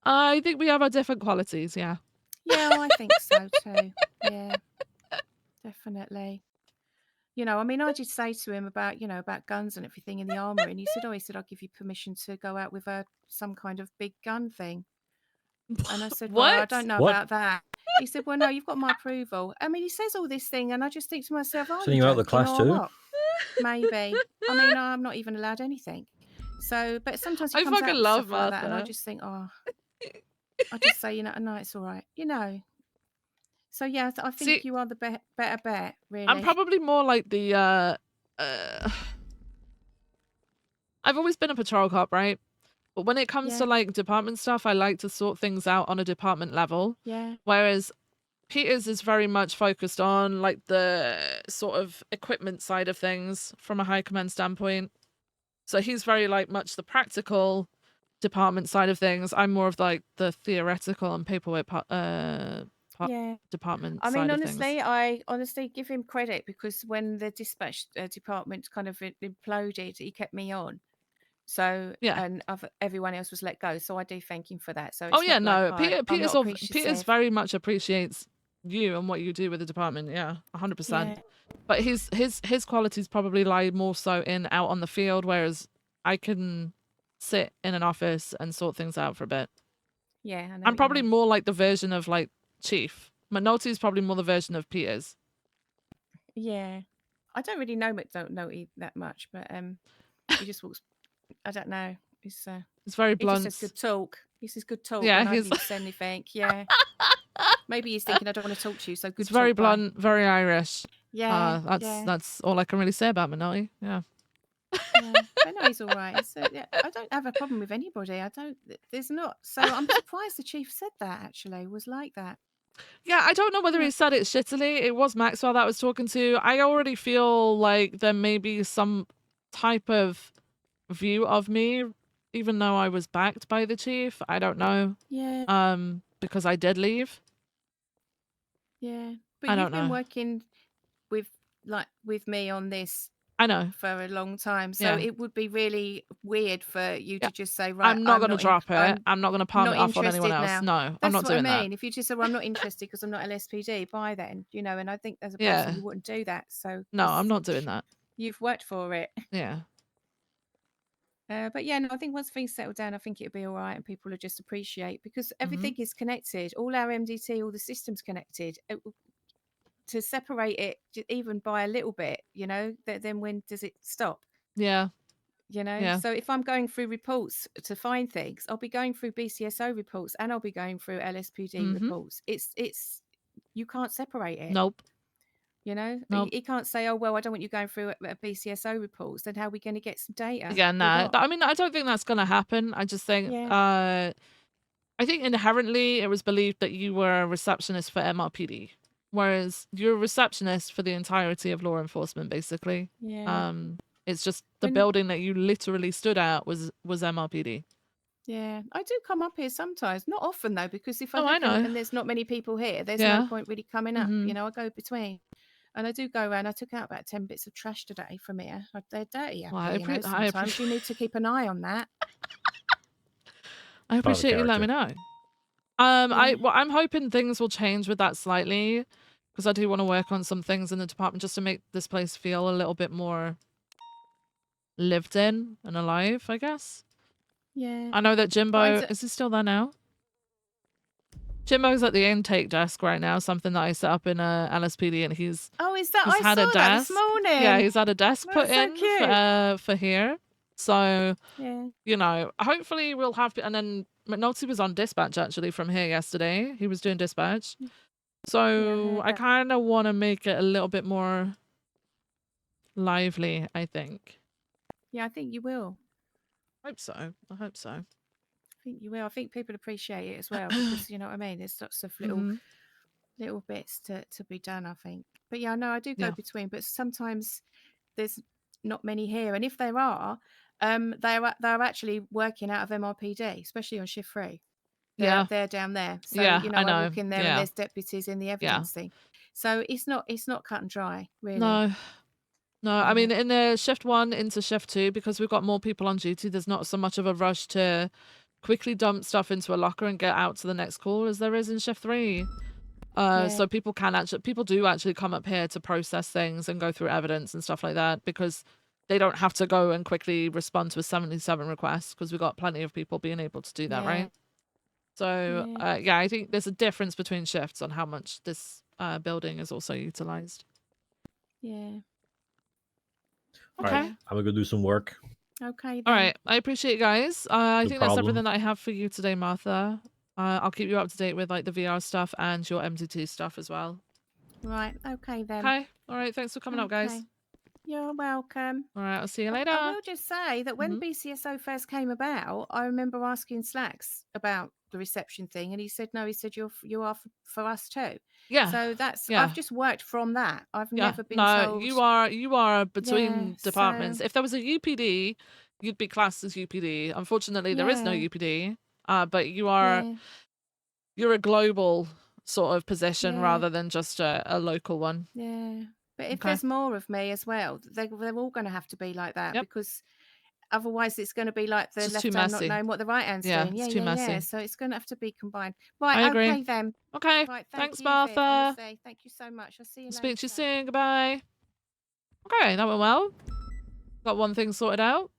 I think we have our different qualities. Yeah. Yeah, I think so too. Yeah, definitely. You know, I mean, I did say to him about, you know, about guns and everything in the armory, and he said, I'll give you permission to go out with some kind of big gun thing. And I said, well, I What? don't know What? about that. He said, well, no, you've got my approval. I mean, he says all this thing, and I just think to myself, are Sending you you out the joking class or too? what? Maybe. I mean, I'm not even allowed anything. So, but sometimes he I comes fucking out with love stuff like that, and I Martha. just think, oh, I just say, you know, no, it's all right, you know. So yeah, I think See, you are the better bet, really. I'm probably more like the I've always been a patrol cop, right? But when it comes to Yeah. like department stuff, I like to sort things out on a department level. Yeah. Whereas Peters is very much focused on like the sort of equipment side of things from a high command standpoint. So he's very like much the practical department side of things. I'm more of like the theoretical and paperwork Yeah. department I side mean, of things. honestly, I honestly give him credit because when the dispatch department kind of imploded, he kept me on. So Yeah. and everyone else was let go. So I do thank him for that. So Oh it's yeah, not like no, I'm not Peters appreciative. very much appreciates you and what you do with the department. Yeah, 100%. Yeah. But his qualities probably lie more so in out on the field, whereas I can sit in an office and sort things out for a bit. Yeah, I know I'm what you probably mean. more like the version of like Chief. McNulty is probably more the version of Peters. Yeah, I don't really know McNulty that much, but he just walks. I don't know. He's very he blunt. just says good talk. He says good talk. Yeah, and I he's didn't say anything. Yeah. Maybe he's thinking I don't want to talk to you, so good It's very talk. Bye. blunt, very Irish. Yeah, That's all I can really say about McNulty. Yeah. Yeah, but no, he's all right. So yeah, I don't have a problem with anybody. I don't. There's not. So I'm surprised the chief said that. Actually, was like that. Yeah, I don't know whether he said it shittily. It was Maxwell that I was talking to. I already feel like there may be some type of view of me, even though I was backed by the chief. I don't know. Yeah. Because I did leave. Yeah, but I you've don't been know. working with me on this. I know. For a long time, so Yeah. it would be really weird for you to just say, right, I'm not going to drop it. I'm not going to palm it off on anyone else. Now. No, I'm not doing what I mean. that. If you just say, well, I'm not interested because I'm not LSPD, by then, you know, and I think as a Yeah. person you wouldn't do that. So no, I'm not doing that. You've worked for it. Yeah. But yeah, no, I think once things settle down, I think it'll be all right, and people will just appreciate because everything is connected. All our MDT, all the systems connected. To separate it even by a little bit, you know, then when does it stop? Yeah. You know, Yeah. so if I'm going through reports to find things, I'll be going through BCSO reports and I'll be going through LSPD reports. It's you can't separate it. Nope. You know, Nope. you can't say, oh, well, I don't want you going through BCSO reports. Then how are we going to get some data? Yeah, no. I mean, I don't think that's going to happen. I just think, I think inherently it was believed that you were a receptionist for MRPD, whereas you're a receptionist for the entirety of law enforcement, basically. Yeah. It's just the building that you literally stood at was MRPD. Yeah, I do come up here sometimes, not often though, because if I I look know. and there's not many people here, there's Yeah. no point really coming up. You know, I go between. And I do go around. I took out about 10 bits of trash today from here. They're dirty up here, you know. Sometimes you need to keep an eye on that. I appreciate you letting me know. I'm hoping things will change with that slightly, because I do want to work on some things in the department just to make this place feel a little bit more lived in and alive, I guess. Yeah. I know that Jimbo is he still there now? Jimbo's at the intake desk right now, something that I set up in LSPD, and he's is that he's I had saw a that desk. this morning. Yeah, he's had a desk put That's so in cute. for here. So Yeah. you know, hopefully we'll have and then McNulty was on dispatch actually from here yesterday. He was doing dispatch. So I kind of want to make it a little bit more lively, I think. Yeah, I think you will. I hope so. I hope so. I think you will. I think people appreciate it as well because you know what I mean. There's lots of little bits to be done, I think. But yeah, no, I do go between. But sometimes there's not many here, and if there are, they're actually working out of MRPD, especially on shift 3. They're down there. So you know, I walk in there and there's deputies in the evidence thing. So it's not cut and dry, really. No, I mean, in the shift 1 into shift 2, because we've got more people on duty, there's not so much of a rush to quickly dump stuff into a locker and get out to the next call as there is in shift 3. So people do actually come up here to process things and go through evidence and stuff like that, because they don't have to go and quickly respond to a 77 request, because we've got plenty of people being able to do that, right? So yeah, I think there's a difference between shifts on how much this building is also utilized. Yeah. Okay. All right, I'm gonna go do some work. Okay. Then. All right. I appreciate you guys. I No think problem. that's everything that I have for you today, Martha. I'll keep you up to date with like the VR stuff and your MDT stuff as well. Right. Okay then. Okay. All right. Thanks for coming up, guys. You're welcome. All right. I'll see you later. I will just say that when BCSO first came about, I remember asking Slacks about the reception thing, and he said no. He said you are for us too. Yeah. So that's Yeah. I've just worked from that. I've Yeah. never been No, told. you are between Yeah, departments. so- If there was a UPD, you'd be classed as UPD. Unfortunately, there is no Yeah. UPD. But you're a global sort of position Yeah. rather than just a local one. Yeah. But if Okay. there's more of me as well, they're all going to have to be like that because otherwise it's going to be like the It's just left too hand not messy. knowing what the right hand's Yeah, doing. it's Yeah, too yeah, yeah. messy. So it's going to have to be combined. I Right. agree. Okay then. Okay. Right. Thanks, you, Martha. Viv, honestly. Thank you so much. I'll see you later. Speak to you soon. Goodbye. Okay, that went well. Got one thing sorted out.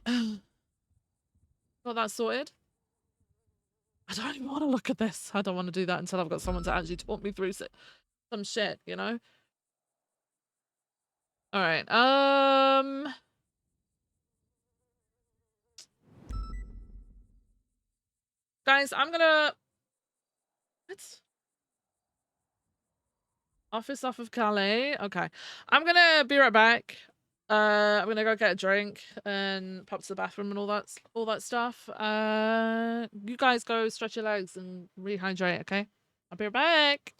Got that sorted. I don't even want to look at this. I don't want to do that until I've got someone to actually talk me through some shit, you know? All right. Guys, I'm gonna... What? Office off of Calais. Okay. I'm gonna be right back. I'm gonna go get a drink and pop to the bathroom and all that stuff. You guys go stretch your legs and rehydrate, okay? I'll be right back.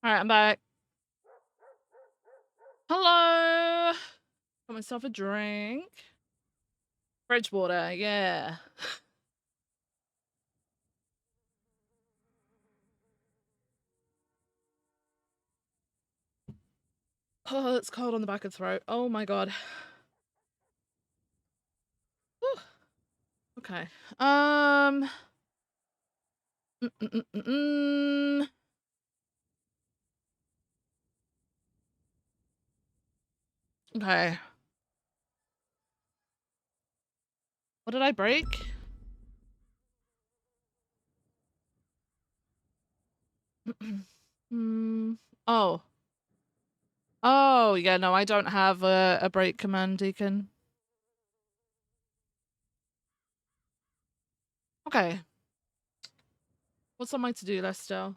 Alright, I'm back. Hello! Got myself a drink. Bridgewater, yeah. Oh, it's cold on the back of the throat. Oh my god. Whew. Okay. Okay. What did I break? Oh. Oh, yeah, no, I don't have a break command, Deacon. Okay. What's on my to-do list still?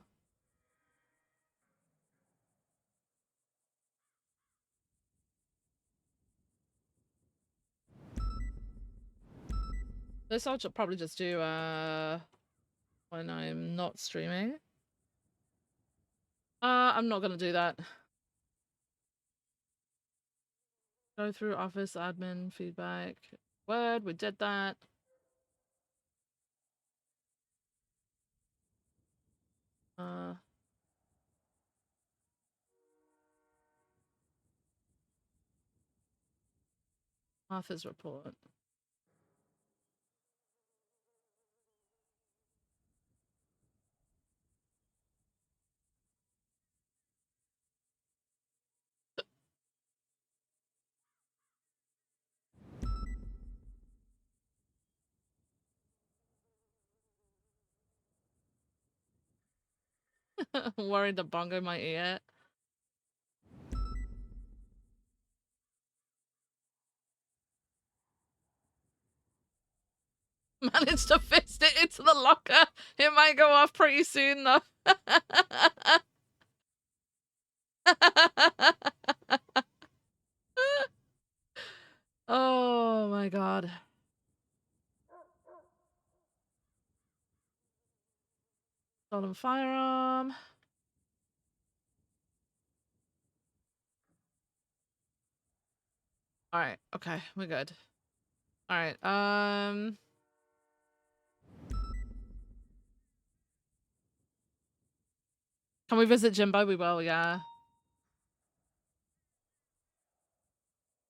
This I'll probably just do when I'm not streaming. I'm not gonna do that. Go through office admin feedback. Word, we did that. Office report. I'm worried the bongo might eat it. Managed to fist it into the locker. It might go off pretty soon though. Oh my god. Stolen firearm. Alright, okay, we're good. Alright, can we visit Jimbo? We will, yeah.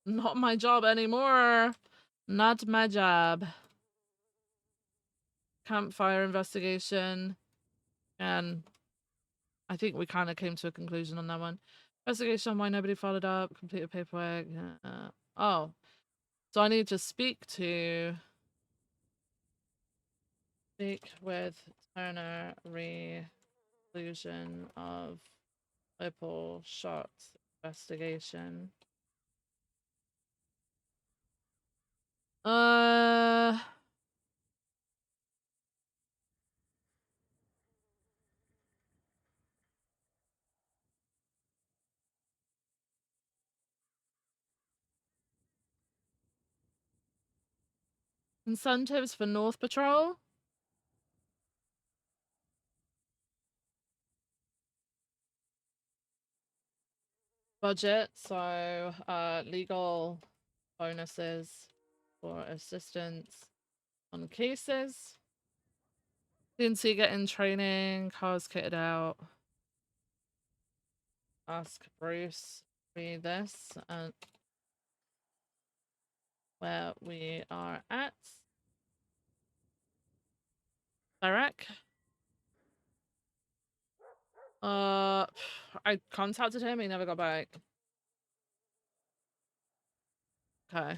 Not my job anymore. Not my job. Campfire investigation. And I think we kind of came to a conclusion on that one. Investigation on why nobody followed up. Completed paperwork. Oh. So I need to speak with Turner re-conclusion of Opal shot investigation. Incentives for North Patrol. Budget, so legal bonuses for assistance on cases. CNC getting training, cars kitted out. Ask Bruce, read this and where we are at. Direct. I contacted him, he never got back. Okay.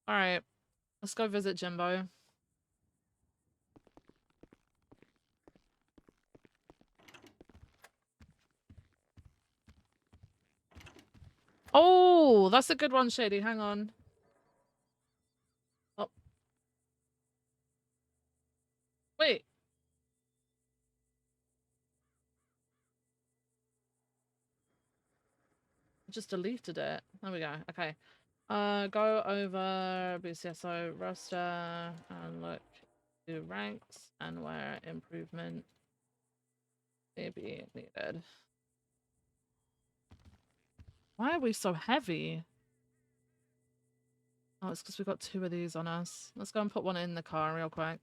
Alright. Let's go visit Jimbo. Oh, that's a good one, Shady. Hang on. Oh. Wait. Just deleted it. There we go. Okay. Go over BCSO roster and look to ranks and where improvement may be needed. Why are we so heavy? Oh, it's because we've got 2 of these on us. Let's go and put one in the car real quick.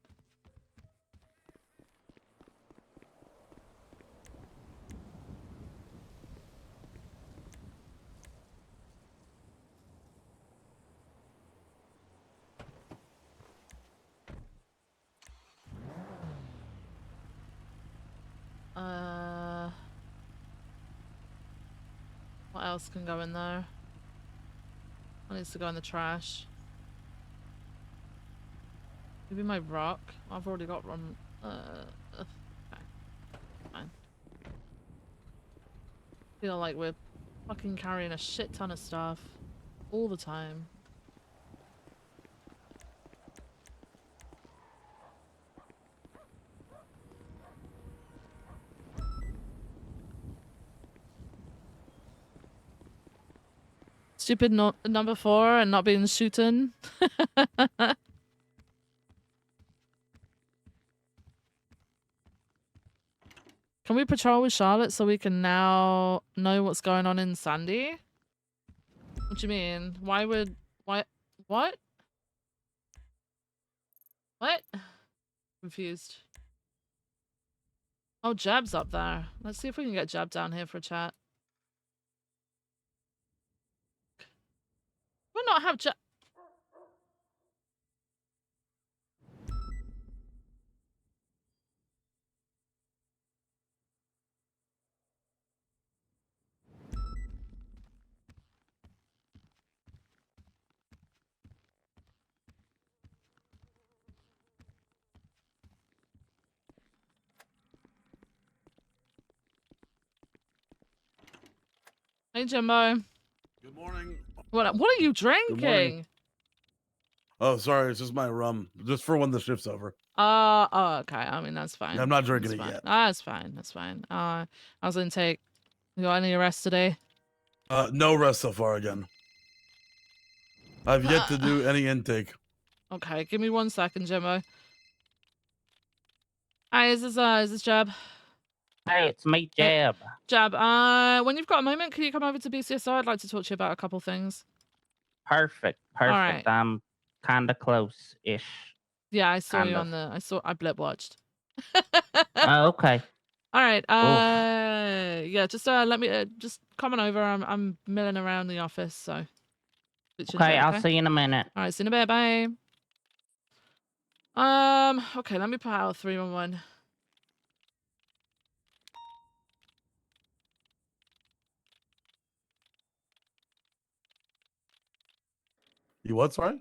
What else can go in there? What needs to go in the trash? Maybe my rock. I've already got one. Okay. Fine. Feel like we're fucking carrying a shit ton of stuff all the time. Stupid number 4 and not being shooting. Can we patrol with Charlotte so we can now know what's going on in Sandy? What do you mean? Why? What? What? Confused. Oh, Jab's up there. Let's see if we can get Jab down here for a chat. We'll not have Jab. Hey, Jimbo. Good morning. What are you Good morning. drinking? Oh, sorry. It's just my rum, just for when the shift's over. Oh, okay. I mean, that's fine. Yeah, I'm not drinking That's it fine. yet. That's fine. That's fine. How's intake? You got any arrests today? No rest so far again. I've yet to do any intake. Okay, give me 1 second, Jimbo. Hi, is this Jab? Hey, it's me, Jab. Jab, when you've got a moment, can you come over to BCSO? I'd like to talk to you about a couple things. Perfect. right. I'm kind of close-ish. Yeah, I saw you Kind on the. I blip watched. Oh, okay. All right. Oof. Yeah, just let me just come on over. I'm milling around the office, so. Okay, I'll see you in a minute. All right, see you in a bit. Bye. Okay, let me put out 311. You what? Sorry.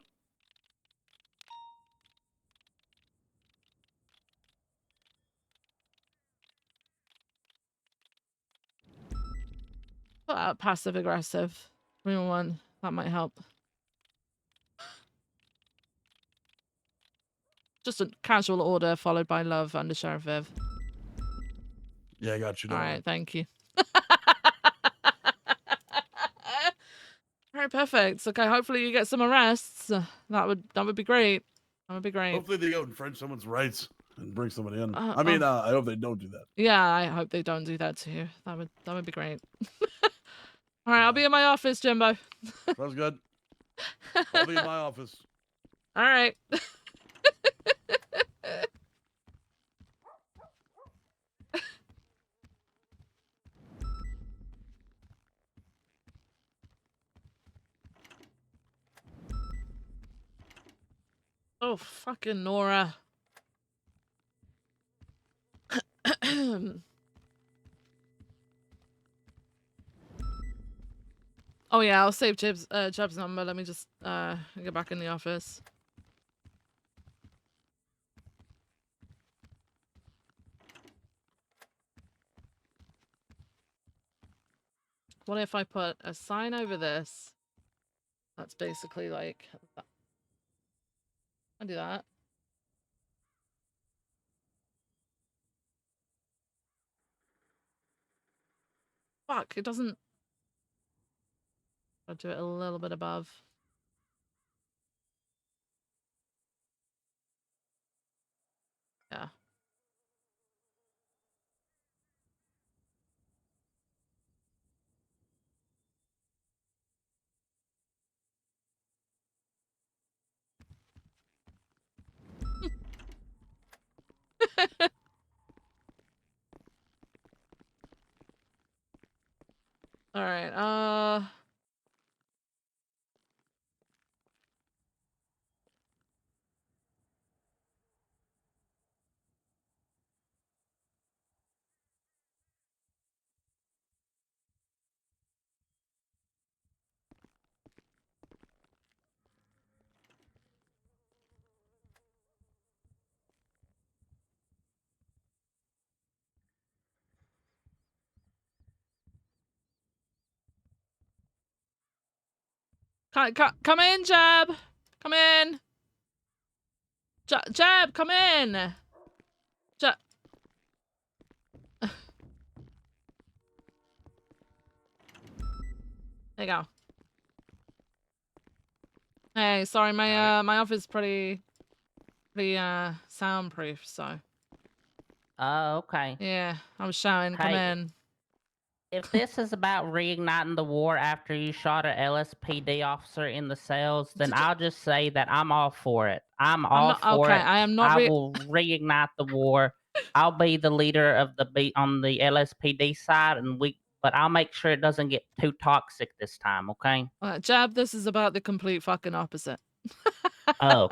Put out passive aggressive 311. That might help. Just a casual order followed by love UndersherViv. Yeah, I got you. All right, thank you. All right, perfect. Okay, hopefully you get some arrests. That would be great. That would be great. Hopefully they go infringe someone's rights and bring somebody in. Uh, I mean, I hope they don't do that. Yeah, I hope they don't do that to you. That would be great. All right, I'll be in my office, Jimbo. Sounds good. I'll be in my office. All right. Oh, fucking Nora. Oh yeah, I'll save Jeb's number. Let me just get back in the office. What if I put a sign over this? That's basically like that. I'll do that. Fuck, it doesn't. I'll do it a little bit above. Yeah. All right. Come in, Jab. Come in. Jab, come in. Jab. There you go. Hey, sorry, my office is pretty soundproof, so. Oh, okay. Yeah, I was shouting, come Hey, in. if this is about reigniting the war after you shot an LSPD officer in the cells, then I'll just say that I'm all for it. I'm all for it. I am not I will reignite the war. I'll be the leader of the on the LSPD side, but I'll make sure it doesn't get too toxic this time. Okay? Jab, this is about the complete fucking opposite. Oh.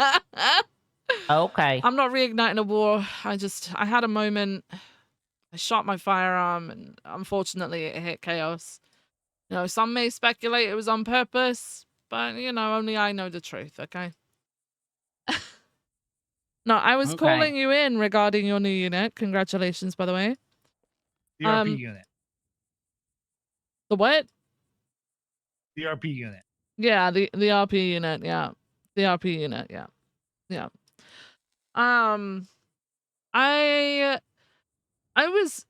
Okay. I'm not reigniting a war. I had a moment. I shot my firearm, and unfortunately, it hit chaos. You know, some may speculate it was on purpose, but you know, only I know the truth. Okay. No, I was calling you in regarding your new unit. Congratulations, by the way. The RP unit. The what? The RP unit. Yeah, the RP unit. Yeah, the RP unit. Yeah, yeah. I was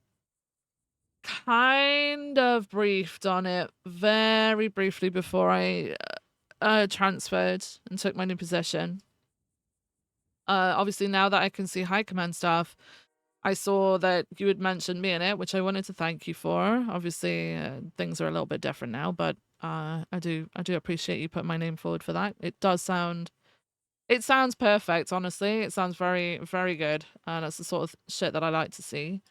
kind of briefed on it very briefly before I transferred and took my new position. Obviously, now that I can see high command stuff, I saw that you had mentioned me in it, which I wanted to thank you for. Obviously, things are a little bit different now, but I do appreciate you putting my name forward for that. It sounds perfect, honestly. It sounds very, very good. That's the sort of shit that I like to see.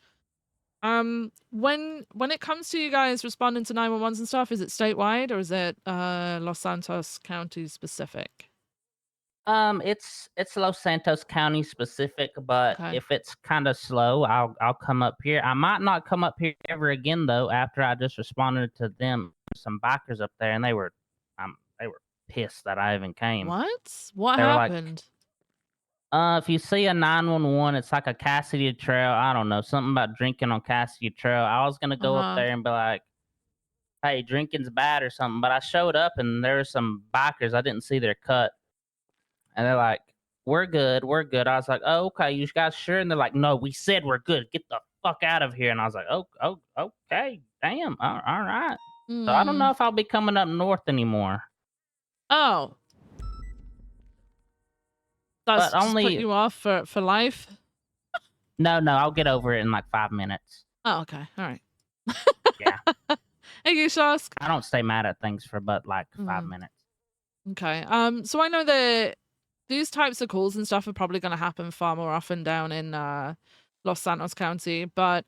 When it comes to you guys responding to 911s and stuff, is it statewide or is it Los Santos County specific? It's Los Santos County specific, but if it's kind of slow, I'll come up here. I might not come up here ever again though. After I just responded to them, some bikers up there, and they were pissed that I even came. What They were happened? If you see a 911, it's like a Cassidy Trail. I don't know, something about drinking on Cassidy Trail. I was gonna go up there and be like, "Hey, drinking's bad" or something. But I showed up and there were some bikers. I didn't see their cut. And they're like, we're good. I was like, oh, okay, you guys sure? And they're like, no, we said we're good. Get the fuck out of here. And I was like, oh, okay, damn, all right. So I don't know if I'll be coming up north anymore. Oh. That's but just only put you off for life? No, I'll get over it in like 5 minutes. Oh, okay, all right. Yeah. Hey, Yushask. I don't stay mad at things for but like 5 minutes. Okay. So I know that these types of calls and stuff are probably going to happen far more often down in Los Santos County, but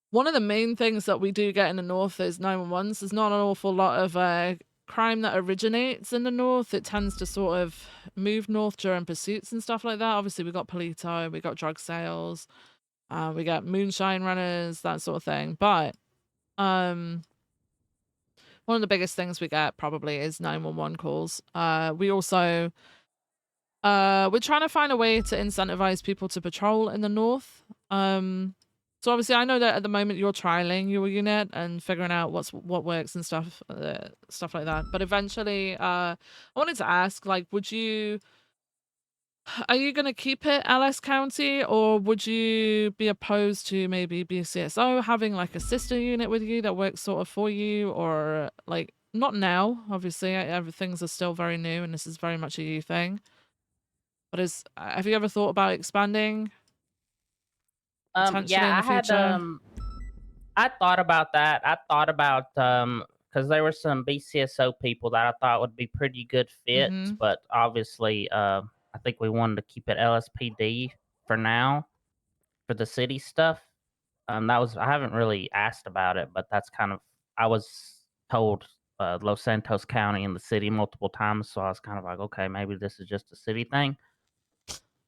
one of the main things that we do get in the north is 911s. There's not an awful lot of crime that originates in the north. It tends to sort of move north during pursuits and stuff like that. Obviously, we got Polito, we got drug sales, we got moonshine runners, that sort of thing. But one of the biggest things we get probably is 911 calls. We also we're trying to find a way to incentivize people to patrol in the north. So obviously I know that at the moment you're trialing your unit and figuring out what works and stuff like that. But eventually I wanted to ask, like, are you going to keep it LS County, or would you be opposed to maybe BCSO having like a sister unit with you that works sort of for you, or like, not now, obviously everything's are still very new and this is very much a you thing. But have you ever thought about expanding? Potentially in the future? I thought about that. I thought about because there were some BCSO people that I thought would be pretty good fits, but obviously I think we wanted to keep it LSPD for now for the city stuff. That was I haven't really asked about it, but that's kind of I was told Los Santos County and the city multiple times, so I was kind of like, okay, maybe this is just a city thing.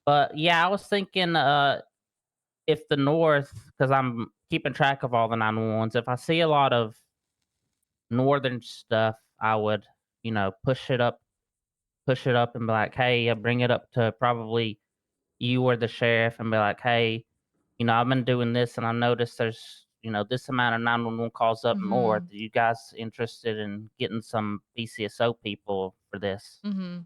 But yeah, I was thinking if the north, because I'm keeping track of all the 911s, if I see a lot of northern stuff, I would, push it up and be like, hey, bring it up to probably you or the sheriff and be like, hey, I've been doing this and I noticed there's, this amount of 911 calls up north. Are you guys interested in getting some BCSO people for this? Mm-hmm.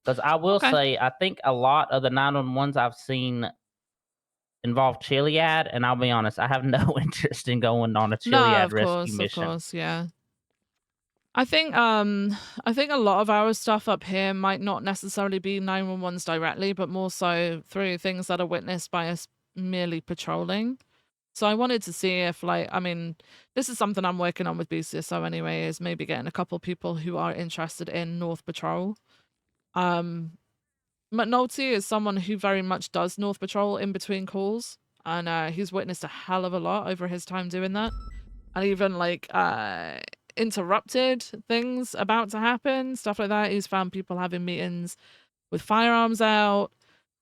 Because I will say, I think a lot of the 911s I've seen involve Chiliad, and I'll be honest, I have no interest in going on a Chiliad rescue mission. Of course, yeah. I think a lot of our stuff up here might not necessarily be 911s directly, but more so through things that are witnessed by us merely patrolling. So I wanted to see if, like, I mean, this is something I'm working on with BCSO anyway, is maybe getting a couple people who are interested in North Patrol. McNulty is someone who very much does North Patrol in between calls, and he's witnessed a hell of a lot over his time doing that. And even, like, interrupted things about to happen, stuff like that. He's found people having meetings with firearms out,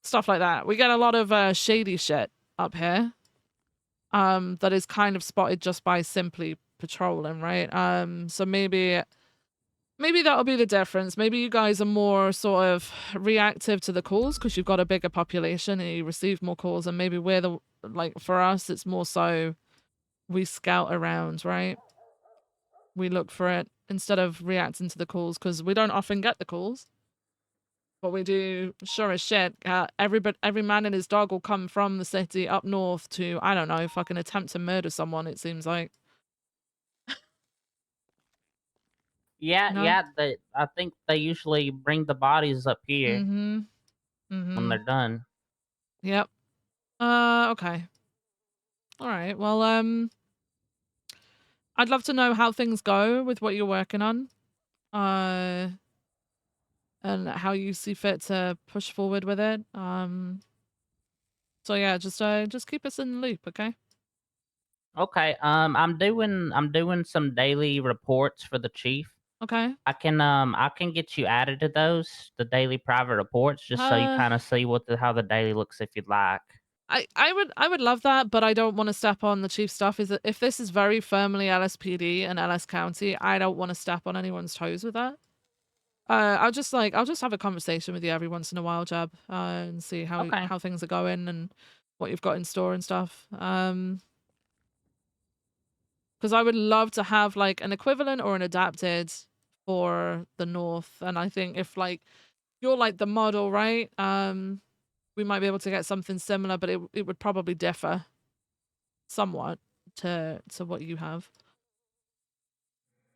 stuff like that. We get a lot of shady shit up here that is kind of spotted just by simply patrolling, right? So maybe that'll be the difference. Maybe you guys are more sort of reactive to the calls because you've got a bigger population and you receive more calls, and maybe we're the, like, for us it's more so we scout around, right? We look for it instead of reacting to the calls, because we don't often get the calls. But we do, sure as shit, every man and his dog will come from the city up north to, I don't know, fucking attempt to murder someone, it seems like. Yeah, No? yeah. I think they usually bring the bodies up here Mm-hmm. when Mm-hmm. they're done. Yep. Okay. All right. Well, I'd love to know how things go with what you're working on. And how you see fit to push forward with it. So yeah, just keep us in the loop, okay? Okay. I'm doing some daily reports for the chief. Okay. I can get you added to those, the daily private reports, just so you kind of see how the daily looks if you'd like. I would love that, but I don't want to step on the chief stuff. Is that if this is very firmly LSPD and LS County, I don't want to step on anyone's toes with that. I'll just have a conversation with you every once in a while, Jeb, and see how things are going and what you've got in store and stuff. Because I would love to have like an equivalent or an adapted for the North, and I think if like you're like the model, right? We might be able to get something similar, but it would probably differ somewhat to what you have.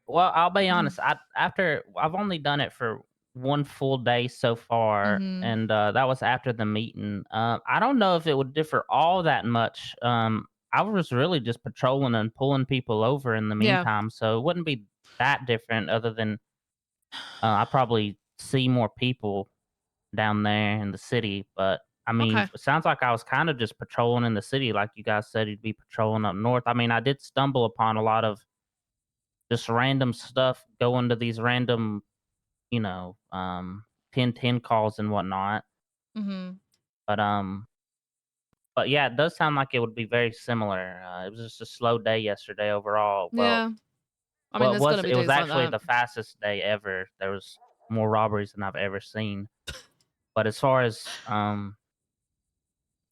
Well, I'll be honest. I've only done it for one full day so far, and that was after the meeting. I don't know if it would differ all that much. I was really just patrolling and pulling people over in the meantime, so it wouldn't be that different. Other than I probably see more people down there in the city, but I mean, it sounds like I was kind of just patrolling in the city, like you guys said you'd be patrolling up north. I mean, I did stumble upon a lot of just random stuff, going to these random, 1010 calls and whatnot. Mm-hmm. But yeah, it does sound like it would be very similar. It was just a slow day yesterday overall. Yeah. I mean, there's gonna be it was days like actually that. the fastest day ever. There was more robberies than I've ever seen. But as far as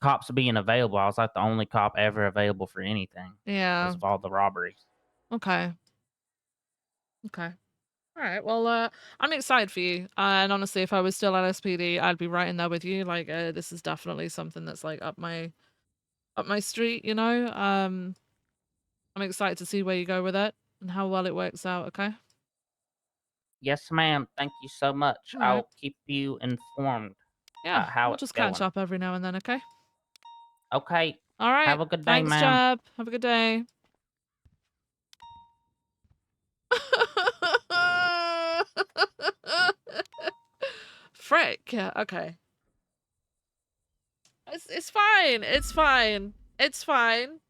cops being available, I was like the only cop ever available for anything. Yeah. Because of all the robberies. Okay. All right. Well, I'm excited for you. And honestly, if I was still LSPD, I'd be right in there with you. Like, this is definitely something that's like up my street. I'm excited to see where you go with it and how well it works out. Okay. Yes, ma'am. Thank you so much. All right. I'll keep you informed Yeah. about how We'll it's just going. catch up every now and then. Okay. Okay. All right. Have a good day, Thanks, ma'am. Jeb. Have a good day. Frick. Yeah. Okay. It's fine. It's fine. It's fine.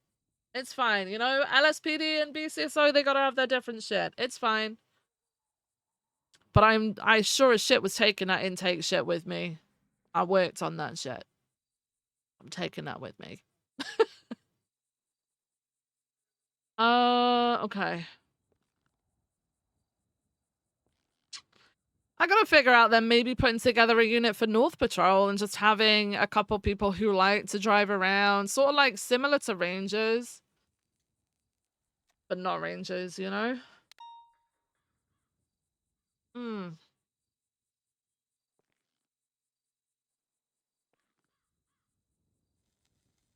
It's fine. You know, LSPD and BCSO, they gotta have their different shit. It's fine. But I sure as shit was taking that intake shit with me. I worked on that shit. I'm taking that with me. Okay. I gotta figure out then maybe putting together a unit for North Patrol and just having a couple people who like to drive around, sort of like similar to Rangers. But not Rangers, you know? Hmm.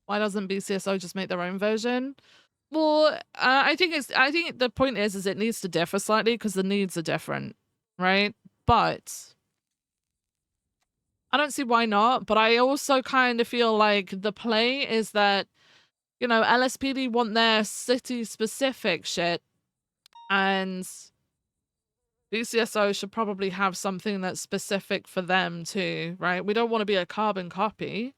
Why doesn't BCSO just make their own version? Well, I think the point is it needs to differ slightly because the needs are different, right? But I don't see why not. But I also kind of feel like the play is that, you know, LSPD want their city specific shit, and BCSO should probably have something that's specific for them too, right? We don't want to be a carbon copy.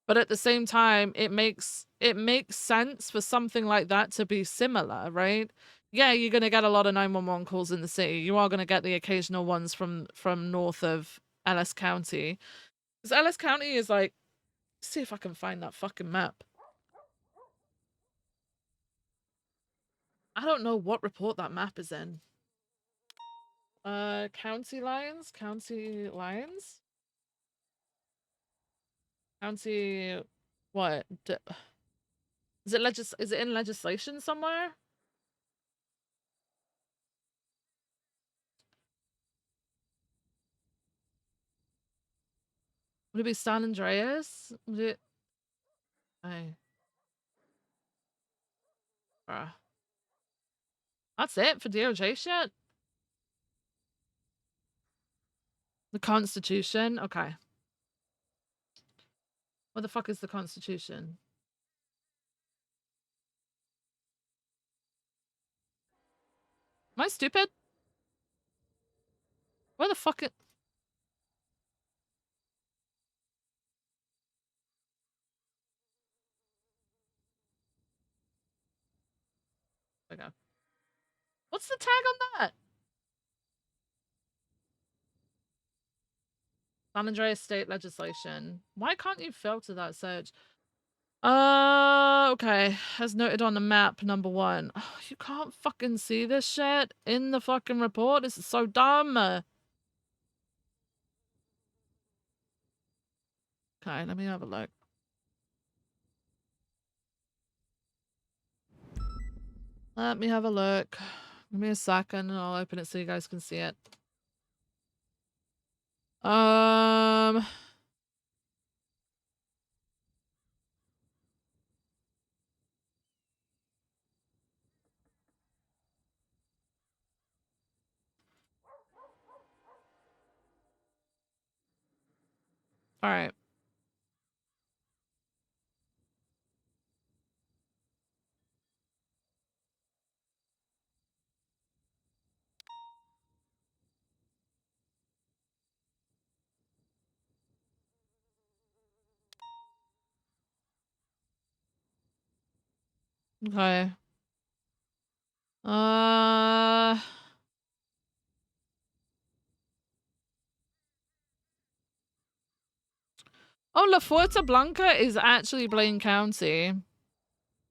But at the same time, it makes sense for something like that to be similar, right? Yeah, you're gonna get a lot of 911 calls in the city. You are gonna get the occasional ones from north of Ellis County. Because Ellis County is like, see if I can find that fucking map. I don't know what report that map is in. County lines? County lines? County what? Is it in legislation somewhere? Would it be San Andreas? Would it? Hey. Bruh. That's it for DOJ shit? The Constitution? Okay. What the fuck is the Constitution? Am I stupid? Where the fuck it? Okay. What's the tag on that? San Andreas state legislation. Why can't you filter that search? Okay. As noted on the map, number 1. Oh, you can't fucking see this shit in the fucking report. This is so dumb. Okay, let me have a look. Let me have a look. Give me a second and I'll open it so you guys can see it. All right. Okay. Oh, La Fuerza Blanca is actually Blaine County.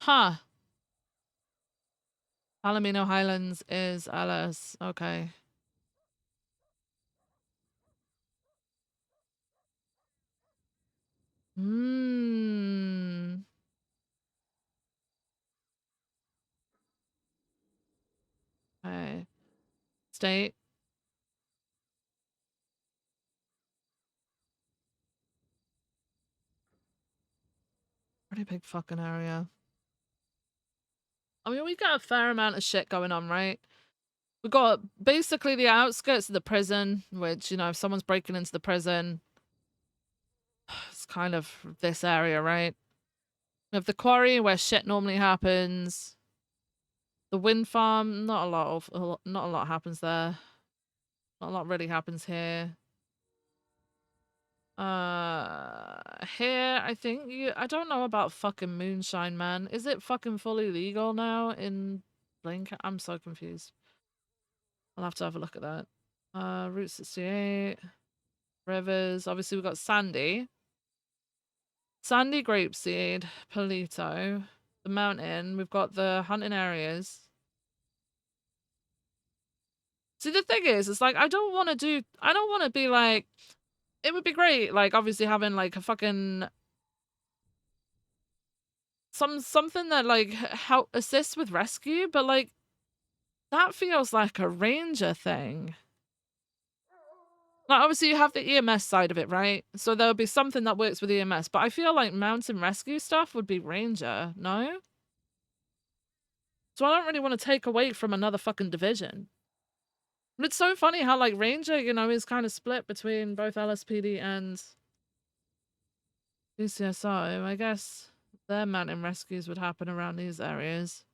Huh. Palomino Highlands is Ellis. Okay. Hmm. Okay. State. Pretty big fucking area. I mean, we got a fair amount of shit going on, right? We got basically the outskirts of the prison, which, you know, if someone's breaking into the prison, it's kind of this area, right? We have the quarry where shit normally happens. The wind farm, not a lot happens there. Not a lot really happens here. here, I think I don't know about fucking moonshine, man. Is it fucking fully legal now in Blink? I'm so confused. I'll have to have a look at that. Route 68. Rivers. Obviously, we've got Sandy. Sandy, Grapeseed, Polito, the mountain. We've got the hunting areas. See, the thing is, it's like, I don't want to be like, it would be great, like, obviously having, like, a fucking, something that, like, help assist with rescue, but, like, that feels like a ranger thing. Like, obviously you have the EMS side of it, right? So there'll be something that works with EMS, but I feel like mountain rescue stuff would be ranger, no? So I don't really want to take away from another fucking division. But it's so funny how, like, ranger, you know, is kind of split between both LSPD and BCSO. I guess their mountain rescues would happen around these areas.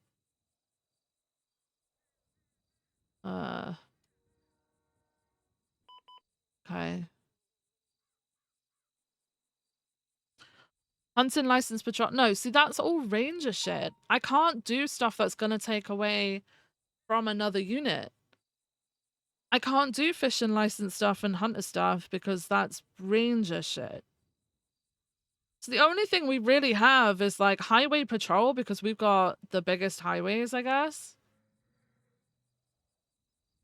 Okay. Hunting license patrol. No, see, that's all ranger shit. I can't do stuff that's going to take away from another unit. I can't do fishing license stuff and hunter stuff because that's ranger shit. So the only thing we really have is like highway patrol because we've got the biggest highways, I guess.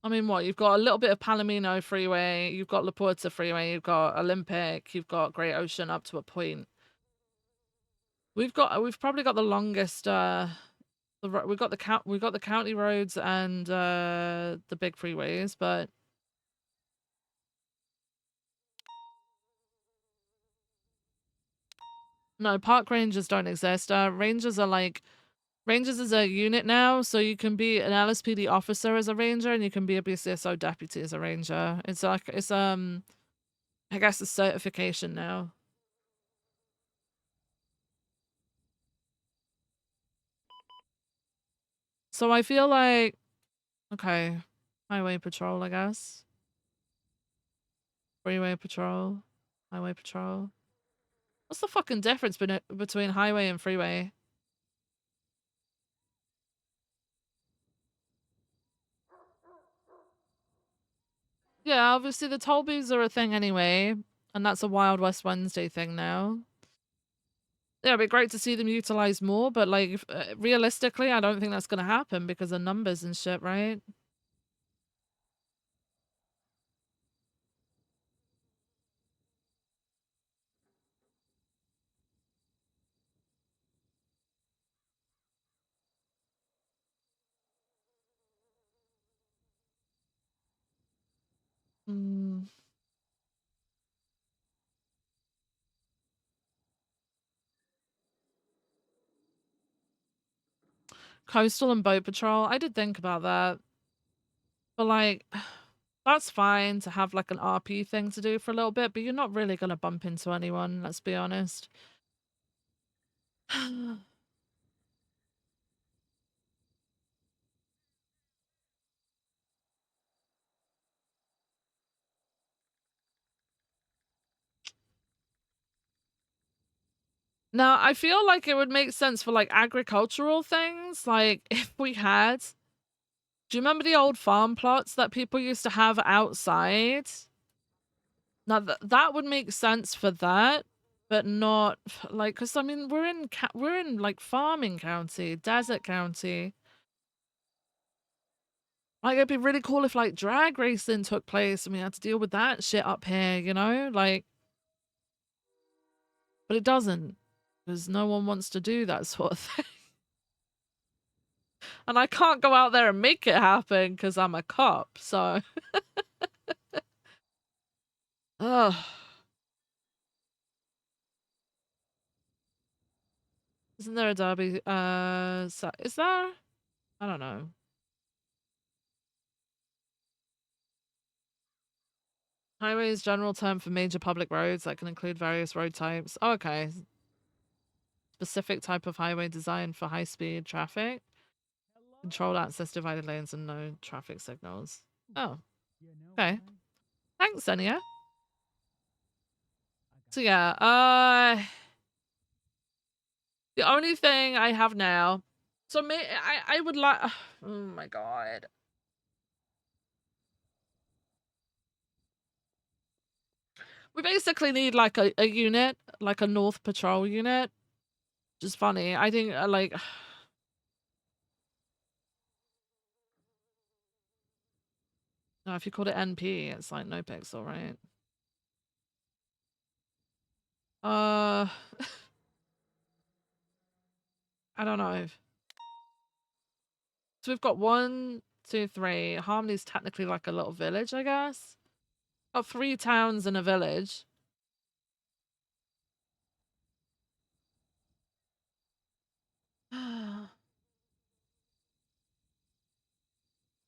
I mean, what? You've got a little bit of Palomino Freeway, you've got La Puerta Freeway, you've got Olympic, you've got Great Ocean up to a point. We've probably got the longest we've got the county roads and the big freeways, but no, park rangers don't exist. Rangers is a unit now, so you can be an LSPD officer as a ranger and you can be a BCSO deputy as a ranger. It's like I guess a certification now. So I feel like, okay, highway patrol, I guess. Freeway patrol, highway patrol. What's the fucking difference between highway and freeway? Yeah, obviously the toll booths are a thing anyway, and that's a Wild West Wednesday thing now. Yeah, it'd be great to see them utilized more, but like realistically, I don't think that's gonna happen because of numbers and shit, right? Hmm. Coastal and boat patrol. I did think about that, but like, that's fine to have like an RP thing to do for a little bit, but you're not really gonna bump into anyone. Let's be honest. Now, I feel like it would make sense for like agricultural things. Like if we had, do you remember the old farm plots that people used to have outside? Now that would make sense for that, but not like, cause I mean, we're in like farming county, desert county. Like it'd be really cool if like drag racing took place and we had to deal with that shit up here, you know, like, but it doesn't because no one wants to do that sort of thing. And I can't go out there and make it happen because I'm a cop, so. Ugh. Isn't there a derby? Is there? I don't know. Highway is general term for major public roads that can include various road types. Oh, okay. Specific type of highway designed for high-speed traffic. Controlled access, divided lanes, and no traffic signals. Oh. Okay. Thanks, Enya. So yeah, the only thing I have now, so I would like, oh my god. We basically need like a unit, like a North Patrol unit. Which is funny. I think like, no, if you called it NP, it's like NoPixel, right? I don't know. So we've got 1, 2, 3. Harmony's technically like a little village, I guess. Got 3 towns and a village.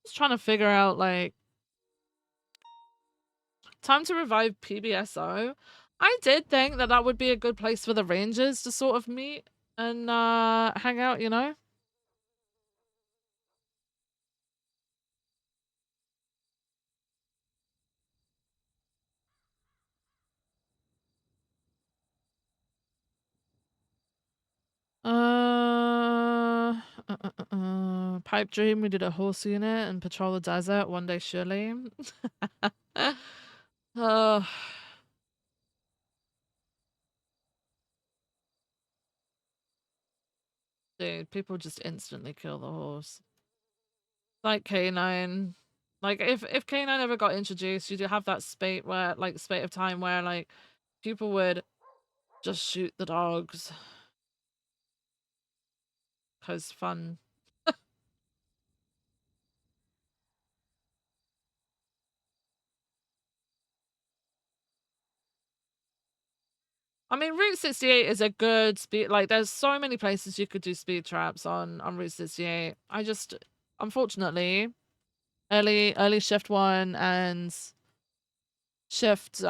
Just trying to figure out like time to revive PBSO. I did think that that would be a good place for the Rangers to sort of meet and hang out, you know? Pipe dream. We did a horse unit and patrol the desert one day, surely. Dude, people just instantly kill the horse. Like K9. Like if K9 ever got introduced, you'd have that spate of time where like people would just shoot the dogs. 'Cause fun. I mean, Route 68 is a good speed. Like, there's so many places you could do speed traps on Route 68. I just, unfortunately, early shift 1 and shift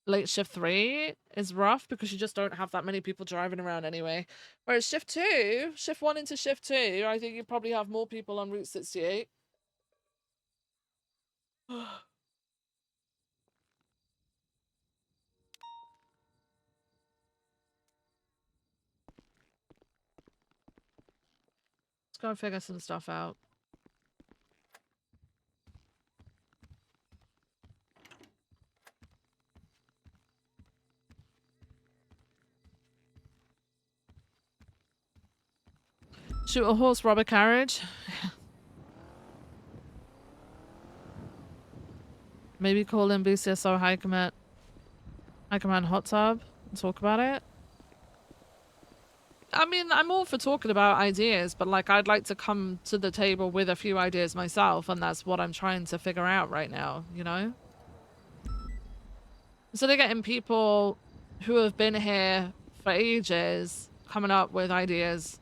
late shift 3 is rough because you just don't have that many people driving around anyway. Whereas shift 1 into shift 2, I think you probably have more people on Route 68. Let's go and figure some stuff out. Shoot a horse, rob a carriage. Maybe call in BCSO High Command Hot Tub and talk about it. I mean, I'm all for talking about ideas, but like I'd like to come to the table with a few ideas myself, and that's what I'm trying to figure out right now, you know? Instead of getting people who have been here for ages coming up with ideas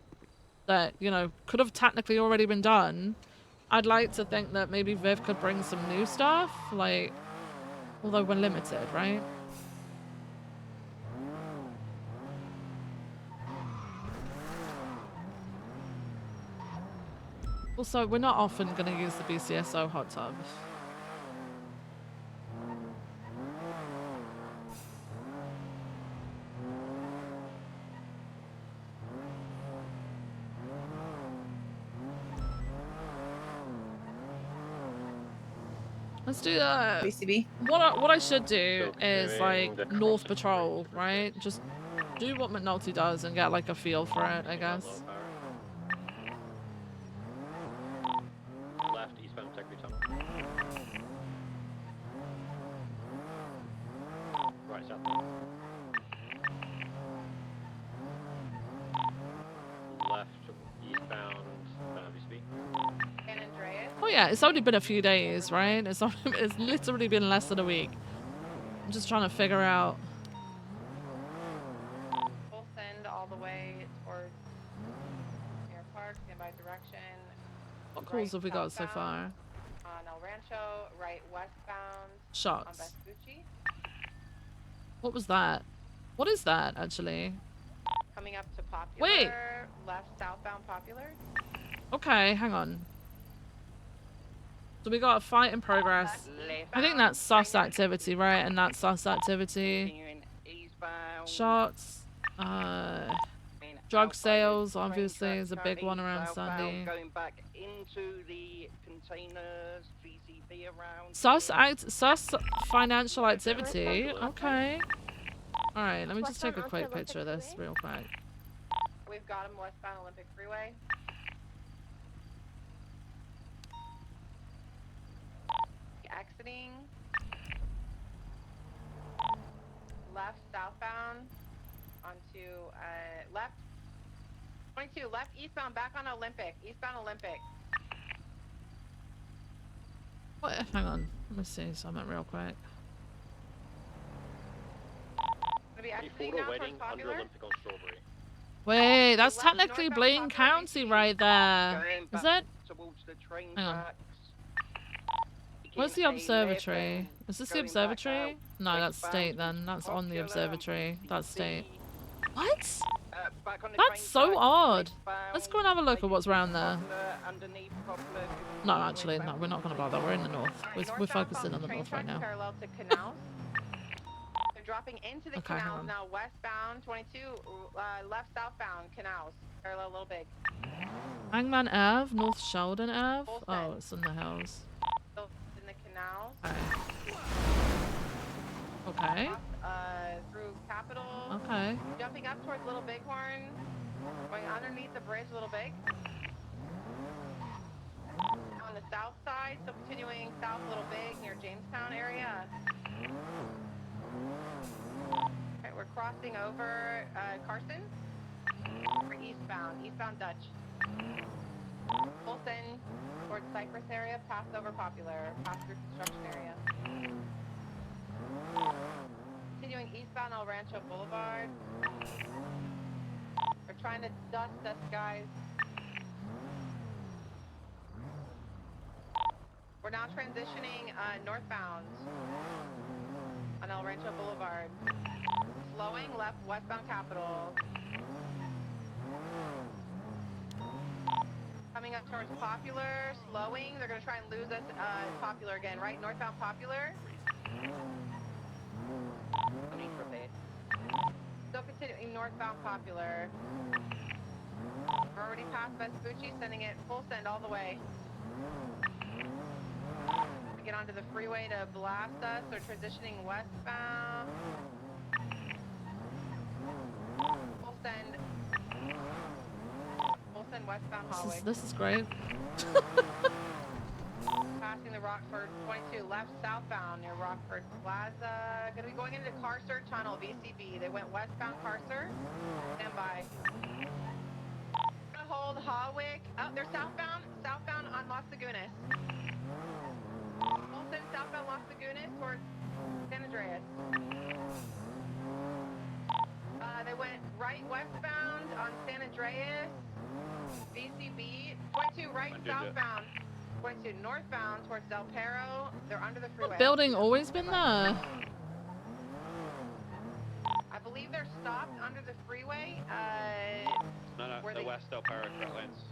that, you know, could have technically already been done, I'd like to think that maybe Viv could bring some new stuff, like, although we're limited, right? Also, we're not often going to use the BCSO hot tub. Let's do that. BCB. What I should do is like North Patrol, right? Just do what McNulty does and get like a feel for it, I guess. Left, eastbound Secretary Tunnel. Right, south. Left, eastbound BCB. San Andreas. Oh yeah, it's only been a few days, right? It's literally been less than a week. I'm just trying to figure out. Full send all the way towards Air Park, standby direction. What calls have we got so far? On El Rancho, right westbound. Shots. On Vespucci. What was that? What is that, actually? Coming up to Popular. Wait! Left southbound Popular. Okay, hang on. So we got a fight in progress. I think that's sus activity, right? And that's sus activity. Shots. Drug sales, obviously, is a big one around Sunday. Going back into the containers, VCB around. Sus financial activity. Okay. All right, let me just take a quick picture of this real quick. We've got him westbound Olympic Freeway. Exiting. Left southbound onto left. 22 left eastbound back on Olympic. Eastbound Olympic. What? Hang on. Let me see something real quick. Gonna be exiting now towards Popular. Olympic on Strawberry. Wait, that's technically Blaine County right there. Is it? Hang on. Where's the observatory? Is this the observatory? No, that's state then. That's on the observatory. That's state. What? That's so odd. Let's go and have a look at what's around there. No, actually, no, we're not going to bother. We're in the north. We're focusing on the north right now. Parallel to canals. They're dropping into the canals now. Westbound 22, left southbound canals. Parallel Little Big. Hangman Ave, North Sheldon Ave. Oh, it's in the hills. In the canals. Okay. Through Capitol. Okay. Jumping up towards Little Bighorn. Going underneath the bridge, Little Big. On the south side, so continuing south Little Big near Jamestown area. Alright, we're crossing over Carson. We're eastbound Dutch. Full send towards Cypress area, pass over Popular, pass through construction area. Continuing eastbound El Rancho Boulevard. We're trying to dust us, guys. We're now transitioning northbound on El Rancho Boulevard. Slowing left westbound Capitol. Coming up towards Popular, slowing. They're going to try and lose us Popular again, right? Northbound Popular. Still continuing northbound Popular. We're already past Vespucci, sending it full send all the way. We get onto the freeway to blast us. They're transitioning westbound. Full send. Full send westbound hallway. This is great. Passing the Rockford 22 left southbound near Rockford Plaza. Gonna be going into Carcer Tunnel, VCB. They went westbound Carcer. Stand by. Gonna hold Hawick. Oh, they're southbound on Las Lagunas. Olsen southbound Las Lagunas towards San Andreas. They went right westbound on San Andreas. VCB 22 right southbound. 22 northbound towards Del Perro. They're under the freeway. Building always been there. I believe they're stopped under the freeway. No, the west Del Perro correct lanes.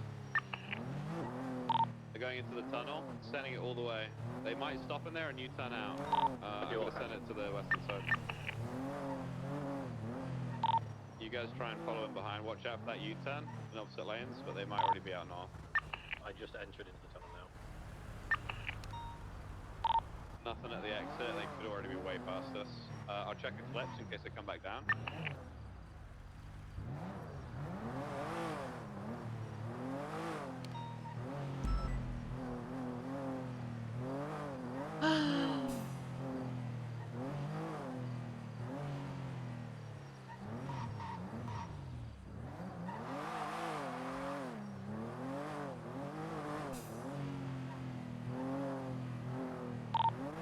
They're going into the tunnel, sending it all the way. They might stop in there and you turn out. I'm going to send it to the western side. You guys try and follow them behind. Watch out for that U-turn in opposite lanes, but they might already be out north. I just entered into the tunnel now. Nothing at the exit. They could already be way past us. I'll check the flips in case they come back down.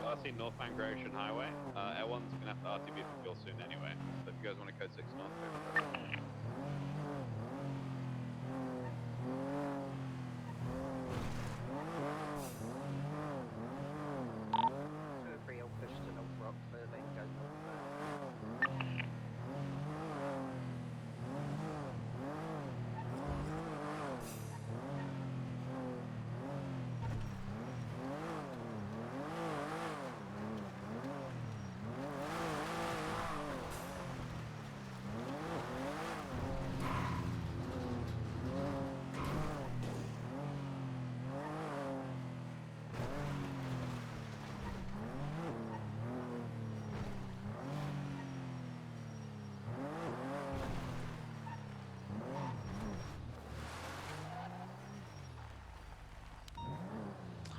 I see northbound Gratian Highway. L1's going to have to RTB for fuel soon anyway. So if you guys want to code 6 north, go for it.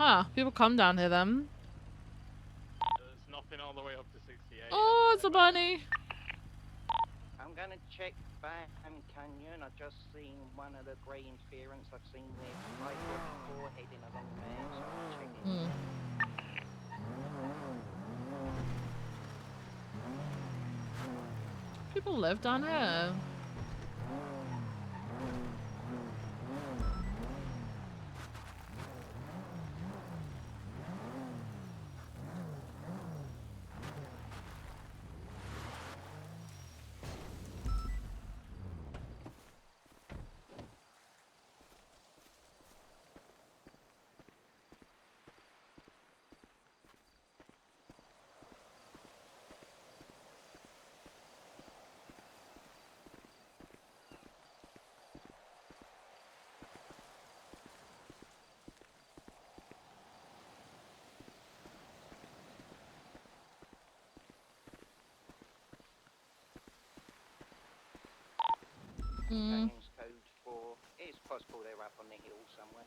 Huh, people come down here then. There's nothing all the way up to 68. Oh, it's a bunny. I'm gonna check back Canyon. I've just seen one of the grey interference I've seen with right before heading along there, so I'm checking. People live down here. Canyon's code 4. It's possible they're up on the hill somewhere.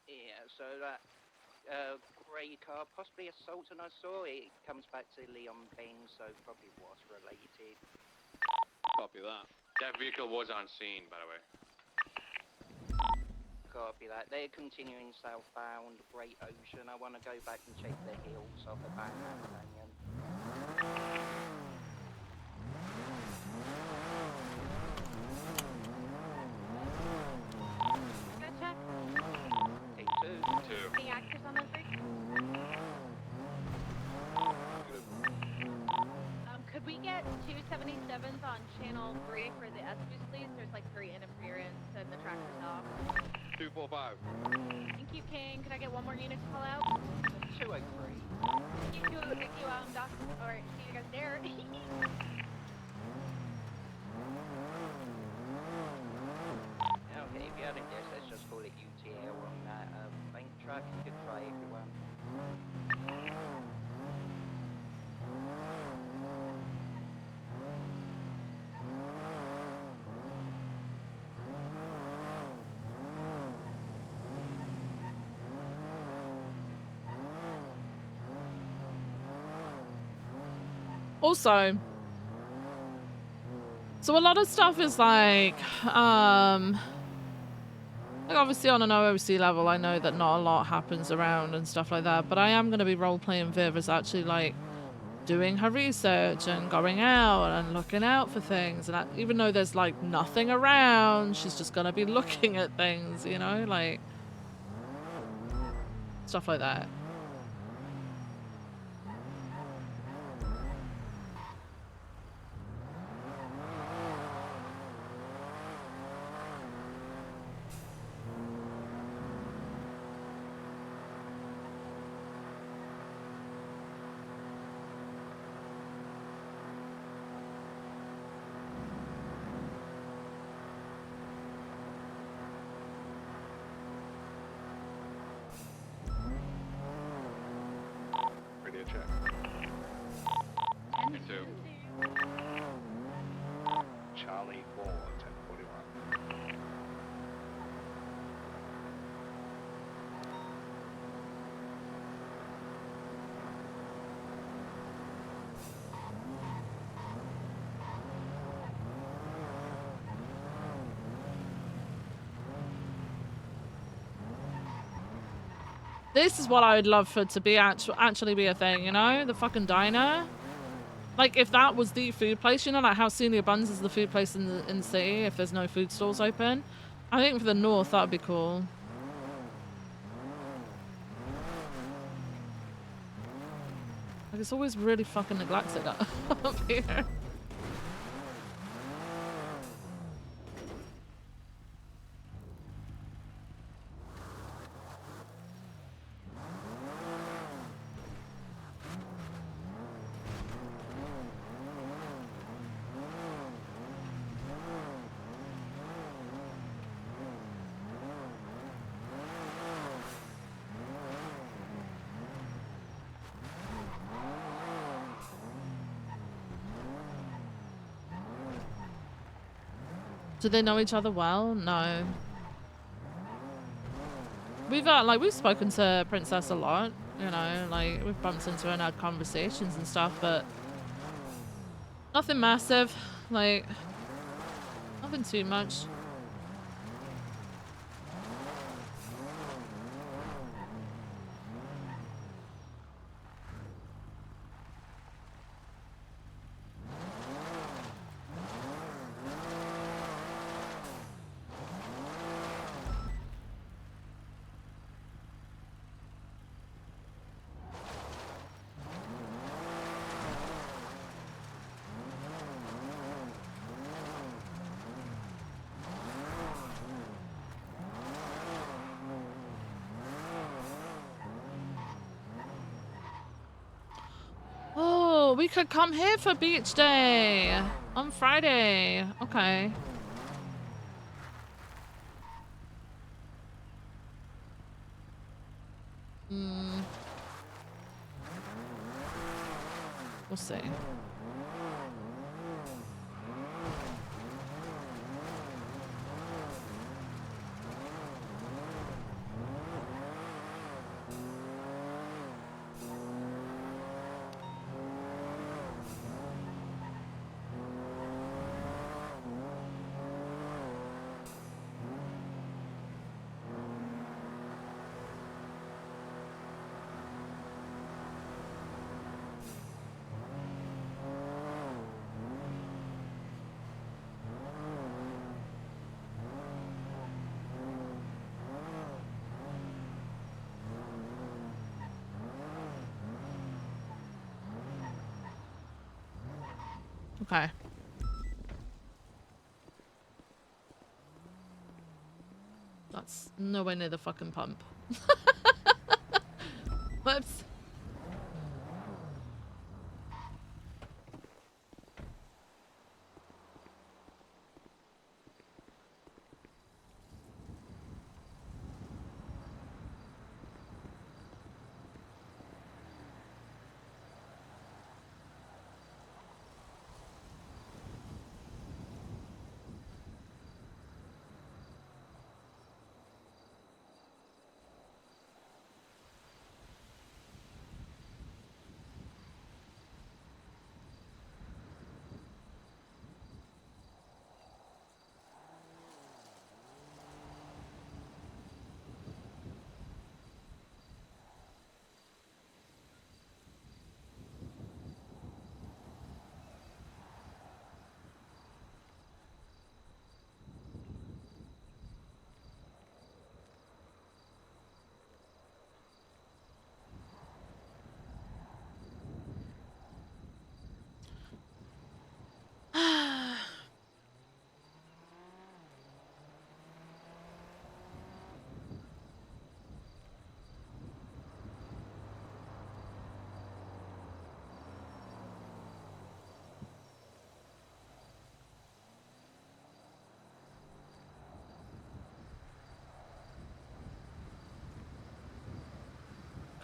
Yeah, so that grey car, possibly a Sultan I saw, it comes back to Leon Ben, so probably was related. Copy that. That vehicle was on scene, by the way. Copy that. They're continuing southbound, Great Ocean. I want to go back and check the hills off the Banman Canyon. Gotcha. Take two. Any actors on those rigs? Could we get 277s on channel 3 for the S-boost, please? There's like 3 interference and the tractor's off. 245. Thank you, King. Could I get one more unit to call out? 203. Thank you, Doc. Alright, see you guys there. Okay, if you hadn't guessed, let's just call it UTL on that bank truck. Good try, everyone. Also, so a lot of stuff is like obviously on an OOC level, I know that not a lot happens around and stuff like that, but I am going to be role-playing Viv as actually like doing her research and going out and looking out for things, and even though there's like nothing around, she's just going to be looking at things, you know, like stuff like that. Radio check. 2. Charlie 4, 1041. This is what I would love for to be actually be a thing, you know? The fucking diner. Like, if that was the food place, you know, like how Senior Buns is the food place in the city, if there's no food stalls open. I think for the north, that would be cool. Like, it's always really fucking neglected up here. Do they know each other well? No. We've we've spoken to Princess a lot, you know, like we've bumped into her and had conversations and stuff, but nothing massive, like nothing too much. Oh, we could come here for beach day on Friday. Okay. We'll see. Okay. That's nowhere near the fucking pump. Whoops.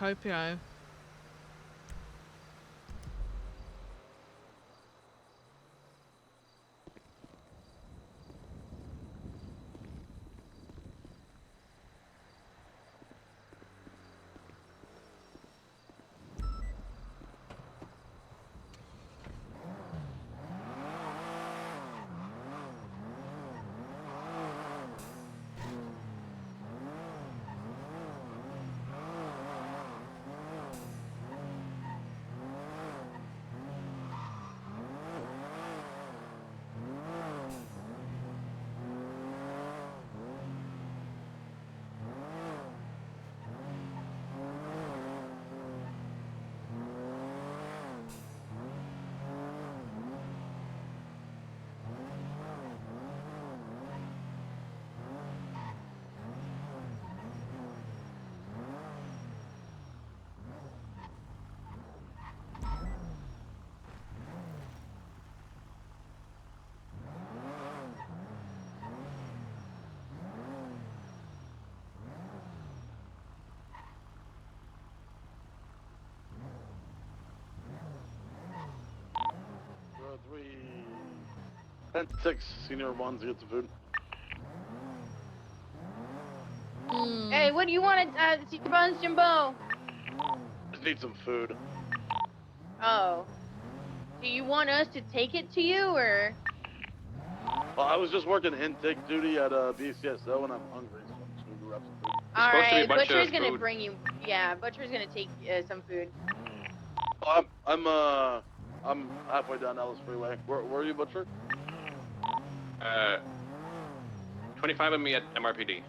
Copio. 10-6, senior ones get some food. Hey, what do you want to see buns, Jimbo? Just need some food. Oh. Do you want us to take it to you, or? Well, I was just working intake duty at BCSO and I'm hungry, so I'm just gonna go grab some food. Alright, Butcher's gonna bring you, yeah, Butcher's gonna take some food. Well, I'm halfway down Ellis Freeway. Where are you, Butcher? 25 of me at MRPD.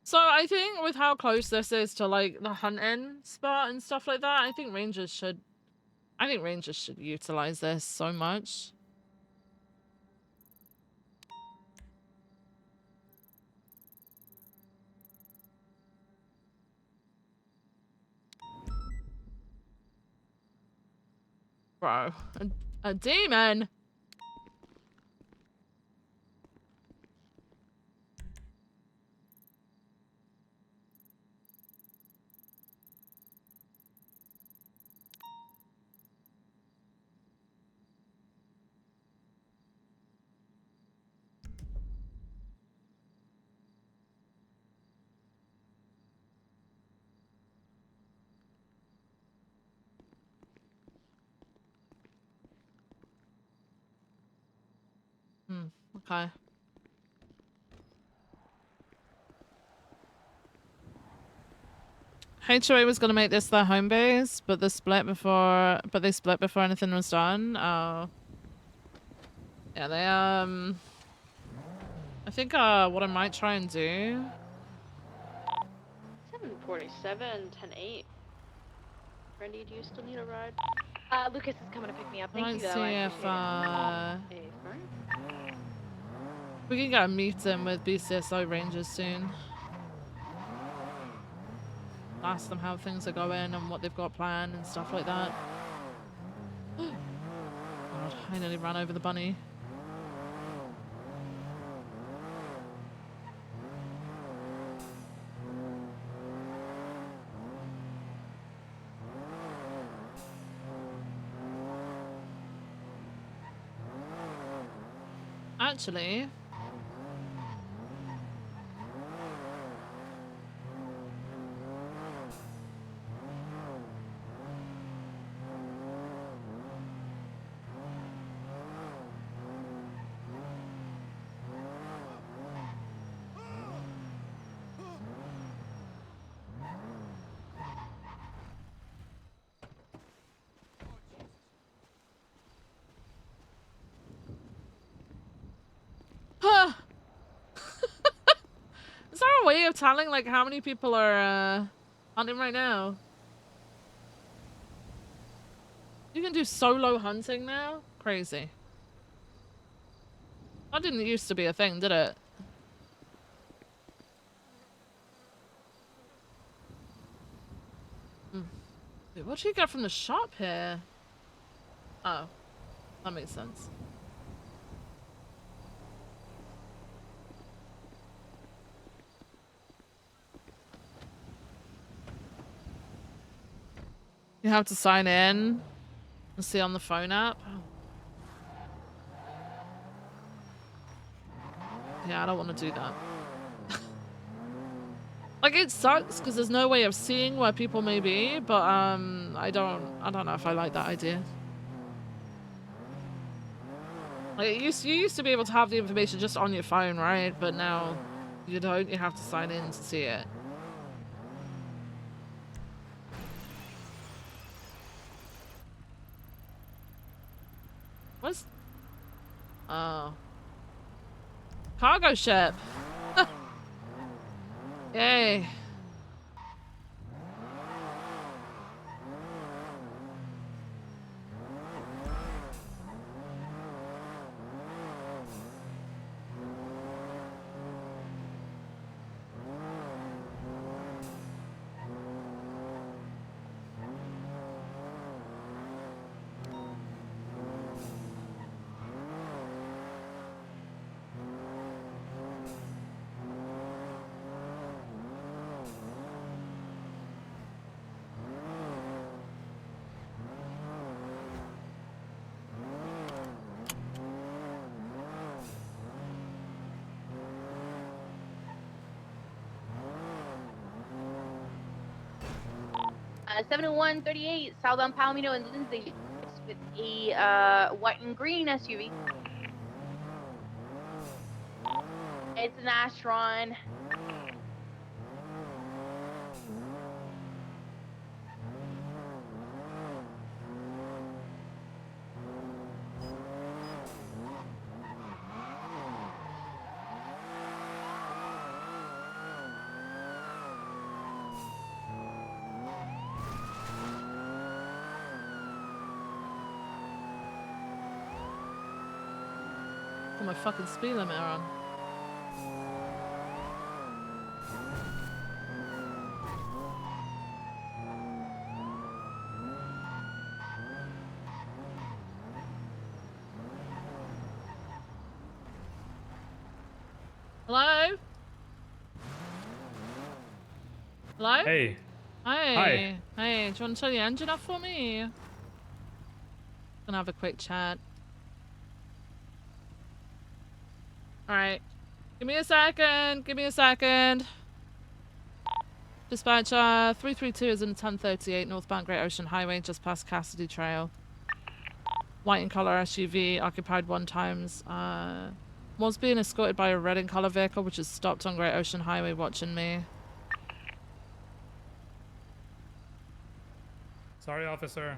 So I think with how close this is to like the hunting spot and stuff like that, I think rangers should utilize this so much. Bro, a demon. Okay. HOA was gonna make this their home base, but they split before anything was done. Oh. Yeah, they I think what I might try and do. 747, 10-8. Brandy, do you still need a ride? Lucas is coming to pick me up. Thank you, though. See I if appreciate it. we can get a meeting with BCSO Rangers soon. Ask them how things are going and what they've got planned and stuff like that. God, I nearly ran over the bunny. Actually, is there a way of telling like how many people are hunting right now? You can do solo hunting now? Crazy. That didn't used to be a thing, did it? Wait, what do you get from the shop here? Oh, that makes sense. You have to sign in and see on the phone app. Yeah, I don't want to do that. Like, it sucks because there's no way of seeing where people may be, but I don't know if I like that idea. Like, you used to be able to have the information just on your phone, right? But now you don't. You have to sign in to see it. What's... Oh. Cargo ship. Yay. 70138 southbound Palomino and Lindsay with a white and green SUV. It's an Astron. Put my fucking speed limiter on. Hello? Hello? Hey. Hey. Hi. Hey, do you want to turn the engine off for me? Gonna have a quick chat. Alright. Give me a second. Give me a second. Dispatcher, 332 is in 1038 northbound Great Ocean Highway, just past Cassidy Trail. White in color SUV, occupied 1 times. Was being escorted by a red in color vehicle, which is stopped on Great Ocean Highway watching me. Sorry, officer.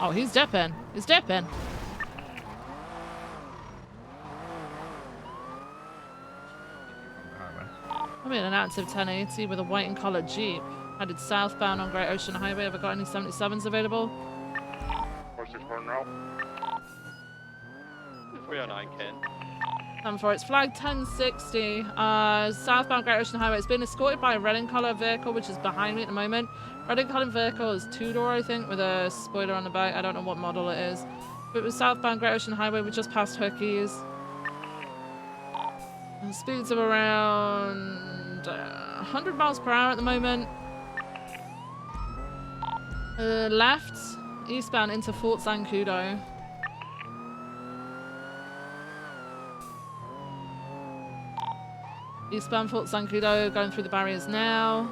Oh, he's dipping. He's dipping. I'm in an active 1080 with a white and coloured Jeep. Headed southbound on Great Ocean Highway. Have I got any 77s available? 461 route. 309 Ken. For it's flag 1060. Southbound Great Ocean Highway. It's been escorted by a red and colour vehicle, which is behind me at the moment. Red and coloured vehicle is 2-door, I think, with a spoiler on the back. I don't know what model it is. But it was southbound Great Ocean Highway. We just passed Hookies. Speeds of around 100 miles per hour at the moment. Left, eastbound into Fort Zancudo. Eastbound Fort Zancudo, going through the barriers now.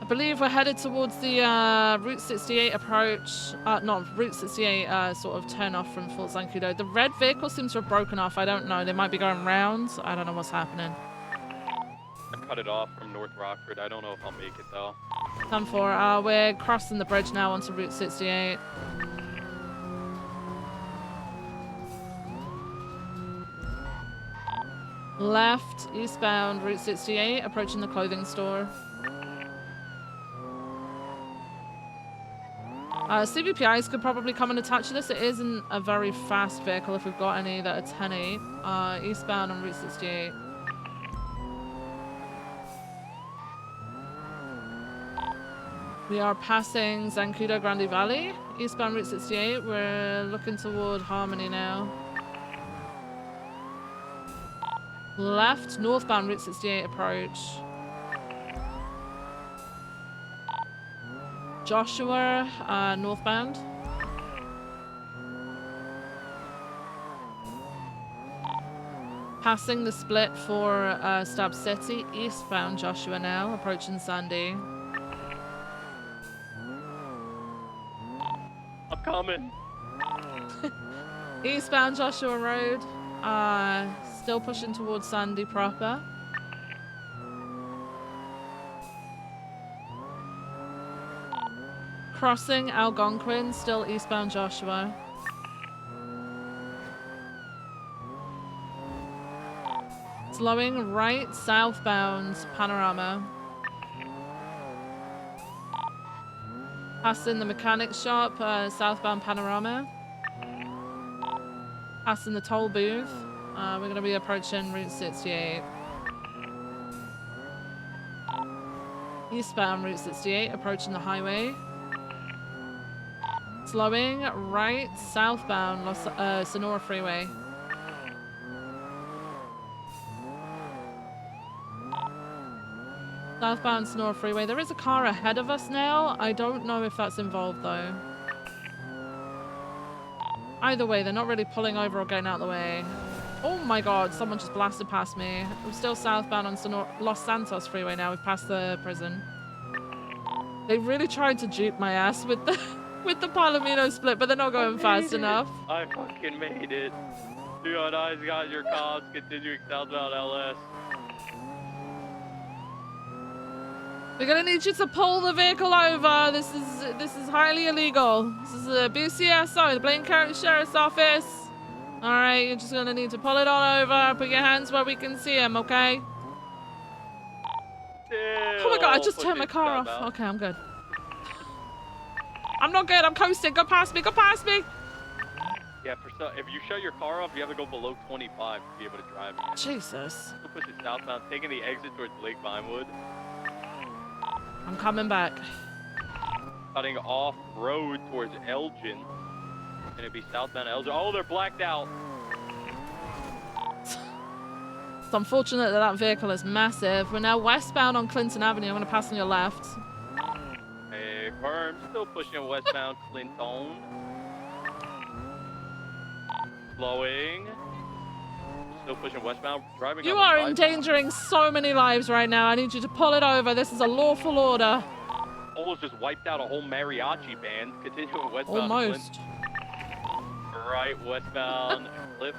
I believe we're headed towards the Route 68 approach. Not Route 68 sort of turn off from Fort Zancudo. The red vehicle seems to have broken off. I don't know. They might be going round. I don't know what's happening. I cut it off from North Rockford. I don't know if I'll make it though. 10-4. We're crossing the bridge now onto Route 68. Left, eastbound Route 68, approaching the clothing store. CVPIs could probably come and attach to this. It isn't a very fast vehicle if we've got any that are 10-8. Eastbound on Route 68. We are passing Zancudo Grande Valley. Eastbound Route 68. We're looking toward Harmony now. Left, northbound Route 68 approach. Joshua, northbound. Passing the split for Stab City, eastbound Joshua now, approaching Sandy. I'm coming. Eastbound Joshua Road, still pushing towards Sandy proper. Crossing Algonquin, still eastbound Joshua. Slowing right, southbound Panorama. Passing the mechanic shop, southbound Panorama. Passing the toll booth. We're going to be approaching Route 68. Eastbound Route 68, approaching the highway. Slowing right, southbound Sonora Freeway. Southbound Sonora Freeway. There is a car ahead of us now. I don't know if that's involved though. Either way, they're not really pulling over or getting out of the way. Oh my god, someone just blasted past me. I'm still southbound on Los Santos freeway now. We've passed the prison. They really tried to dupe my ass with the with the Palomino split, but they're not going fast enough. I fucking made it. 209's got your comms, continuing southbound LS. We're gonna need you to pull the vehicle over. This is highly illegal. This is the BCSO, the Blaine County Sheriff's Office. All right, you're just gonna need to pull it on over. Put your hands where we can see them, okay? Oh my god, I just turned my car off. Okay, I'm good. I'm not good. I'm coasting. Go past me. Go past me. Yeah, if you shut your car off, you have to go below 25 to be able to drive. Jesus. Still pushing southbound, taking the exit towards Lake Vinewood. I'm coming back. Cutting off road towards Elgin. Gonna be southbound Elgin. Oh, they're blacked out. It's unfortunate that that vehicle is massive. We're now westbound on Clinton Avenue. I'm gonna pass on your left. Hey, firm. Still pushing westbound Clinton. Slowing. Still pushing westbound. Driving. You on the are endangering so many lives right now. I need you to pull it over. This is a lawful order. Almost just wiped out a whole mariachi band. Continuing westbound. Almost. Clinton. Right westbound Cliff.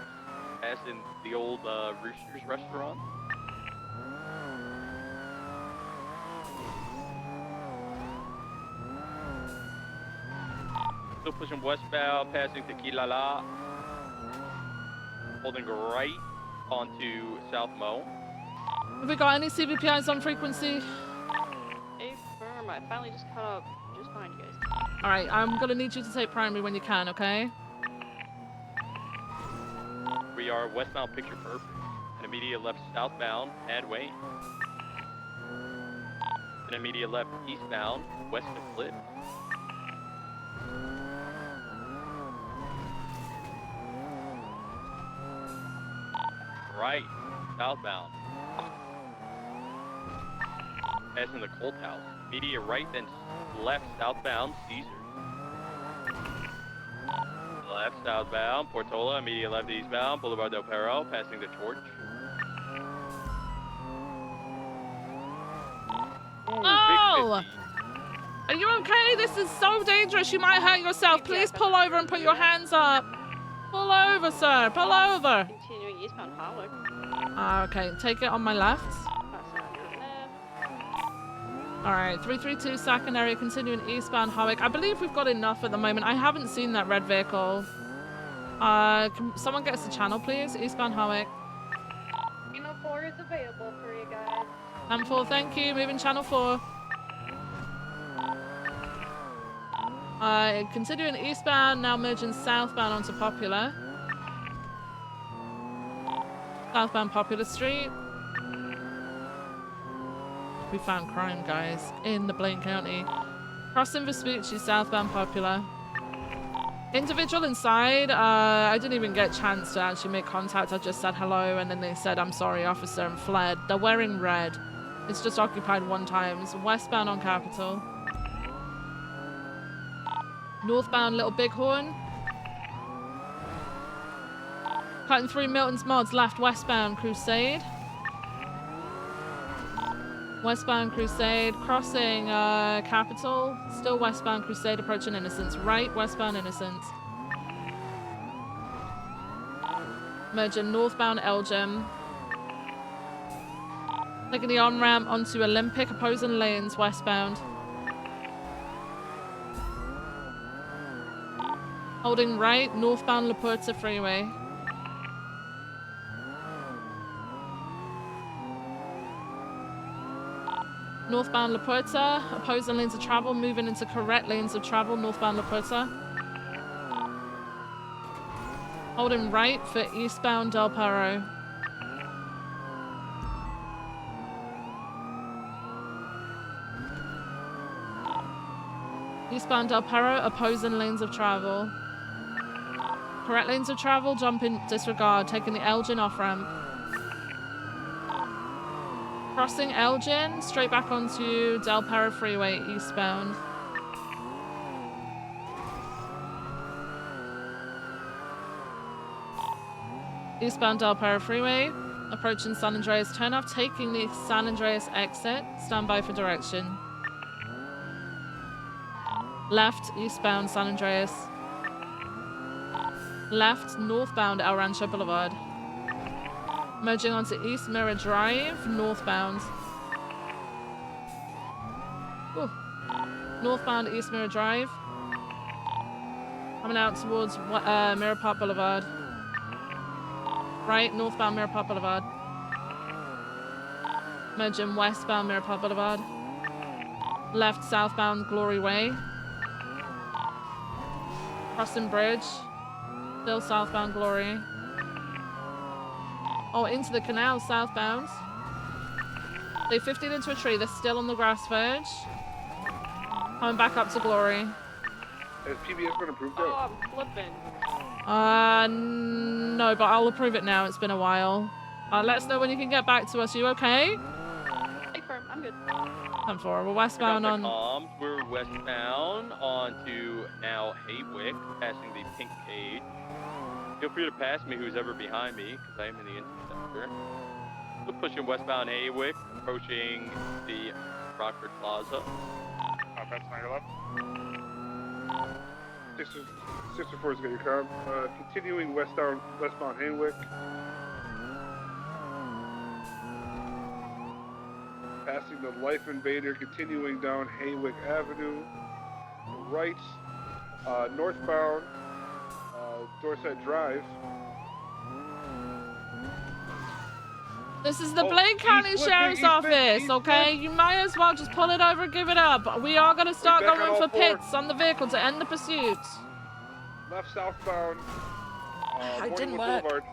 Passing the old Roosters restaurant. Still pushing westbound, passing Tequila La. Holding right onto South Mo. Have we got any CVPIs on frequency? Hey, firm. I finally just caught up just behind you guys. All right, I'm gonna need you to take primary when you can, okay? We are westbound Picture Perfect. An immediate left southbound, add Wayne. An immediate left eastbound, west of Cliff. Right, southbound. Passing the Colt House. Immediate right, then left southbound, Caesar. Left southbound, Portola, immediate left eastbound, Boulevard del Perro, passing the Torch. Oh! Are you okay? This is so dangerous. You might hurt yourself. Please pull over and put your hands up. Pull over, sir. Pull over. Continuing eastbound Holwick. Okay, take it on my left. All right, 332 second area, continuing eastbound Howick. I believe we've got enough at the moment. I haven't seen that red vehicle. Can someone get us a channel, please? Eastbound Howick. Channel 4 is available for you guys. M4, thank you. Moving channel 4. Continuing eastbound, now merging southbound onto Popular. Southbound Popular Street. We found crime, guys, in the Blaine County. Crossing Vespucci, southbound Popular. Individual inside, I didn't even get a chance to actually make contact. I just said hello, and then they said, "I'm sorry, officer," and fled. They're wearing red. It's just occupied one time. It's westbound on Capitol. Northbound Little Bighorn. Cutting through Milton's Mods, left westbound Crusade. Westbound Crusade, crossing Capitol, still westbound Crusade, approaching Innocence. Right, westbound Innocence. Merging northbound Elgin. Taking the on-ramp onto Olympic, opposing lanes westbound. Holding right, northbound La Puerta Freeway. Northbound La Puerta, opposing lanes of travel, moving into correct lanes of travel, northbound La Puerta. Holding right for eastbound Del Perro. Eastbound Del Perro, opposing lanes of travel. Correct lanes of travel, jump in disregard, taking the Elgin off-ramp. Crossing Elgin, straight back onto Del Perro Freeway, eastbound. Eastbound Del Perro Freeway. Approaching San Andreas turnoff. Taking the San Andreas exit. Stand by for direction. Left, eastbound San Andreas. Left, northbound El Rancho Boulevard. Merging onto East Mirror Drive, northbound. Ooh. Northbound East Mirror Drive. Coming out towards Mirror Park Boulevard. Right, northbound Mirror Park Boulevard. Merging westbound Mirror Park Boulevard. Left, southbound Glory Way. Crossing Bridge. Still southbound Glory. Oh, into the canal, southbound. They 15 into a tree. They're still on the grass verge. Coming back up to Glory. Has PBS been approved Oh, yet? I'm flipping. No, but I'll approve it now. It's been a while. Let us know when you can get back to us. You okay? Hey, firm. I'm good. Come forward. We're westbound on... Comms. We're westbound onto now Haywick, passing the pink cage. Feel free to pass me who's ever behind me, because I am in the interceptor. We're pushing westbound Haywick, approaching the Rockford Plaza. That's 911. 64 is got your car. Continuing westbound Haywick. Passing the Life Invader, continuing down Haywick Avenue. Right, northbound Dorset Drive. This is the Blaine County Sheriff's Office, okay? You might as well just pull it over and give it up. We are going to start going for pits on the vehicle to end the pursuit. Left southbound It didn't Morningwood work. Boulevard.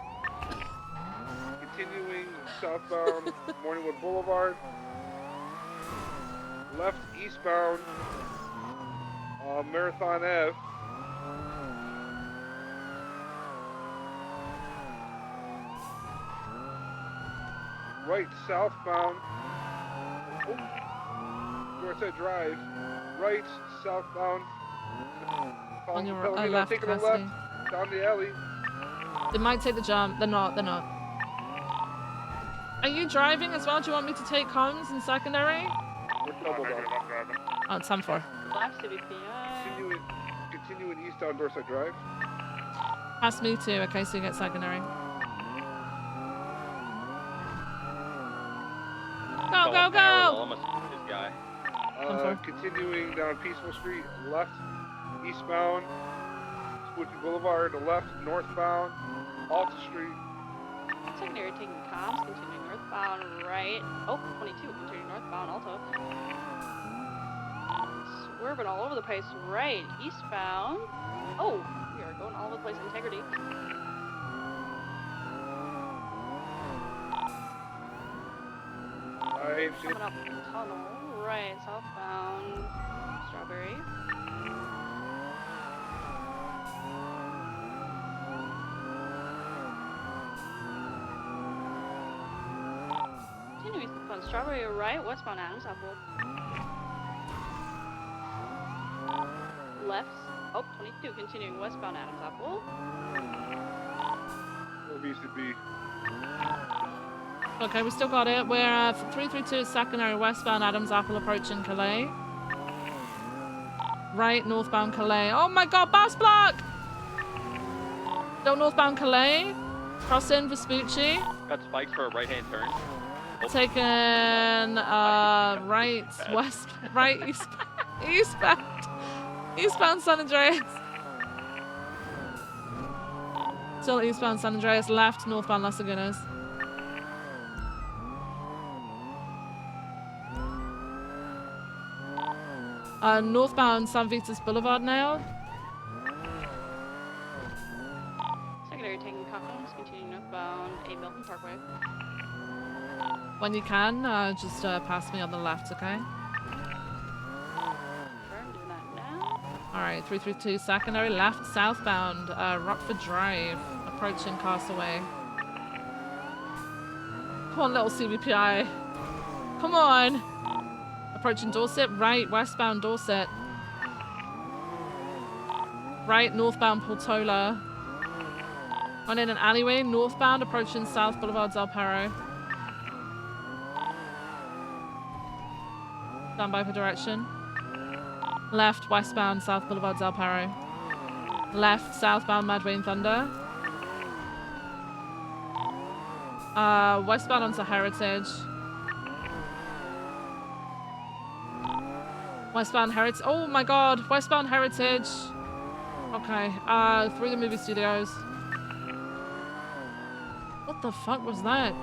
Continuing southbound Morningwood Boulevard. Left eastbound Marathon Ave. Right southbound Dorset Drive. Right southbound On your Pelham, left, taking a Cassidy. left down the alley. They might take the jump. They're not. They're not. Are you driving as well? Do you want me to take comms in secondary? We're doubled up. Oh, it's 10-4. Left CBPI. Continuing east on Dorset Drive. Pass me too, okay, so you get secondary. Go, go, go! Almost this guy. Continuing down Peaceful Street, left eastbound Spooky Boulevard, left northbound Alta Street. Secondary taking comms, continuing northbound, right. Oh, 22, continuing northbound, Alto. Swerving all over the place, right, eastbound. Oh, we are going all over the place, integrity. Coming up the tunnel, right, southbound, Strawberry. Continuing on Strawberry, right, westbound Adams Apple. Left, oh, 22, continuing westbound Adams Apple. BCB. Okay, we still got it. We're 332 secondary westbound Adams Apple approaching Calais. Right, northbound Calais. Oh my god, bus block! Still northbound Calais. Cross in Vespucci. Got spikes for a right-hand turn. Taking right, west, right, eastbound San Andreas. Still eastbound San Andreas, left, northbound Las Lagunas. Northbound San Vitas Boulevard now. Secondary taking comms, continuing northbound, 8 Milton Parkway. When you can, just pass me on the left, okay? Confirm, doing that now. Alright, 332 secondary, left, southbound, Rockford Drive, approaching Castaway. Come on, little CBPI. Come on! Approaching Dorset, right, westbound Dorset. Right, northbound Portola. On in an alleyway, northbound, approaching South Boulevard Del Perro. Stand by for direction. Left, westbound, South Boulevard Del Perro. Left, southbound, Madway and Thunder. Westbound onto Heritage. Westbound Heritage. Oh my god, westbound Heritage. Okay, through the movie studios. What the fuck was that?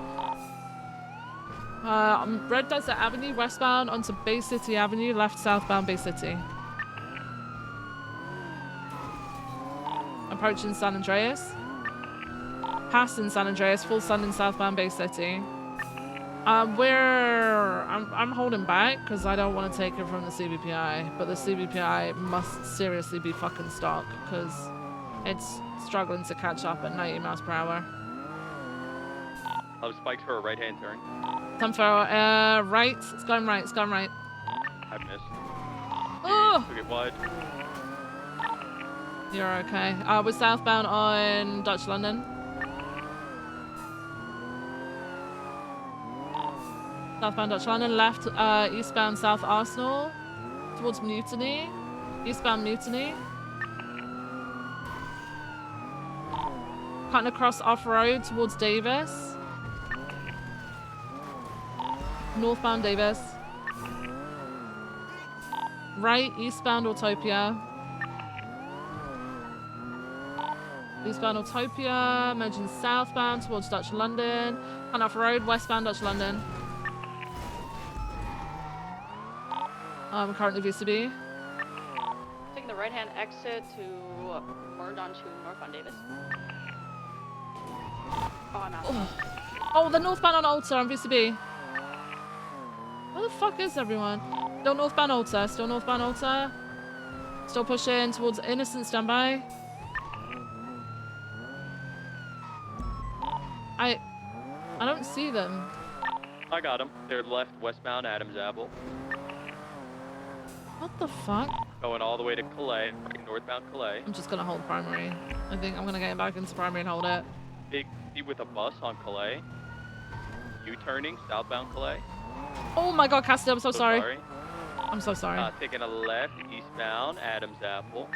Red Desert Avenue, westbound onto Bay City Avenue, left, southbound Bay City. Approaching San Andreas. Passing San Andreas, full sun in southbound Bay City. I'm holding back because I don't want to take it from the CBPI, but the CBPI must seriously be fucking stock because it's struggling to catch up at 90 miles per hour. Spikes for a right-hand turn. Time for right. It's going right. It's going right. I missed. Oh! Took it wide. You're okay. We're southbound on Dutch London. Southbound Dutch London. Left, eastbound South Arsenal. Towards Mutiny. Eastbound Mutiny. Cutting across off-road towards Davis. Northbound Davis. Right, eastbound Autopia. Eastbound Autopia, merging southbound towards Dutch London. And off-road, westbound Dutch London. I'm currently VCB. Taking the right-hand exit to merge onto northbound Davis. Oh, I'm out. Oh, the northbound on Alta on VCB. Where the fuck is everyone? Still northbound Alta. Still northbound Alta. Still pushing towards Innocent standby. I don't see them. I got them. They're left westbound Adams Apple. What the fuck? Going all the way to Calais, right northbound Calais. I'm just gonna hold primary. I think I'm gonna get back into primary and hold it. Big C with a bus on Calais. U-turning southbound Calais. Oh my god, Cassie, I'm so sorry. I'm so sorry. Taking a left eastbound Adams Apple.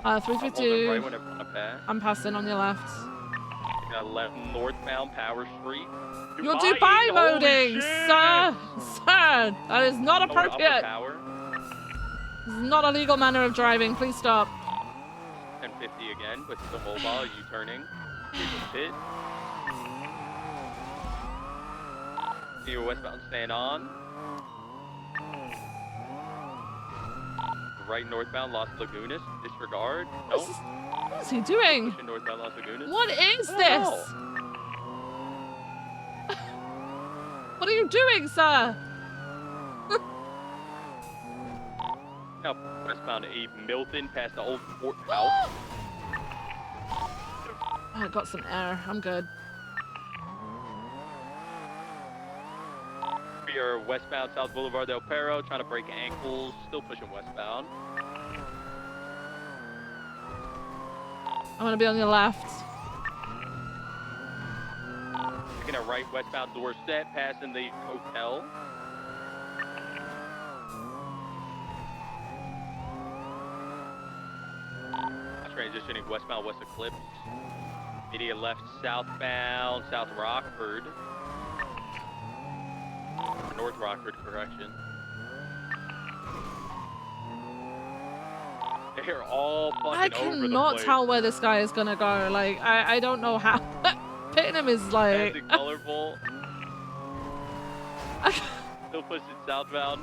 Uh, 352. Right when I pass. I'm passing on your left. Taking a left northbound Power Street. You're Dubai voting, sir! Sir! That is not appropriate! This is not a legal manner of driving. Please stop. 1050 again with the mobile U-turning. Pit. Your westbound staying on. Right northbound Los Lagunas. Disregard. No. What is he doing? Pushing northbound Los Lagunas. What is this? What are you doing, sir? Now westbound A Milton past the old Fort House. Oh, I got some air. I'm good. We are westbound South Boulevard Del Perro, trying to break ankles, still pushing westbound. I'm gonna be on your left. Taking a right westbound Dorset, passing the hotel. Transitioning westbound West Eclipse. Immediate left southbound South Rockford. North Rockford, correction. They're all fucking I over the cannot place. tell where this guy is gonna go. Like, I don't know how. Pitting him is like... Fancy colorful. Still pushing southbound.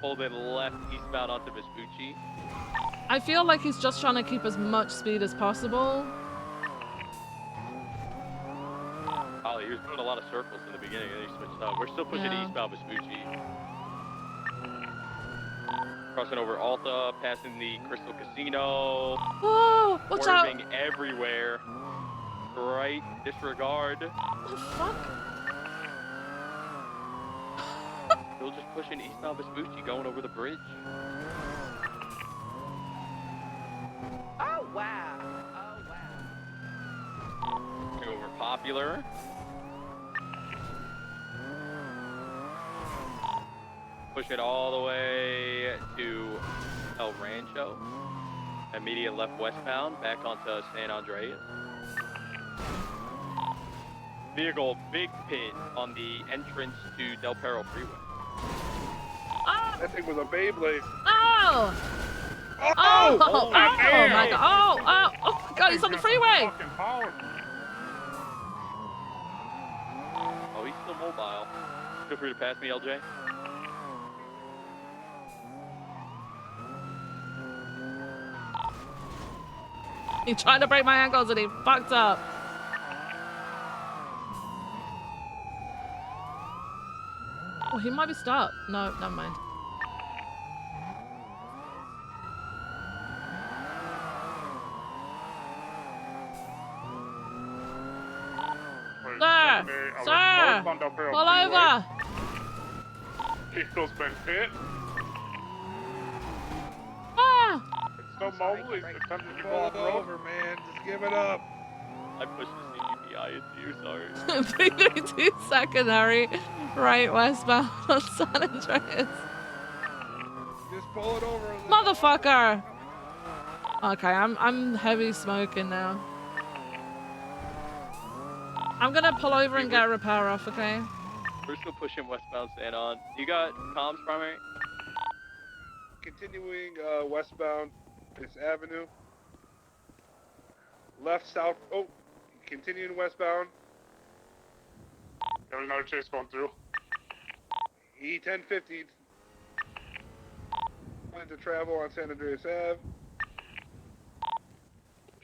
Holding left eastbound onto Vespucci. I feel like he's just trying to keep as much speed as possible. Oh, he was doing a lot of circles in the beginning and he switched up. We're still pushing eastbound Vespucci. Crossing over Alta, passing the Crystal Casino. Oh, watch out. Swerving everywhere. Right, disregard. What the fuck? Still just pushing eastbound Vespucci, going over the bridge. popular. Push it all the way to El Rancho. Immediate left westbound, back onto San Andreas. Vehicle big pit on the entrance to Del Perro Freeway. Oh! That thing was a Beyblade. Oh! Oh! Oh! Oh my Oh my god! Oh! Oh! Oh my god! He's on the freeway! Oh, he's still mobile. Feel free to pass me, LJ. He tried to break my ankles and he fucked up. Oh, he might be stuck. No, never mind. Sir! Sir! Pull over! Vehicle's been hit. Ah! It's no mobile. He's attempting to go off road. Over, man. Just give it up. I pushed the CGPI into you, sorry. 332 secondary, right westbound on San Andreas. Just pull it over. Motherfucker! Okay, I'm heavy smoking now. I'm gonna pull over and get a repair off, okay? We're still pushing westbound San On. You got comms primary? Continuing westbound, it's Avenue. Left, south. Oh, continuing westbound. Got another chase going through. E1050. Planning to travel on San Andreas Ave.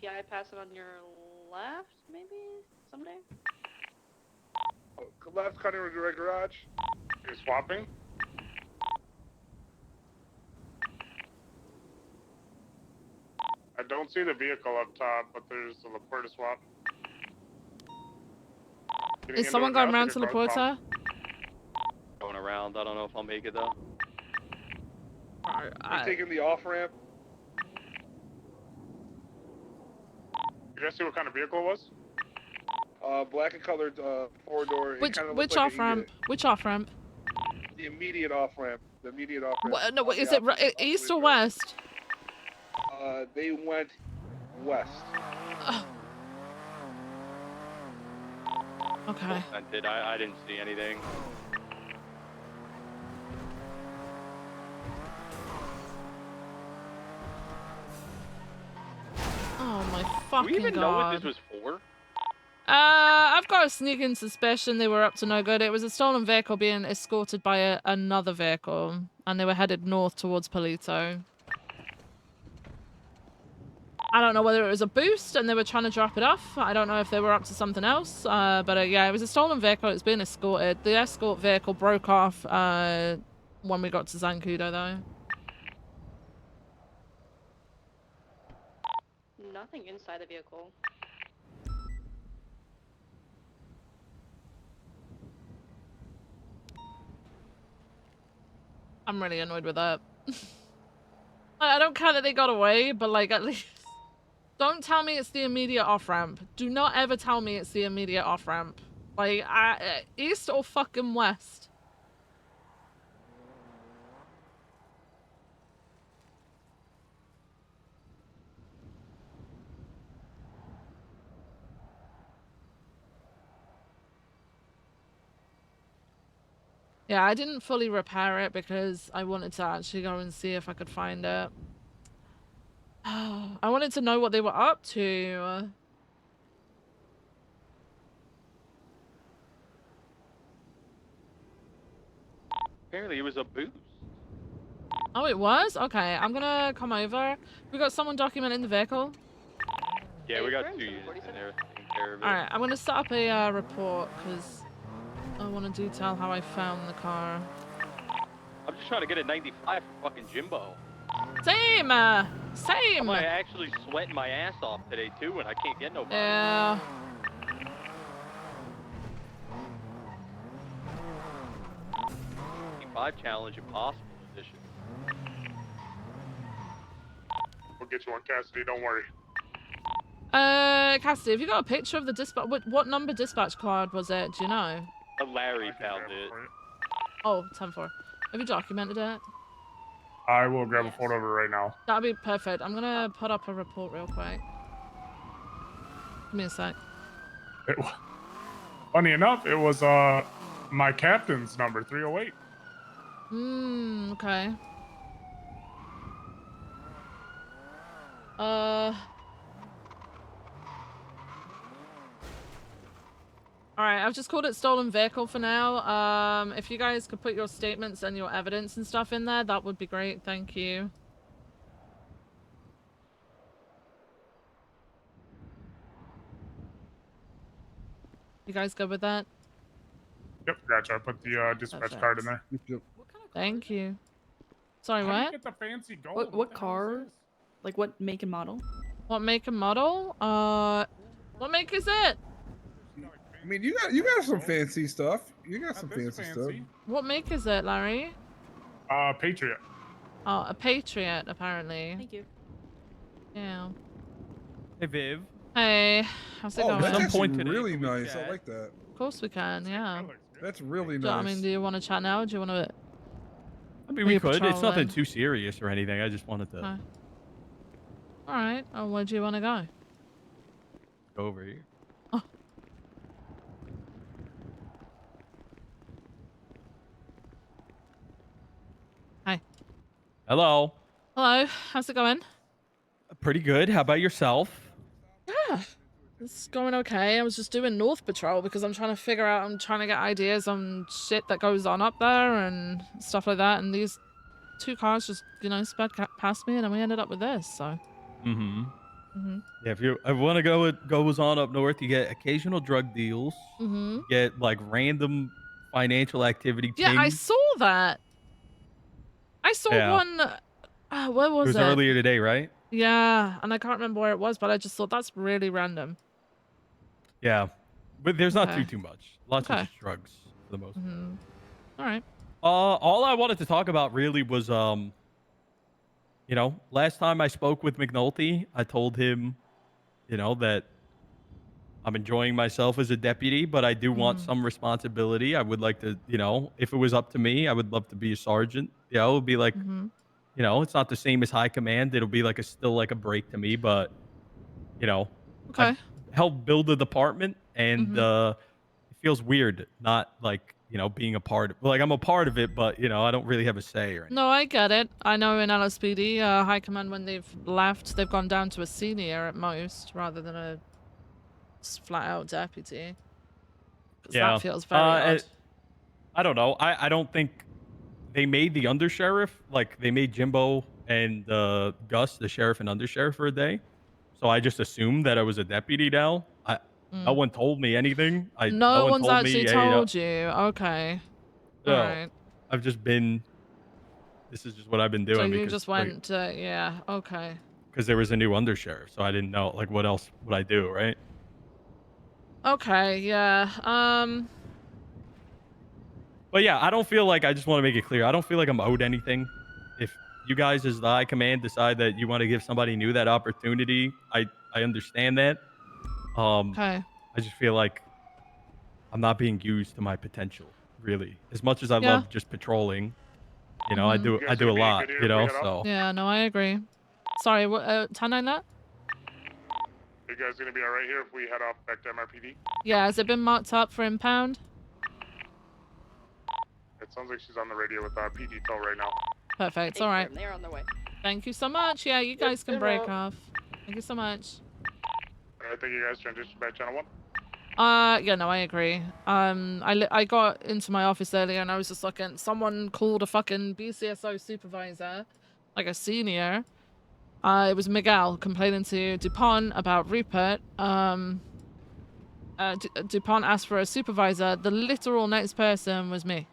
PI pass it on your left, maybe someday. Left, cutting with direct garage. You're swapping. I don't see the vehicle up top, but there's a Laporta swap. Is someone going around to Laporta? Going around. I don't know if I'll make it though. You're taking the off ramp. You guys see what kind of vehicle it was? Black and colored four-door. Which off ramp? Which off ramp? The immediate off ramp. The immediate off ramp. No, is it east or west? They went west. Okay. I didn't see anything. Oh my fucking god. Do we even know what this was for? I've got a sneaking suspicion they were up to no good. It was a stolen vehicle being escorted by another vehicle, and they were headed north towards Palito. I don't know whether it was a boost and they were trying to drop it off. I don't know if they were up to something else. But yeah, it was a stolen vehicle. It's being escorted. The escort vehicle broke off when we got to Zancudo, though. Nothing inside the vehicle. I'm really annoyed with that. I don't care that they got away, but like at least don't tell me it's the immediate off-ramp. Do not ever tell me it's the immediate off-ramp. Like east or fucking west. Yeah, I didn't fully repair it because I wanted to actually go and see if I could find it. I wanted to know what they were up to. Apparently it was a boost. Oh, it was? Okay, I'm gonna come over. We got someone documenting the vehicle. Yeah, we got 2 units in there taking care of it. Alright, I'm gonna set up a report because I want to detail how I found the car. I'm just trying to get a 95 for fucking Jimbo. Same! Same! I'm actually sweating my ass off today too, and I can't get nobody. Yeah. Challenge impossible edition. We'll get you on Cassidy, don't worry. Cassidy, have you got a picture of the dispatch? What number dispatch card was it? Do you know? Larry found it. Oh, 10-4. Have you documented it? I will grab a photo of it right now. That'd be perfect. I'm gonna put up a report real quick. Give me a sec. Funny enough, it was my captain's number, 308. Okay. Alright, I've just called it stolen vehicle for now. If you guys could put your statements and your evidence and stuff in there, that would be great. Thank you. You guys good with that? Yep, gotcha. I put the dispatch card in there. Thank you. Sorry, How do you what? get the fancy gold? What car? Like what make and model? What make and model? What make is it? I mean, you got some fancy stuff. You got some fancy stuff. What make is it, Larry? Patriot. Oh, a Patriot, apparently. Thank you. Yeah. Hey, Viv. Hey, how's it going? That's actually really nice. I like that. Of course we can, yeah. That's really So, I nice. mean, do you want to chat now? Or do you want to? I mean, we could. It's nothing too serious or anything. I just wanted to Okay. All right. Oh, where do you want to go? go over here. Hi. Hello. Hello. How's it going? Pretty good. How about yourself? Yeah. It's going okay. I was just doing North Patrol because I'm trying to get ideas on shit that goes on up there and stuff like that. And these two cars just, sped past me and then we ended up with this, so. Mm-hmm. Mm-hmm. Yeah, if you want to go, it goes on up north. You get occasional drug deals. Mm-hmm. You get like random financial activity. Yeah, I things. saw that. I saw Yeah. one. Where was It was it? earlier today, right? Yeah, and I can't remember where it was, but I just thought that's really random. Yeah, but there's not Okay. too much. Lots Okay. of just drugs for the most part. All right. All I wanted to talk about really was, last time I spoke with McNulty, I told him, that I'm enjoying myself as a deputy, but I do want some responsibility. I would like to, if it was up to me, I would love to be a sergeant. It would be like, it's not the same as high command. It'll be still like a break to me, but, Okay. I helped build a department, and it feels weird not being a part of. Like I'm a part of it, but I don't really have a say or anything. No, I get it. I know in LSPD, High Command, when they've left, they've gone down to a senior at most, rather than a flat-out deputy. 'Cause Yeah, that feels very odd. I don't know. I don't think they made the undersheriff, they made Jimbo and Gus the sheriff and undersheriff for a day. So I just assumed that I was a deputy now. No one told me anything. No one one's told actually me, hey, told you. Okay. no. Alright. I've just been. This is just what I've been doing. So you because, just went to, yeah, okay. because there was a new undersheriff, so I didn't know what else would I do, right? Okay, yeah. But yeah, I don't feel like, I just want to make it clear, I don't feel like I'm owed anything. If you guys as the high command decide that you want to give somebody new that opportunity, I understand that. Okay. I just feel like I'm not being used to my potential, really. As much as I Yeah. love just patrolling, I do a lot, so. Yeah, no, I agree. Sorry, what, 10-9 that? You guys gonna be alright here if we head off back to MRPD? Yeah, has it been marked up for impound? It sounds like she's on the radio with PD tow right now. Perfect, alright. They're on their way. Thank you so much. Yeah, you guys can they're break out. off. Thank you so much. I think you guys transition back channel 1. Yeah, no, I agree. I got into my office earlier and I was just looking. Someone called a fucking BCSO supervisor, like a senior. It was Miguel complaining to DuPont about Rupert. DuPont asked for a supervisor. The literal next person was me.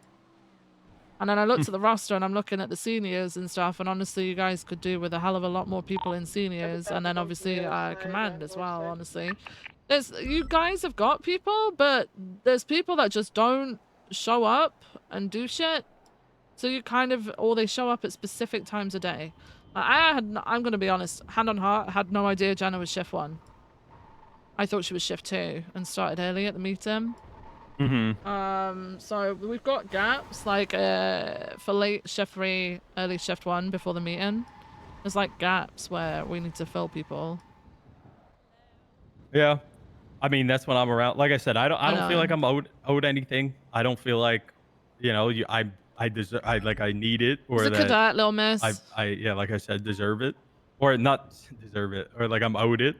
And then I looked at the roster and I'm looking at the seniors and stuff. And honestly, you guys could do with a hell of a lot more people in seniors. And then obviously command as well, honestly. You guys have got people, but there's people that just don't show up and do shit. So you or they show up at specific times a day. I'm going to be honest, hand on heart, I had no idea Jenna was shift 1. I thought she was shift 2 and started early at the meeting. So we've got gaps like for late shift 3, early shift 1 before the meeting. There's like gaps where we need to fill people. Yeah. I mean, that's when I'm around. Like I said, I don't feel like know. I'm owed anything. I don't feel like, you know, I deserve, I need it, It's or a that cadet, little miss. yeah, like I said, deserve it, or not deserve it, or like I'm owed it.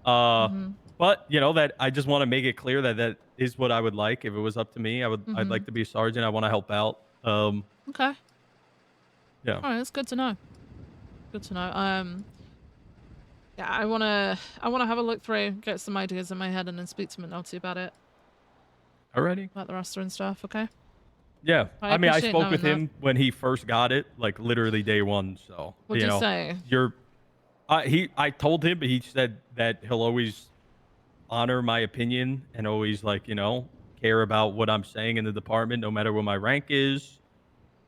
Mhm. But you know that I just want to make it clear that that is what I would like. If it was up to me, I'd like Mhm. to be a sergeant. I want to help out. Okay. Yeah. All right, that's good to know. Good to know. Yeah, I wanna have a look through, get some ideas in my head, and then speak to McNulty about it. Alrighty. About the roster and stuff. Okay. Yeah, I I mean, I appreciate spoke with knowing that. him when he first got it, like literally day one. So What'd you you know, say? I told him, but he said that he'll always honor my opinion and always like, you know, care about what I'm saying in the department, no matter what my rank is,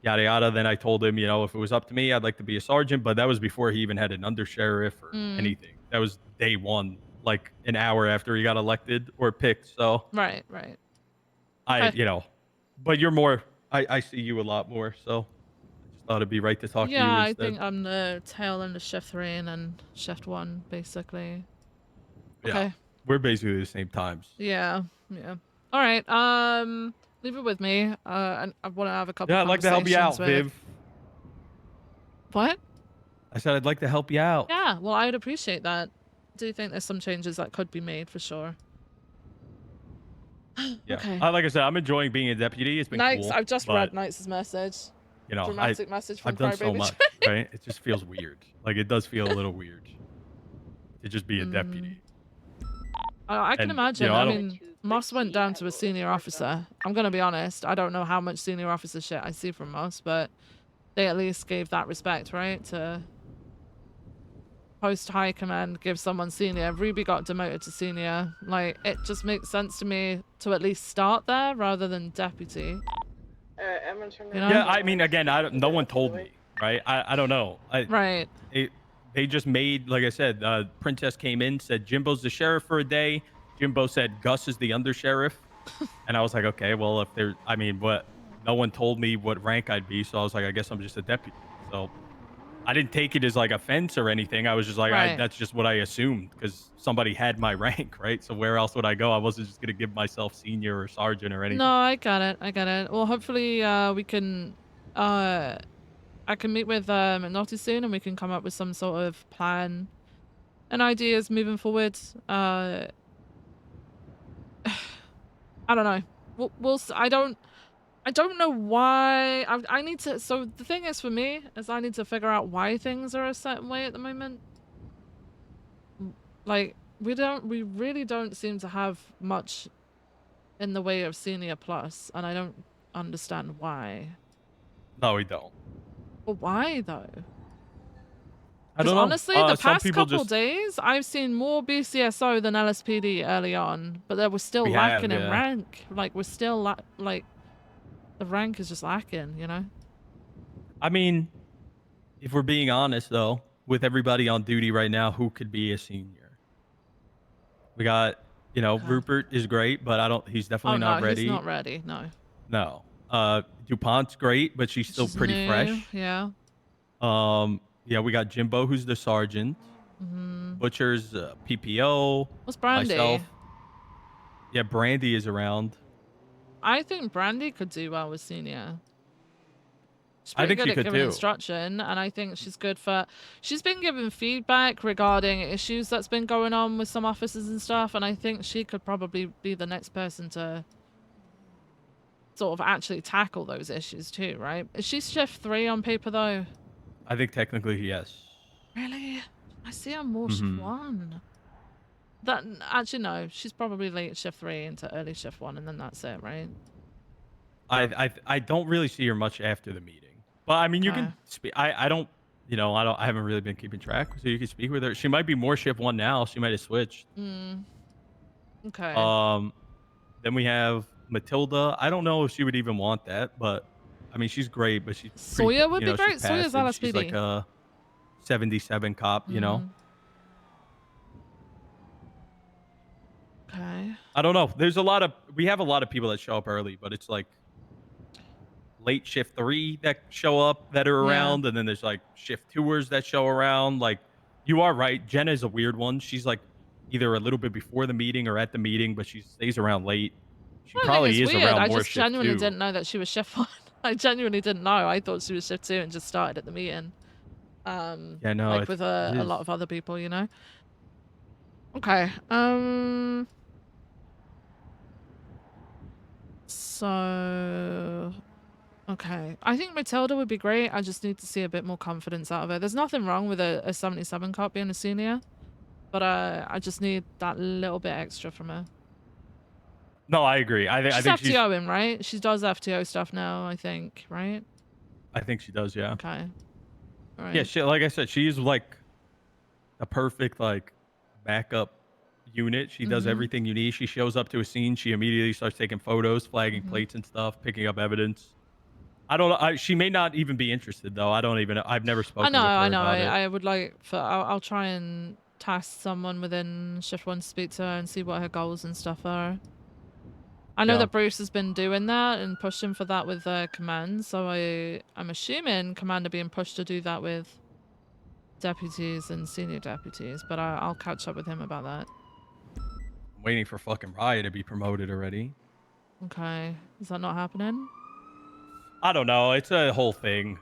yada yada. Then I told him, you know, if it was up to me, I'd like to be a sergeant, but that was before he even had an undersheriff or anything. That was day one, like an hour after he got elected or picked. So Right. Okay. you know, but you're more. I see you a lot more, so I just thought it'd be right to talk to you Yeah, I instead. think I'm the tail end of shift 3 and then shift 1, basically. Yeah, Okay. we're basically the same times. Yeah. All right. Leave it with me. And I want to have a couple Yeah, I'd like to help you out, conversations with. Viv. What? I said I'd like to help you out. Yeah. Well, I'd appreciate that. Do you think there's some changes that could be made for sure? Yeah. Okay. Like I said, I'm enjoying being a deputy. It's been Knights, cool. I've just but, read Knights' message. You know, Dramatic message from I've done so Crybaby much, right? It just feels weird. Like it does feel a little weird to just be a deputy. I can And, imagine. you know, I mean, Moss went down to a senior officer. I'm going to be honest. I don't know how much senior officer shit I see from Moss, but they at least gave that respect, right? To post high command, give someone senior. Ruby got demoted to senior. Like, it just makes sense to me to at least start there rather than deputy. You know? Yeah, I mean, again, no one told me, right? I don't know. Right. They just made, like I said, Princess came in, said Jimbo's the sheriff for a day. Jimbo said Gus is the undersheriff. And I was like, okay, well, if there, I mean, what? No one told me what rank I'd be, so I was like, I guess I'm just a deputy. So I didn't take it as like offense or anything. I was just like, Right. that's just what I assumed because somebody had my rank, right? So where else would I go? I wasn't just gonna give myself senior or sergeant or anything. No, I got it. Well, hopefully, we can, I can meet with McNulty soon and we can come up with some sort of plan and ideas moving forward. I don't know. I don't know why. I need to. So the thing is for me is I need to figure out why things are a certain way at the moment. Like we really don't seem to have much in the way of senior plus, and I don't understand why. No, we don't. But why though? I don't know. Honestly, the Some past people couple just days, I've seen more BCSO than LSPD early on, but they were still lacking in rank. Like, we're still, like, the rank is just lacking, you know? I mean, if we're being honest, though, with everybody on duty right now, who could be a senior? We got, you know, Rupert is great, but he's definitely not ready. He's not ready, no. No. DuPont's great, but she's still pretty new, fresh. Yeah. Yeah, we got Jimbo, who's the sergeant. Butcher's PPO. What's Brandy? Myself. Yeah, Brandy is around. I think Brandy could do well with senior. She's I pretty think good she at could giving too. instruction, and I think she's good for. She's been giving feedback regarding issues that's been going on with some officers and stuff, and I think she could probably be the next person to sort of actually tackle those issues too, right? Is she shift 3 on paper though? I think technically yes. Really? I see her more shift 1. That actually no, she's probably late shift 3 into early shift 1, and then that's it, right? I don't really see her much after the meeting. But I mean, you can speak. I don't, you know, I haven't really been keeping track, so you can speak with her. She might be more shift 1 now. She might have switched. Okay. Then we have Matilda. I don't know if she would even want that, but I mean, she's great. But she's pretty, Sawyer would you know, be great. she's Sawyer's passive. She's LSPD. like a 77 cop, you know. Okay. I don't know. We have a lot of people that show up early, but it's like late shift 3 that show up that are around, and then there's like shift 2ers that show around. Like, you are right. Jenna is a weird one. She's like either a little bit before the meeting or at the meeting, but she stays around late. She I don't think probably it's is weird. around I more just shift genuinely 2. didn't know that she was shift 1. I genuinely didn't know. I thought she was shift 2 and just started at the meeting. Yeah, no, Like with it a is. lot of other people, you know. Okay. So, okay. I think Matilda would be great. I just need to see a bit more confidence out of her. There's nothing wrong with a 77 cop being a senior, but I just need that little bit extra from her. No, I agree. I She's think she's. FTOing, right? She does FTO stuff now, I think, right? I think she does. Yeah. Okay. All right. Yeah. She, like I said, she's like a perfect like backup unit. She does everything you need. She shows up to a scene. She immediately starts taking photos, flagging plates and stuff, picking up evidence. I don't know. She may not even be interested though. I've never spoken with her I know. about it. I would like for. I'll try and task someone within shift 1 to speak to her and see what her goals and stuff are. I know that Bruce has been doing that and pushing for that with command, so I'm assuming command are being pushed to do that with deputies and senior deputies, but I'll catch up with him about that. I'm waiting for fucking Raya to be promoted already. Okay. Is that not happening? I don't know. It's a whole thing.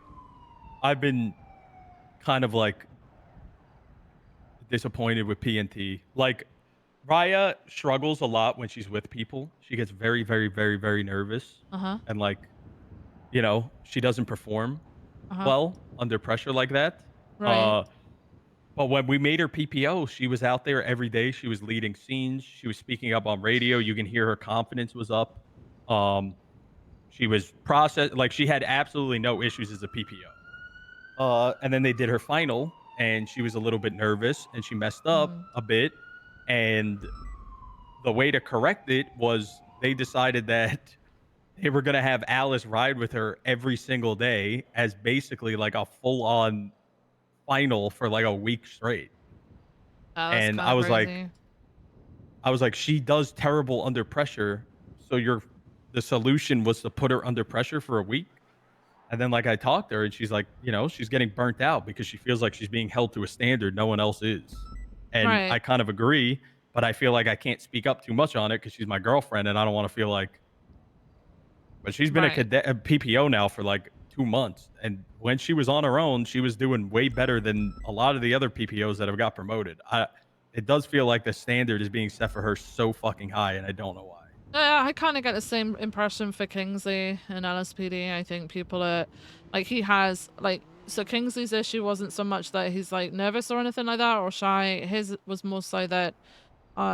I've been kind of like disappointed with PNT. Like, Raya struggles a lot when she's with people. She gets very, very, very, very nervous. And like, you know, she doesn't perform well under pressure like that. Right. But when we made her PPO, she was out there every day. She was leading scenes. She was speaking up on radio. You can hear her confidence was up. She was like she had absolutely no issues as a PPO. And then they did her final, and she was a little bit nervous, and she messed up a bit. And the way to correct it was they decided that they were going to have Alice ride with her every single day as basically like a full-on final for like a week straight. Oh, that's And kind of crazy. I was like, she does terrible under pressure. So the solution was to put her under pressure for a week. And then like I talked to her and she's like, you know, she's getting burnt out because she feels like she's being held to a standard no one else is. And I kind of agree, but I feel like I can't speak up too much on it because she's my girlfriend and I don't want to feel like. But she's been a PPO now for like 2 months. And when she was on her own, she was doing way better than a lot of the other PPOs that have got promoted. It does feel like the standard is being set for her so fucking high, and I don't know why. Yeah, I kind of get the same impression for Kingsley and LSPD. I think people are like, he has like, so Kingsley's issue wasn't so much that he's like nervous or anything like that or shy. His was more so that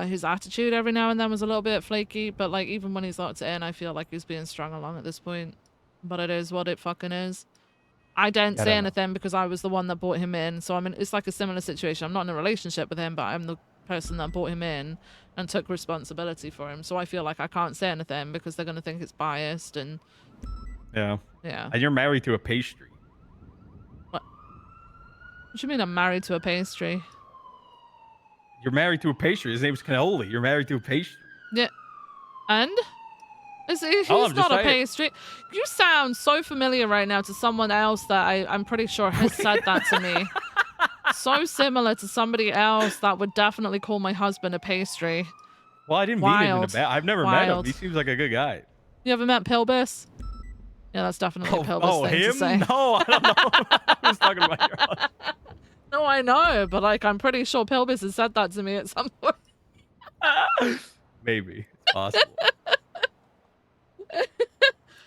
his attitude every now and then was a little bit flaky, but like even when he's locked in, I feel like he's being strung along at this point. But it is what it fucking is. I didn't say anything because I was the one that brought him in. So I mean, it's like a similar situation. I'm not in a relationship with him, but I'm the person that brought him in and took responsibility for him. So I feel like I can't say anything because they're gonna think it's biased and yeah. And you're married to a pastry. What do you mean I'm married to a pastry? You're married to a pastry. His name's Cannoli. You're married to a pastry. Yeah. And? He's not a pastry. You sound so familiar right now to someone else that I'm pretty sure has said that to me. So similar to somebody else that would definitely call my husband a pastry. Well, I didn't mean it in a bad. I've never met him. He seems like a good guy. You ever met Pilbus? Yeah, that's definitely a Pilbus thing to say. No, I don't know. I was talking about your husband. No, I know, but like I'm pretty sure Pilbus has said that to me at some point. Maybe. It's possible.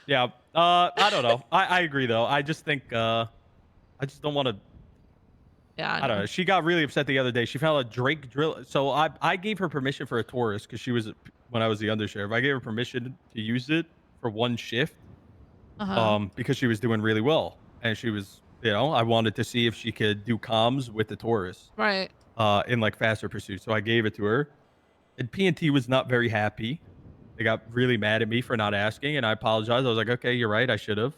Yeah. I don't know. I agree though. I just think I just don't want to. Yeah. I don't know. She got really upset the other day. She found a Drake drill. So I gave her permission for a Taurus because she was when I was the undersheriff. I gave her permission to use it for one shift. Because she was doing really well and she was, you know, I wanted to see if she could do comms with the Taurus. Right. In like faster pursuit. So I gave it to her. And PNT was not very happy. They got really mad at me for not asking, and I apologized. I was like, okay, you're right, I should have.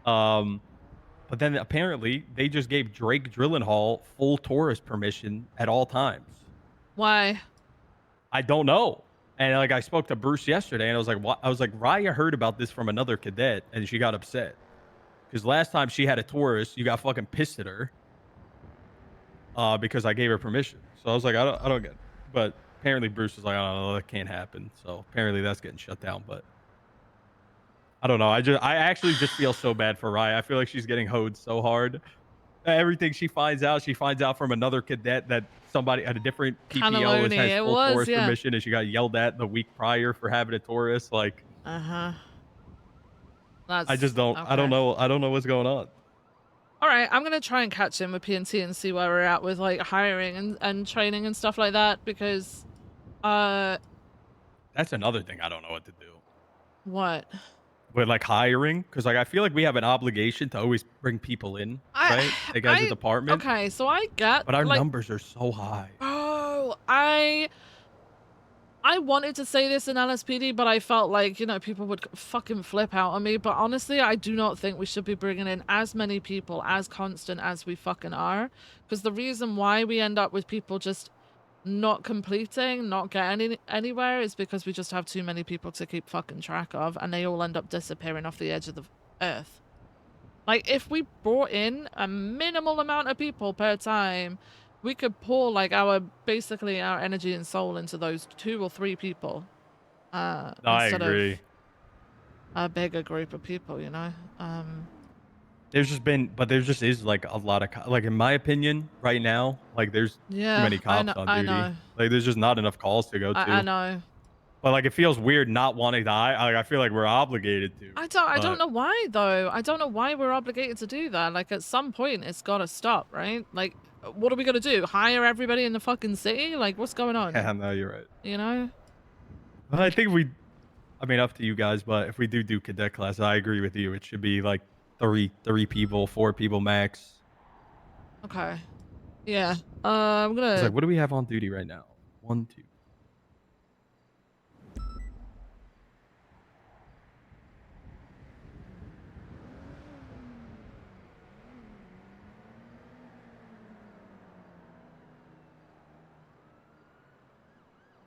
But then apparently they just gave Drake Drillenhall full Taurus permission at all times. Why? I don't know. And like I spoke to Bruce yesterday, and I was like, "What?" I was like, "Raya heard about this from another cadet, and she got upset because last time she had a Taurus, you got fucking pissed at her, because I gave her permission." So I was like, I don't get it. But apparently Bruce was like, "Oh, no, that can't happen." So apparently that's getting shut down. But I don't know. I actually just feel so bad for Raya. I feel like she's getting hoed so hard. Everything she finds out from another cadet that somebody at a different PPO Cannelloni, has it full was, Taurus yeah. permission, and she got yelled at the week prior for having a Taurus. Like, That's I just don't. I don't okay. know. I don't know what's going on. All right, I'm gonna try and catch him with PNT and see where we're at with like hiring and training and stuff like that because, That's another thing I don't know what to do. What? With like hiring, because like I feel like we have an obligation to always bring people in, right? Like as a department. Okay, so I get, But our like, numbers are so high. Oh, I wanted to say this in LSPD, but I felt like, you know, people would fucking flip out on me. But honestly, I do not think we should be bringing in as many people as constant as we fucking are. Because the reason why we end up with people just not completing, not getting anywhere is because we just have too many people to keep fucking track of, and they all end up disappearing off the edge of the earth. Like, if we brought in a minimal amount of people per time, we could pour like basically our energy and soul into those 2 or 3 people, I instead agree. of a bigger group of people, you know. There just is like a lot of like in my opinion right now, like there's too Yeah, many cops on duty. I know. Like there's just not enough calls to go to. I know. But like it feels weird not wanting to. I feel like we're obligated to. I don't know why though. I don't know why we're obligated to do that. Like at some point it's gotta stop, right? Like, what are we gonna do? Hire everybody in the fucking city? Like, what's going on? Yeah, no, you're right. You know? Well, I think I mean, up to you guys, but if we do cadet class, I agree with you. It should be like three people, 4 people max. Okay. Yeah. I'm gonna. It's like, what do we have on duty right now? 1, 2.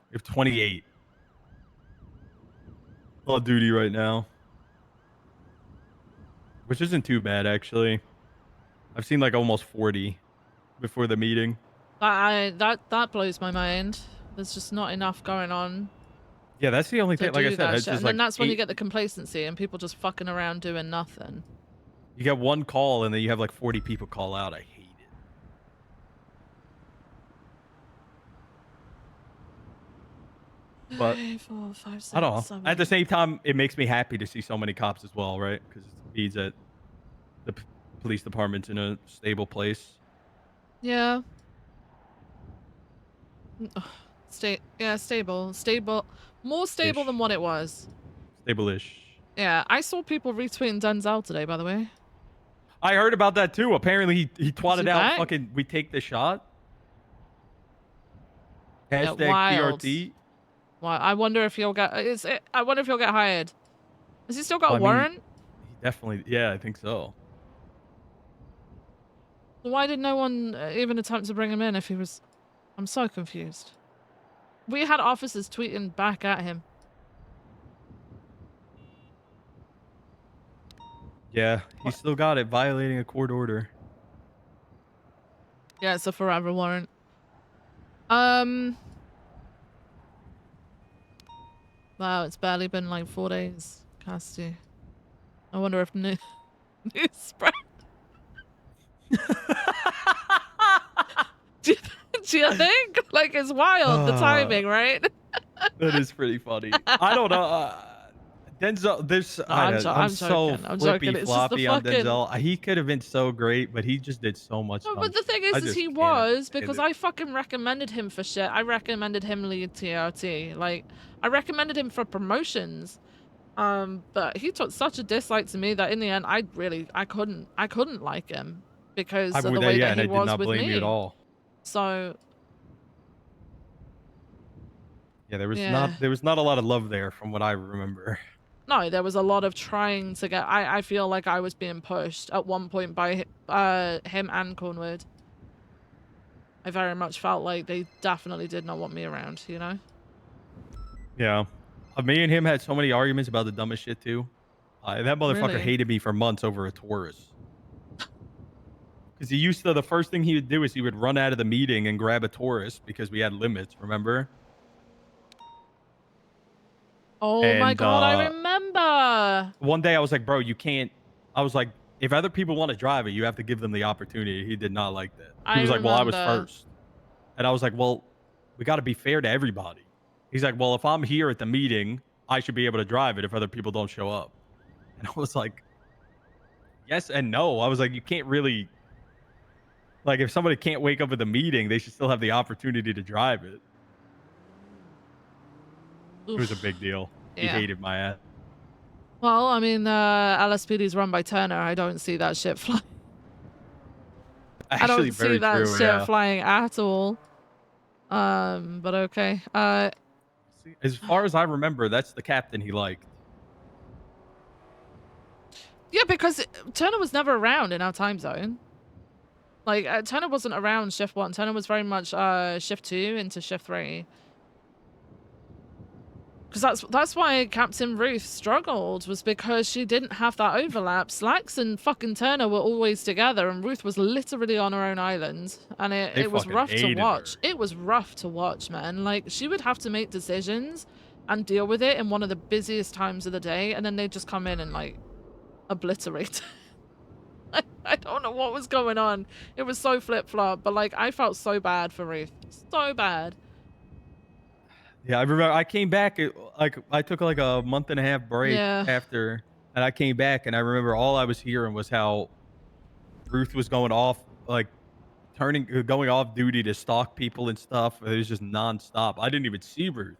We have 28 on duty right now, which isn't too bad actually. I've seen like almost 40 before the meeting. That blows my mind. There's just not enough going on. Yeah, that's the only thing. Like I said, it's just and like then that's when you get the complacency and people just fucking around doing nothing. You get one call and then you have like 40 people call out. I hate it. But 3, 4, 5, 6, I don't know. 7. At the same time, it makes me happy to see so many cops as well, right? Because it means that the police department's in a stable place. Yeah. Stable. More stable than what it was. Stable-ish. Yeah, I saw people retweeting Denzel today, by the way. I heard about that too. Apparently he twatted out back? fucking "We take the shot." Yeah, Hashtag wild. TRT. Well, I wonder if he'll get. I wonder if he'll get hired. Has he still got a warrant? He definitely. Yeah, I think so. Why did no one even attempt to bring him in if he was... I'm so confused. We had officers tweeting back at him. Yeah, he still got it, violating a court order. Yeah, it's a forever warrant. Wow, it's barely been like 4 days. Custody. I wonder if news spread. Do you think? Like, it's wild, the timing, right? That is pretty funny. I don't know. Denzel, I'm so flippy floppy on Denzel. He could have been so great, but he just did so much. No, but the thing is he was, because I fucking recommended him for shit. I recommended him lead TRT. Like, I recommended him for promotions. But he took such a dislike to me that in the end, I couldn't like him because of the way that he was with me. You at all. So. Yeah, there was not a lot of love there from what I remember. No, there was a lot of trying to get... I feel like I was being pushed at one point by him and Cornwood. I very much felt like they definitely did not want me around, you know? Yeah. Me and him had so many arguments about the dumbest shit too. That motherfucker Really? hated me for months over a Taurus. Because he used to, the first thing he would do is he would run out of the meeting and grab a Taurus because we had limits, remember? Oh my And god, I remember. one day I was like, bro, you can't. I was like, if other people want to drive it, you have to give them the opportunity. He did not like that. He I was like, well, I was remember. first. And I was like, well, we got to be fair to everybody. He's like, well, if I'm here at the meeting, I should be able to drive it if other people don't show up. And I was like, yes and no. I was like, you can't really, like, if somebody can't wake up at the meeting, they should still have the opportunity to drive it. It was a big deal. He Yeah. hated my ass. Well, I mean, LSPD is run by Turner. I don't see that shit flying. I Actually, don't see very that true. shit Yeah. flying at all. But okay. As far as I remember, that's the captain he liked. Yeah, because Turner was never around in our time zone. Like, Turner wasn't around shift 1. Turner was very much shift 2 into shift 3. Because that's why Captain Ruth struggled, was because she didn't have that overlap. Slacks and fucking Turner were always together, and Ruth was literally on her own island. And it was rough to watch. It was rough to watch, man. Like, she would have to make decisions and deal with it in one of the busiest times of the day, and then they'd just come in and, like, obliterate. I don't know what was going on. It was so flip-flop, but, like, I felt so bad for Ruth. So bad. Yeah, I remember I came back, like, I took like a month and a half break after, and I came back, and I remember all I was hearing was how Ruth was going off, like, going off duty to stalk people and stuff. It was just nonstop. I didn't even see Ruth.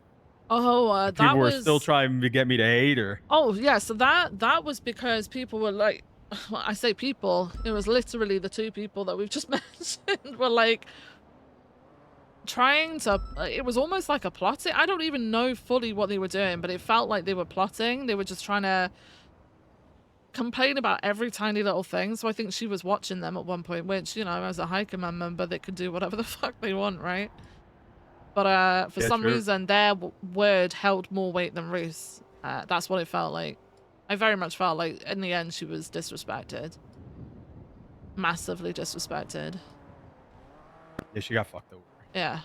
Oh, And that people were was... still trying to get me to hate her. Oh, yeah, so that was because people were like... Well, I say people, it was literally the two people that we've just mentioned were like... trying to... It was almost like a plotting. I don't even know fully what they were doing, but it felt like they were plotting. They were just trying to complain about every tiny little thing. So I think she was watching them at one point, which, you know, as a High Command member, they could do whatever the fuck they want, right? But for some reason, their word held more weight than Ruth's. That's what it felt like. I very much felt like, in the end, she was disrespected. Massively disrespected. Yeah, she got fucked over. Yeah.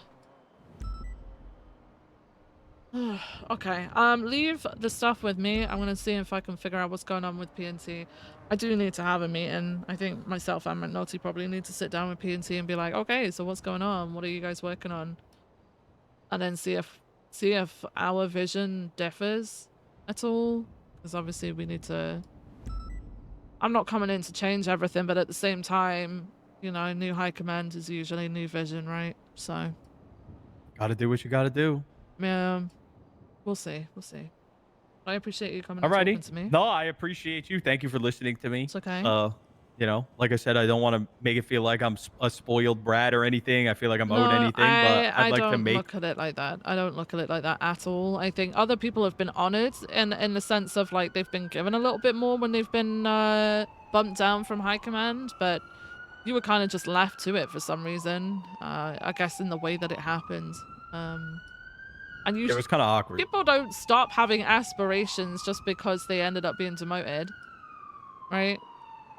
Okay. Leave the stuff with me. I'm gonna see if I can figure out what's going on with PNC. I do need to have a meeting. I think myself and McNulty probably need to sit down with PNC and be like, okay, so what's going on? What are you guys working on? And then see if our vision differs at all. Because obviously we need to... I'm not coming in to change everything, but at the same time, you know, new high command is usually new vision, right? So... Gotta do what you gotta do. Yeah. We'll see. We'll see. I appreciate you coming and talking to me. No, I appreciate you. Thank you for listening to me. It's okay. You know, like I said, I don't want to make it feel like I'm a spoiled brat or anything. I feel like I'm owed anything, but I'd like to make... I don't look at it like that. I don't look at it like that at all. I think other people have been honored in the sense of, like, they've been given a little bit more when they've been bumped down from high command, but you were kind of just left to it for some reason. I guess in the way that it happened. And it was kind of awkward. People don't stop having aspirations just because they ended up being demoted, right?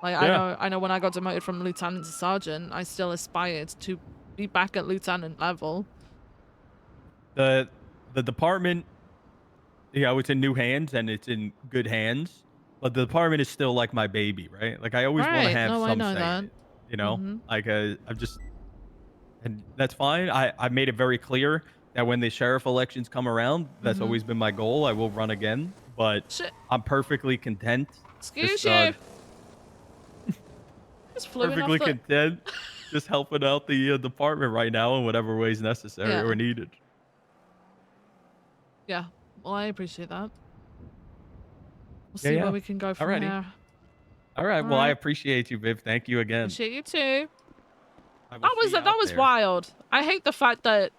Like, I know when I got demoted from lieutenant to sergeant, I still aspired to be back at lieutenant level. The department, you know, it's in new hands and it's in good hands, but the department is still like my baby, right? Like, I always want to have some say in it, you know? Like, I'm just, and that's fine. I made it very clear that when the sheriff elections come around, that's always been my goal. I will run again, but I'm perfectly content. Excuse you. Perfectly content just helping out the department right now in whatever ways necessary or needed. Yeah, well, I appreciate that. We'll see where we can go from there. All right. Well, I appreciate you, Viv. Thank you again. Appreciate you too. That was wild. I hate the fact that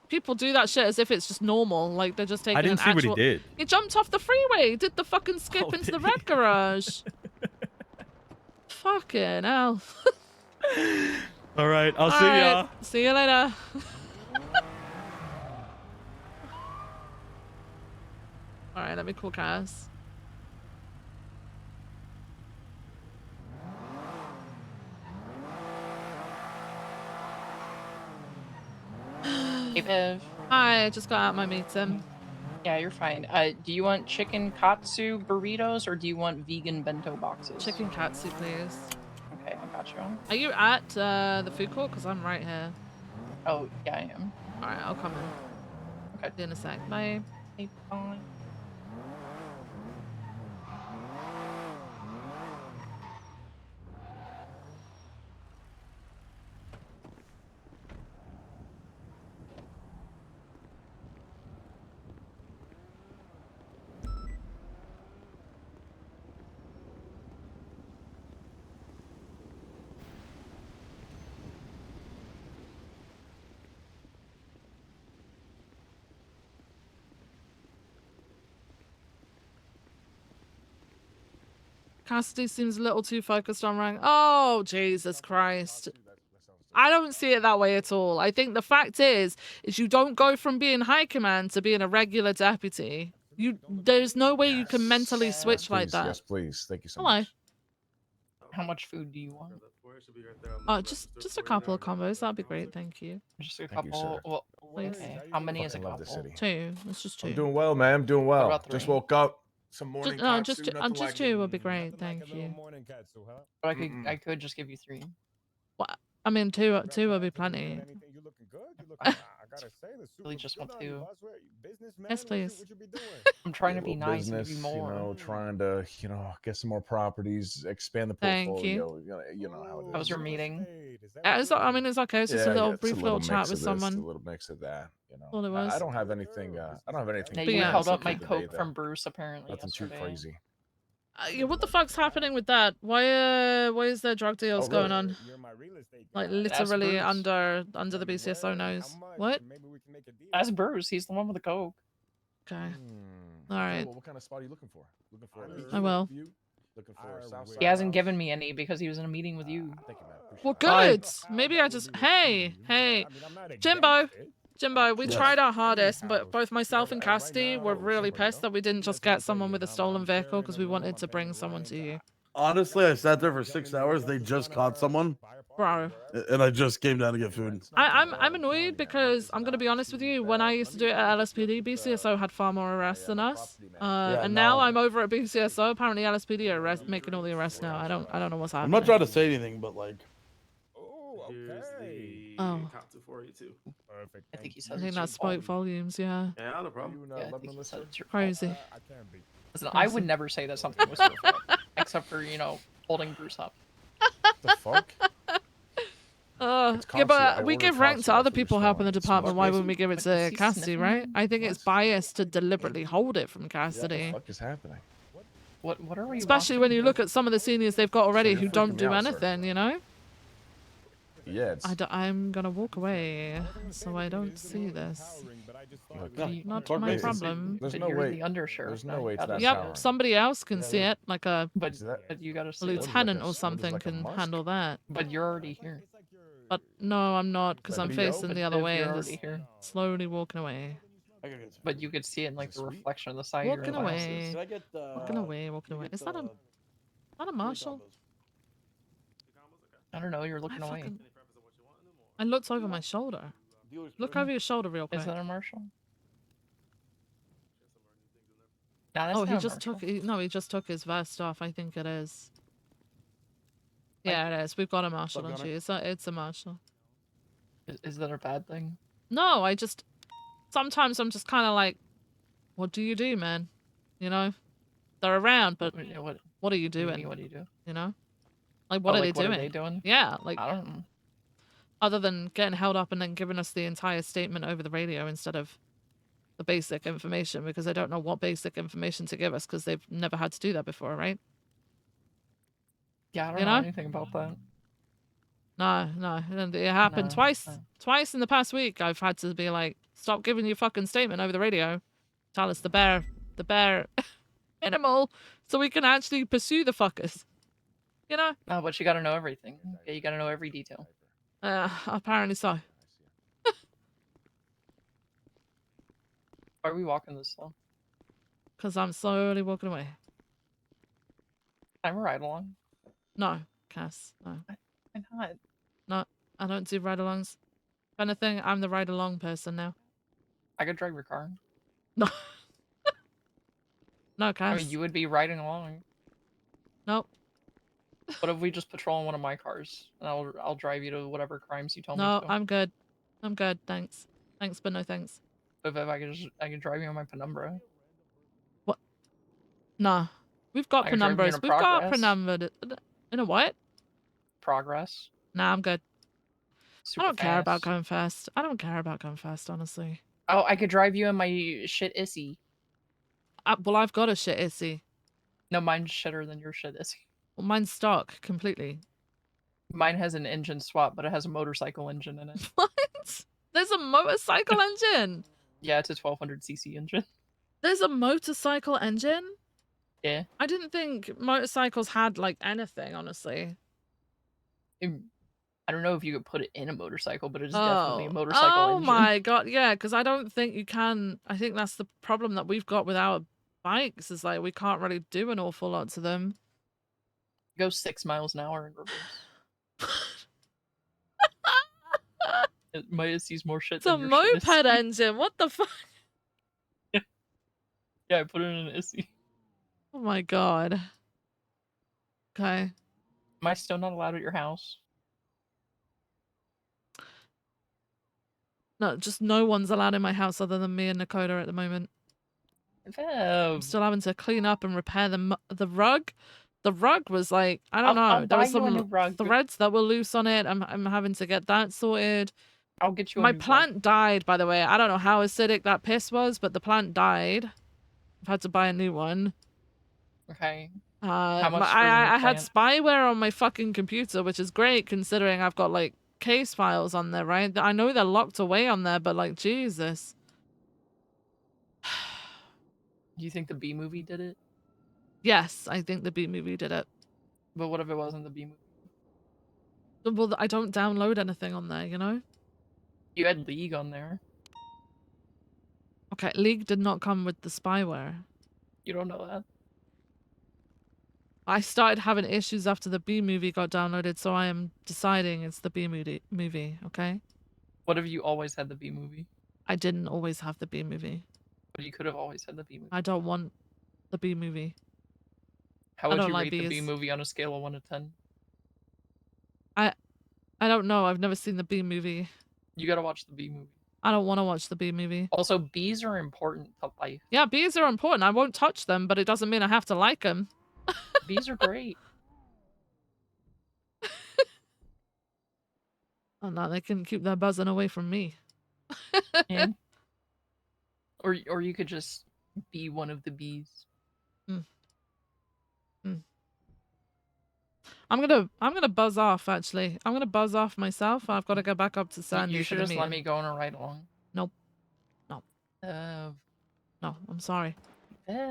people do that shit as if it's just normal. Like, they're just taking I didn't see what he did. He jumped off the freeway. Did the fucking skip into the red garage. Fucking hell. All right. I'll see ya. See you later. All right, let me call Cass. Hey, Viv. Hi, I just got out my meeting. Yeah, you're fine. Do you want chicken katsu burritos or do you want vegan bento boxes? Chicken katsu, please. Okay, I got you. Are you at the food court? Because I'm right here. Oh, yeah, I am. All right, I'll come in. Okay. See you in a sec. Bye. Hey, bye. Cassidy seems a little too focused on rank. Oh, Jesus Christ. I don't see it that way at all. I think the fact is you don't go from being high command to being a regular deputy. There's no way you can mentally switch like that. Yes, please. Thank you so Hello. much. How much food do you want? Oh, just a couple of combos. That'd be great. Thank you. Just a Thank you, couple. sir. Well, Please. okay. How many is a Fucking love this couple? city. Two. It's just two. I'm doing well, man. I'm doing well. about Just three? woke up. Some morning No, katsu, just nothing like two would be great. Thank you. But I could just give you 3. What? I mean, two would be plenty. Really just want 2. Yes, please. I'm trying Yeah, to be little nice and give business, you more. trying to, get some more properties, expand the Thank portfolio. You know how it is. How was your meeting? I mean, it's okay. It's just a little it's brief little chat mix with of this, someone. a little mix of that. All it was. I don't have anything. I don't have anything. Yeah, But you yeah, held it's up my okay. coke from Bruce apparently Nothing too yesterday. crazy. Yeah, what the fuck's happening with that? Why is there drug deals going on? Like literally Bruce. under the BCSO nose. What? That's Bruce. He's the one with the coke. Okay. All right. Well, what kind of spot are you looking for? Looking for a beach I will. view? Looking for a south side He hasn't house? given me any because he was in a meeting with you. Thank you, man. Appreciate Well, it. good. Maybe I just. Hey, Jimbo. We Yes. tried our hardest, but both myself and Cassidy were really pissed that we didn't just get someone with a stolen vehicle because we wanted to bring someone to you. Honestly, I sat there for 6 hours. They just caught someone, Bro. and I just came down to get food. I'm annoyed because I'm gonna be honest with you. When I used to do it at LSPD, BCSO had far more arrests than us. And now I'm over at BCSO. Apparently LSPD are making all the arrests now. I don't know what's I'm happening. not trying to say anything, but like, Oh. Perfect. I think he I said think it's that your spoke fault. volumes. Yeah. Yeah, no problem. Yeah, I think he said it's your fault. Crazy. Listen, I would never say that something was your fault, except for holding Bruce up. The fuck? Yeah, constant. but I we order give rank constant, to other that's what you're people helping the smelling. department. Smells Why crazy. wouldn't we give it But to is he Cassidy, sniffing right? you? I think it's biased to deliberately hold it from Cassidy. What the fuck is happening? What are we? Especially when you look at some of the seniors they've got already you're who don't freaking do me out, sir. anything, you know? Yeah, it's I'm gonna walk away so I don't see this. Not my problem. There's But no you're way. the undersheriff. There's now, no you way it's gotta that see Yep, powering. somebody else can see it, like a But Is that- you gotta see What it. is lieutenant like a- or what is something like a can musk? handle that. But you're already here. But no, I'm not, because Like I'm a facing But the other Viv, way you're and already just here. slowly walking away. But you could see it in like the reflection of the side Walking of your away. glasses. Should I get Walking away, walking away. Is that a marshal? I don't know. You're looking away. I looked over my shoulder. Look over your shoulder real quick. Is that a marshal? Nah, that's Oh, he not a just marshal. he just took his vest off. I think it is. Yeah, it is. We've got a marshal on Gunner? you. It's a marshal. Is that a bad thing? No, sometimes I'm just kind of like, what do you do, man? You know, they're around, but what are you doing? What do you do? You know, like what Oh, are like, they doing? What are they doing? Yeah, like I don't know. other than getting held up and then giving us the entire statement over the radio instead of the basic information, because I don't know what basic information to give us because they've never had to do that before, right? Yeah, I don't You know know? anything about that. No, it happened No, twice. no. Twice in the past week, I've had to be like, stop giving your fucking statement over the radio. Tell us the bare minimal, so we can actually pursue the fuckers. You know? No, but you gotta know everything. Yeah, you gotta know every detail. Apparently so. Why are we walking this slow? Because I'm slowly walking away. I'm a ride along. No, Cass. No. Why not? No, I don't do ride-alongs. If anything, I'm the ride-along person now. I could drive your car. No. No, I Cass. mean, you would be riding along. Nope. What if we just patrol in one of my cars, and I'll drive you to whatever crimes you tell me No, to. I'm good. I'm good, thanks. Thanks, but no thanks. If I could drive you on my Penumbra. What? Nah. We've got I could drive you in penumbras. a We've got Progress. penumbra. In a what? Progress. Nah, I'm good. Super I don't care about fast. going fast. I don't care about going fast, honestly. Oh, I could drive you in my shit issy. Well, I've got a shit issy. No, mine's shitter than your shit issy. Well, mine's stock completely. Mine has an engine swap, but it has a motorcycle engine in it. What? There's a motorcycle engine? Yeah, it's a 1200cc engine. There's a motorcycle engine? Yeah. I didn't think motorcycles had, like, anything, honestly. I don't know if you could put it in a motorcycle, but it is definitely a motorcycle Oh engine. my god, yeah, because I don't think you can. I think that's the problem that we've got with our bikes, is like we can't really do an awful lot to them. Go 6 miles an hour in reverse. It might sees more shit It's a than your shit moped issy. engine. What the fuck? Yeah, I put it in an issy. Oh my god. Okay. Am I still not allowed at your house? No, just no one's allowed in my house other than me and Nakoda at the moment. I'm still having to clean up and repair the rug. The rug was like, I don't know. I'll There buy was you a some new rug. threads that were loose on it. I'm having to get that sorted. I'll get you a My new plant died, by the way. I don't know how acidic that piss was, but the plant died. I've had to buy a new one. Okay. How much for the new I had plant? spyware on my fucking computer, which is great considering I've got like case files on there, right? I know they're locked away on there, but like Jesus. Do you think the B movie did it? Yes, I think the B movie did it. But what if it wasn't the B movie? Well, I don't download anything on there, you know? You had League on there. Okay, League did not come with the spyware. You don't know that? I started having issues after the B movie got downloaded, so I am deciding it's the B movie, okay? What if you always had the B movie? I didn't always have the B movie. But you could have always had the B movie. I don't want the B movie. How I would don't you like rate the B Bs. movie on a scale of 1 to 10? I don't know. I've never seen the B movie. You gotta watch the B movie. I don't want to watch the B movie. Also, bees are important to life. Yeah, bees are important. I won't touch them, but it doesn't mean I have to like them. Bees are great. Oh no, they can keep their buzzing away from me. Yeah. Or you could just be one of the bees. I'm gonna buzz off. Actually, I'm gonna buzz off myself. I've got to go back up to Sandy. You for should the just let meeting. me go on a ride along. Nope. No. Uh, No, I'm sorry.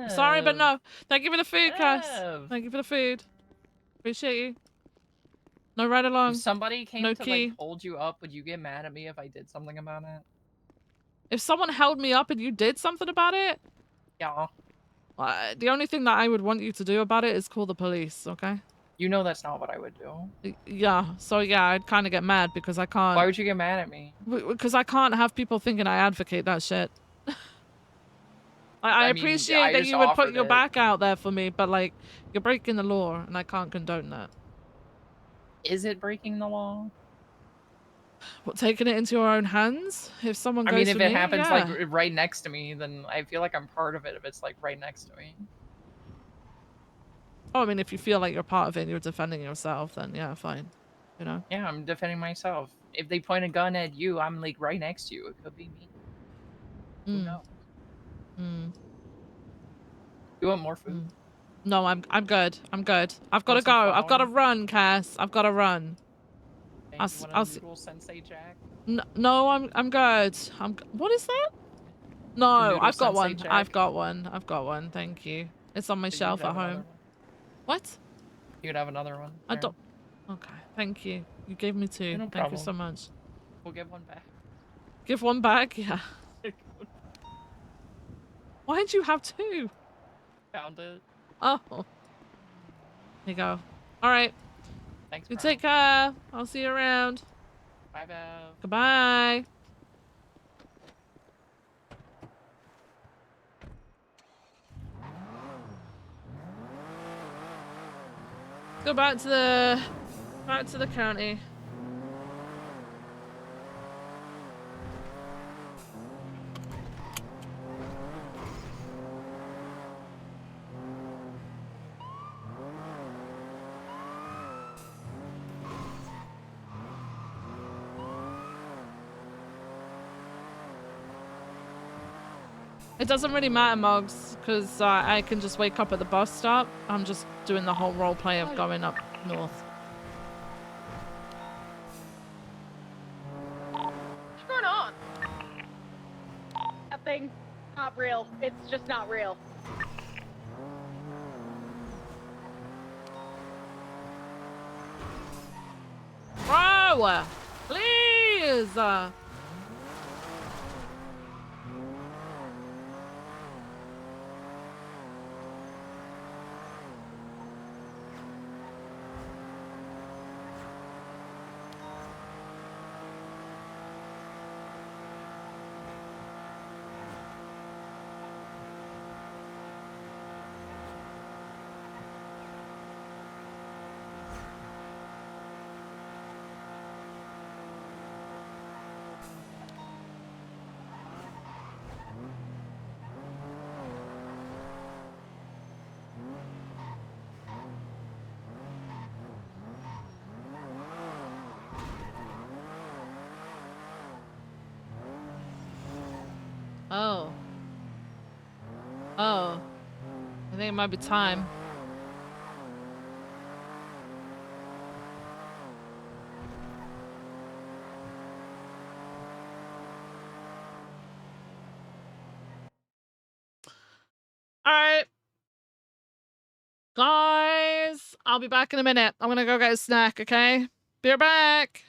Sorry, but no. Thank you for the food, Cass. Ev. Thank you for the food. Appreciate you. No ride along. If somebody came no to key. like hold you up, would you get mad at me if I did something about it? If someone held me up and you did something about it, Yeah. the only thing that I would want you to do about it is call the police, okay? You know that's not what I would do. Yeah, so yeah, I'd kind of get mad because I can't... Why would you get mad at me? Because I can't have people thinking I advocate that shit. I mean, appreciate I that just you would put offered your it. back out there for me, but like, you're breaking the law and I can't condone that. Is it breaking the law? What, taking it into your own hands? If someone I goes mean, if for it me, happens yeah. like right next to me, then I feel like I'm part of it if it's like right next to me. Oh, I mean, if you feel like you're part of it and you're defending yourself, then yeah, fine. You know? Yeah, I'm defending myself. If they point a gun at you, I'm like right next to you. It could be me. Who knows? You want more food? No, I'm good. I'm good. I've got to Want go. some I've got to flour? run, Cass. I've got to run. Hey, I'll you want I'll a noodle Sensei Jack? No, I'm good. What is that? No, noodle I've got Sensei one. Jack? I've got one. I've got one. Thank you. It's on my You could shelf have at another home. one. What? You could have another one. I There. don't. Okay. Thank you. You gave me two. Yeah, no Thank you problem. so much. We'll give one back. Give one back? Yeah. Why'd you have two? found it. Oh. There you go. All right. Thanks, You bro. take care. I'll see you around. Bye, Bev. Goodbye. Go back to the county. It doesn't really matter, Moggs, because I can just wake up at the bus stop. I'm just doing the whole role play of going up north. What's going on? That thing, not real. It's just not real. Bro! Please! Oh. Oh. I think it might be time. Alright. Guys, I'll be back in a minute. I'm gonna go get a snack, okay? Be right back.